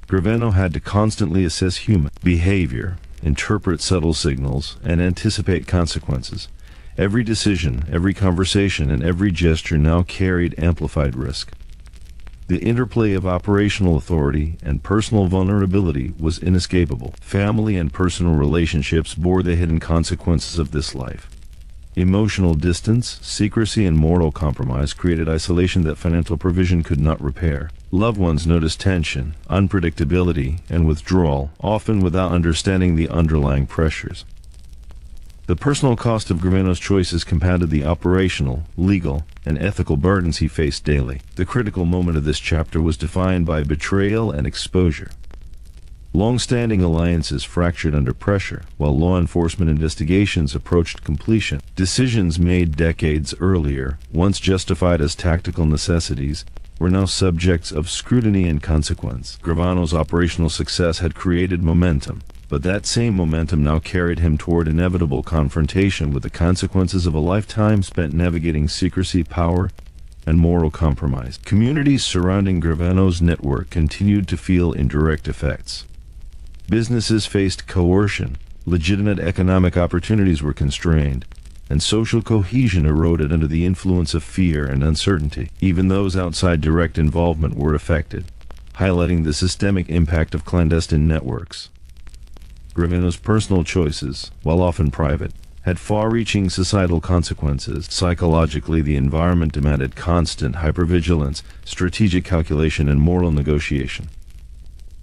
Gravano had to constantly assess human behavior, interpret subtle signals, and anticipate consequences. Every decision, every conversation, and every gesture now carried amplified risk. The interplay of operational authority and personal vulnerability was inescapable. Family and personal relationships bore the hidden consequences of this life. Emotional distance, secrecy, and moral compromise created isolation that financial provision could not repair. Loved ones noticed tension, unpredictability, and withdrawal, often without understanding the underlying pressures. The personal cost of Gravano's choices compounded the operational, legal, and ethical burdens he faced daily. The critical moment of this chapter was defined by betrayal and exposure. Long-standing alliances fractured under pressure, while law enforcement investigations approached completion. Decisions made decades earlier, once justified as tactical necessities, were now subjects of scrutiny and consequence. Gravano's operational success had created momentum, but that same momentum now carried him toward inevitable confrontation with the consequences of a lifetime spent navigating secrecy, power, and moral compromise. Communities surrounding Gravano's network continued to feel indirect effects. Businesses faced coercion, legitimate economic opportunities were constrained, and social cohesion eroded under the influence of fear and uncertainty. Even those outside direct involvement were affected, highlighting the systemic impact of clandestine networks. Gravano's personal choices, while often private, had far-reaching societal consequences. Psychologically, the environment demanded constant hypervigilance, strategic calculation, and moral negotiation.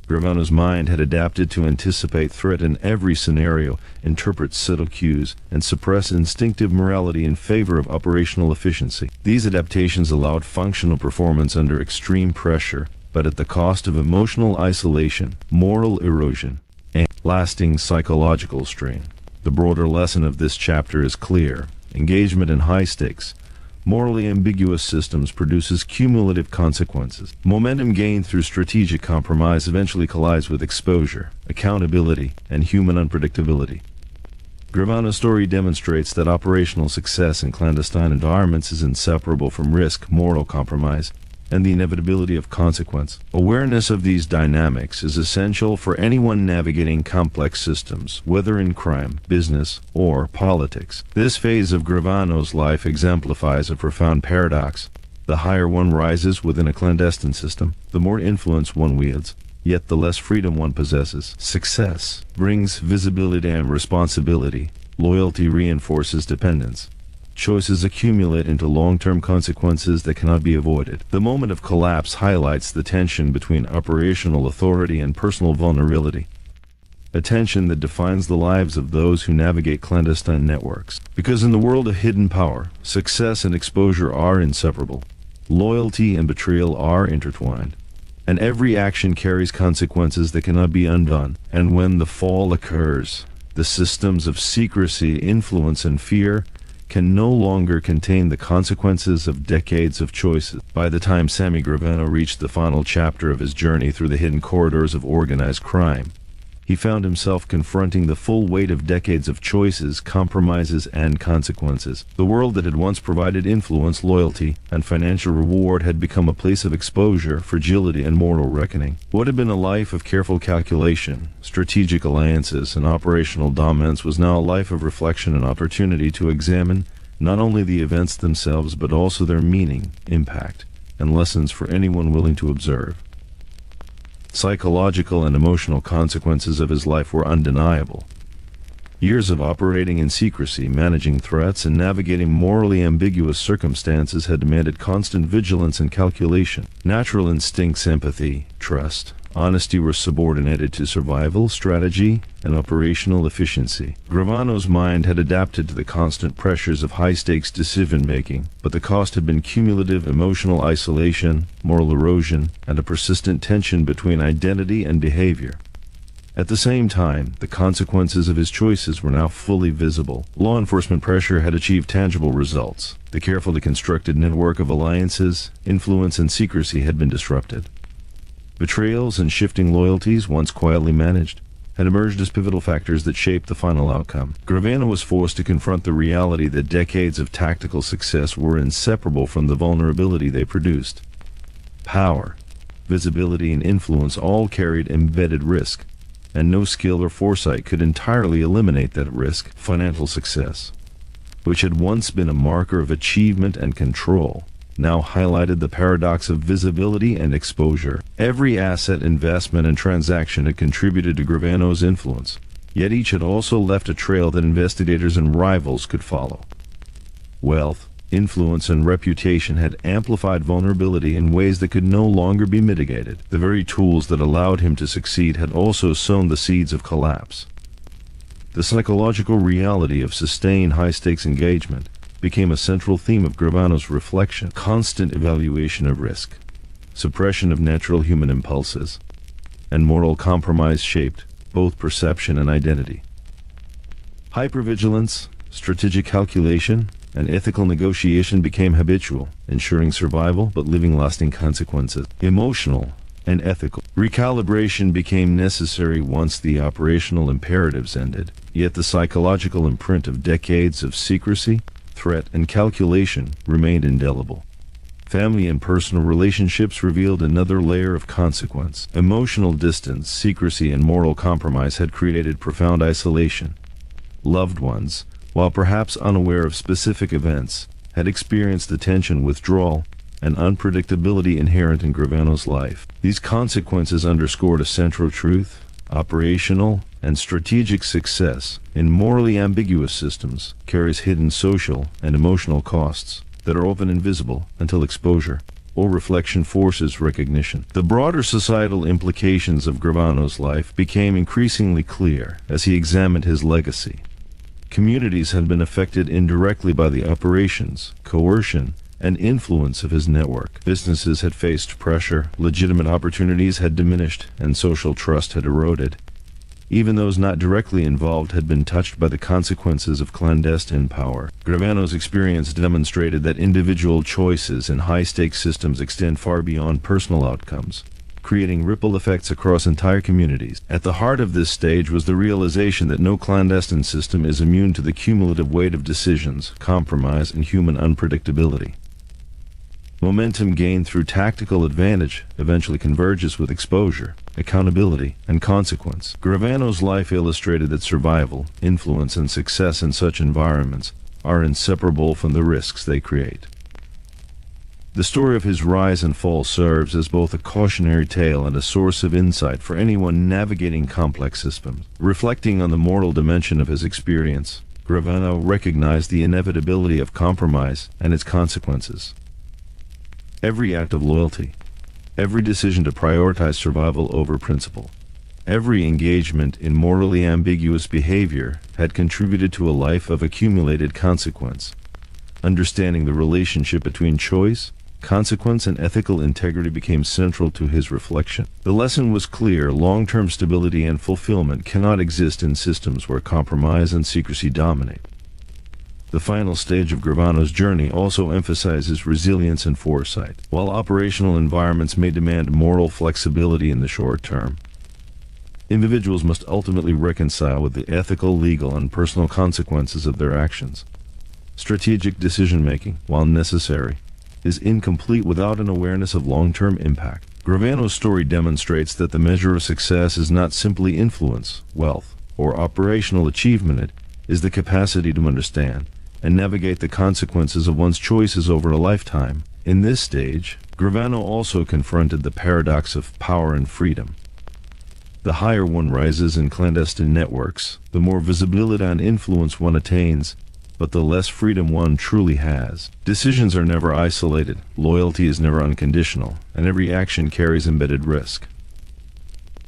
Gravano's mind had adapted to anticipate threat in every scenario, interpret subtle cues, and suppress instinctive morality in favor of operational efficiency. These adaptations allowed functional performance under extreme pressure, but at the cost of emotional isolation, moral erosion, and lasting psychological strain. The broader lesson of this chapter is clear. Engagement in high-stakes, morally ambiguous systems produces cumulative consequences. Momentum gained through strategic compromise eventually collides with exposure, accountability, and human unpredictability. Gravano's story demonstrates that operational success in clandestine environments is inseparable from risk, moral compromise, and the inevitability of consequence. Awareness of these dynamics is essential for anyone navigating complex systems, whether in crime, business, or politics. This phase of Gravano's life exemplifies a profound paradox. The higher one rises within a clandestine system, the more influence one wields, yet the less freedom one possesses. Success brings visibility and responsibility. Loyalty reinforces dependence. Choices accumulate into long-term consequences that cannot be avoided. The moment of collapse highlights the tension between operational authority and personal vulnerability, a tension that defines the lives of those who navigate clandestine networks. Because in the world of hidden power, success and exposure are inseparable. Loyalty and betrayal are intertwined, and every action carries consequences that cannot be undone. And when the fall occurs, the systems of secrecy, influence, and fear can no longer contain the consequences of decades of choices. By the time Sammy Gravano reached the final chapter of his journey through the hidden corridors of organized crime, he found himself confronting the full weight of decades of choices, compromises, and consequences. The world that had once provided influence, loyalty, and financial reward had become a place of exposure, fragility, and moral reckoning. What had been a life of careful calculation, strategic alliances, and operational dominance was now a life of reflection and opportunity to examine not only the events themselves but also their meaning, impact, and lessons for anyone willing to observe. Psychological and emotional consequences of his life were undeniable. Years of operating in secrecy, managing threats, and navigating morally ambiguous circumstances had demanded constant vigilance and calculation. Natural instincts, empathy, trust, honesty were subordinated to survival, strategy, and operational efficiency. Gravano's mind had adapted to the constant pressures of high-stakes decision-making, but the cost had been cumulative emotional isolation, moral erosion, and a persistent tension between identity and behavior. At the same time, the consequences of his choices were now fully visible. Law enforcement pressure had achieved tangible results. The carefully constructed network of alliances, influence, and secrecy had been disrupted. Betrayals and shifting loyalties, once quietly managed, had emerged as pivotal factors that shaped the final outcome. Gravano was forced to confront the reality that decades of tactical success were inseparable from the vulnerability they produced. Power, visibility, and influence all carried embedded risk, and no skill or foresight could entirely eliminate that risk. Financial success, which had once been a marker of achievement and control, now highlighted the paradox of visibility and exposure. Every asset, investment, and transaction had contributed to Gravano's influence, yet each had also left a trail that investigators and rivals could follow. Wealth, influence, and reputation had amplified vulnerability in ways that could no longer be mitigated. The very tools that allowed him to succeed had also sown the seeds of collapse. The psychological reality of sustained high-stakes engagement became a central theme of Gravano's reflection. Constant evaluation of risk, suppression of natural human impulses, and moral compromise shaped both perception and identity. Hypervigilance, strategic calculation, and ethical negotiation became habitual, ensuring survival but leaving lasting consequences. Emotional and ethical recalibration became necessary once the operational imperatives ended, yet the psychological imprint of decades of secrecy, threat, and calculation remained indelible. Family and personal relationships revealed another layer of consequence. Emotional distance, secrecy, and moral compromise had created profound isolation. Loved ones, while perhaps unaware of specific events, had experienced the tension, withdrawal, and unpredictability inherent in Gravano's life. These consequences underscored a central truth: operational and strategic success in morally ambiguous systems carries hidden social and emotional costs that are often invisible until exposure or reflection forces recognition. The broader societal implications of Gravano's life became increasingly clear as he examined his legacy. Communities had been affected indirectly by the operations, coercion, and influence of his network. Businesses had faced pressure, legitimate opportunities had diminished, and social trust had eroded. Even those not directly involved had been touched by the consequences of clandestine power. Gravano's experience demonstrated that individual choices in high-stakes systems extend far beyond personal outcomes, creating ripple effects across entire communities. At the heart of this stage was the realization that no clandestine system is immune to the cumulative weight of decisions, compromise, and human unpredictability. Momentum gained through tactical advantage eventually converges with exposure, accountability, and consequence. Gravano's life illustrated that survival, influence, and success in such environments are inseparable from the risks they create. The story of his rise and fall serves as both a cautionary tale and a source of insight for anyone navigating complex systems. Reflecting on the moral dimension of his experience, Gravano recognized the inevitability of compromise and its consequences. Every act of loyalty, every decision to prioritize survival over principle, every engagement in morally ambiguous behavior had contributed to a life of accumulated consequence. Understanding the relationship between choice, consequence, and ethical integrity became central to his reflection. The lesson was clear: long-term stability and fulfillment cannot exist in systems where compromise and secrecy dominate. The final stage of Gravano's journey also emphasizes resilience and foresight. While operational environments may demand moral flexibility in the short term, individuals must ultimately reconcile with the ethical, legal, and personal consequences of their actions. Strategic decision-making, while necessary, is incomplete without an awareness of long-term impact. Gravano's story demonstrates that the measure of success is not simply influence, wealth, or operational achievement. It is the capacity to understand and navigate the consequences of one's choices over a lifetime. In this stage, Gravano also confronted the paradox of power and freedom. The higher one rises in clandestine networks, the more visibility and influence one attains, but the less freedom one truly has. Decisions are never isolated, loyalty is never unconditional, and every action carries embedded risk.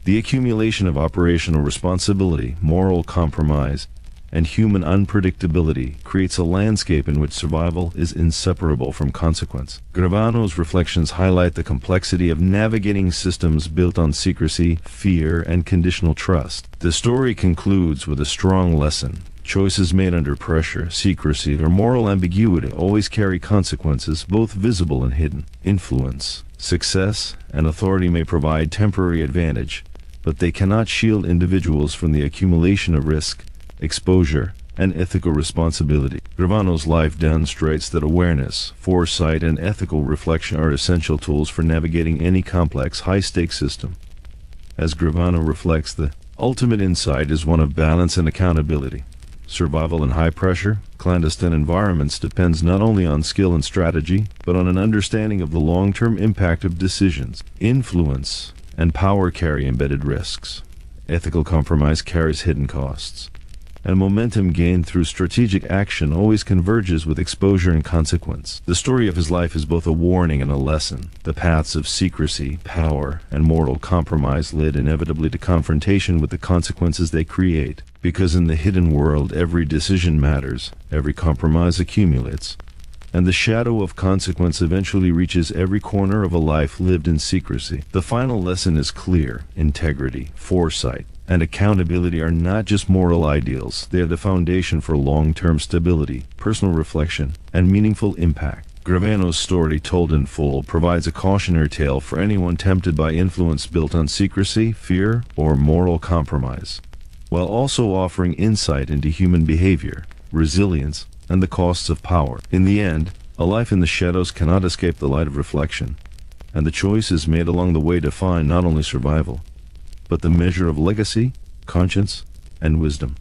The accumulation of operational responsibility, moral compromise, and human unpredictability creates a landscape in which survival is inseparable from consequence. Gravano's reflections highlight the complexity of navigating systems built on secrecy, fear, and conditional trust. The story concludes with a strong lesson: choices made under pressure, secrecy, or moral ambiguity always carry consequences, both visible and hidden. Influence, success, and authority may provide temporary advantage, but they cannot shield individuals from the accumulation of risk, exposure, and ethical responsibility. Gravano's life demonstrates that awareness, foresight, and ethical reflection are essential tools for navigating any complex, high-stakes system. As Gravano reflects, the ultimate insight is one of balance and accountability. Survival in high-pressure, clandestine environments depends not only on skill and strategy, but on an understanding of the long-term impact of decisions. Influence and power carry embedded risks. Ethical compromise carries hidden costs. And momentum gained through strategic action always converges with exposure and consequence. The story of his life is both a warning and a lesson. The paths of secrecy, power, and moral compromise led inevitably to confrontation with the consequences they create. Because in the hidden world, every decision matters, every compromise accumulates, and the shadow of consequence eventually reaches every corner of a life lived in secrecy. The final lesson is clear: integrity, foresight, and accountability are not just moral ideals, they are the foundation for long-term stability, personal reflection, and meaningful impact. Gravano's story, told in full, provides a cautionary tale for anyone tempted by influence built on secrecy, fear, or moral compromise, while also offering insight into human behavior, resilience, and the costs of power. In the end, a life in the shadows cannot escape the light of reflection, and the choices made along the way define not only survival, but the measure of legacy, conscience, and wisdom.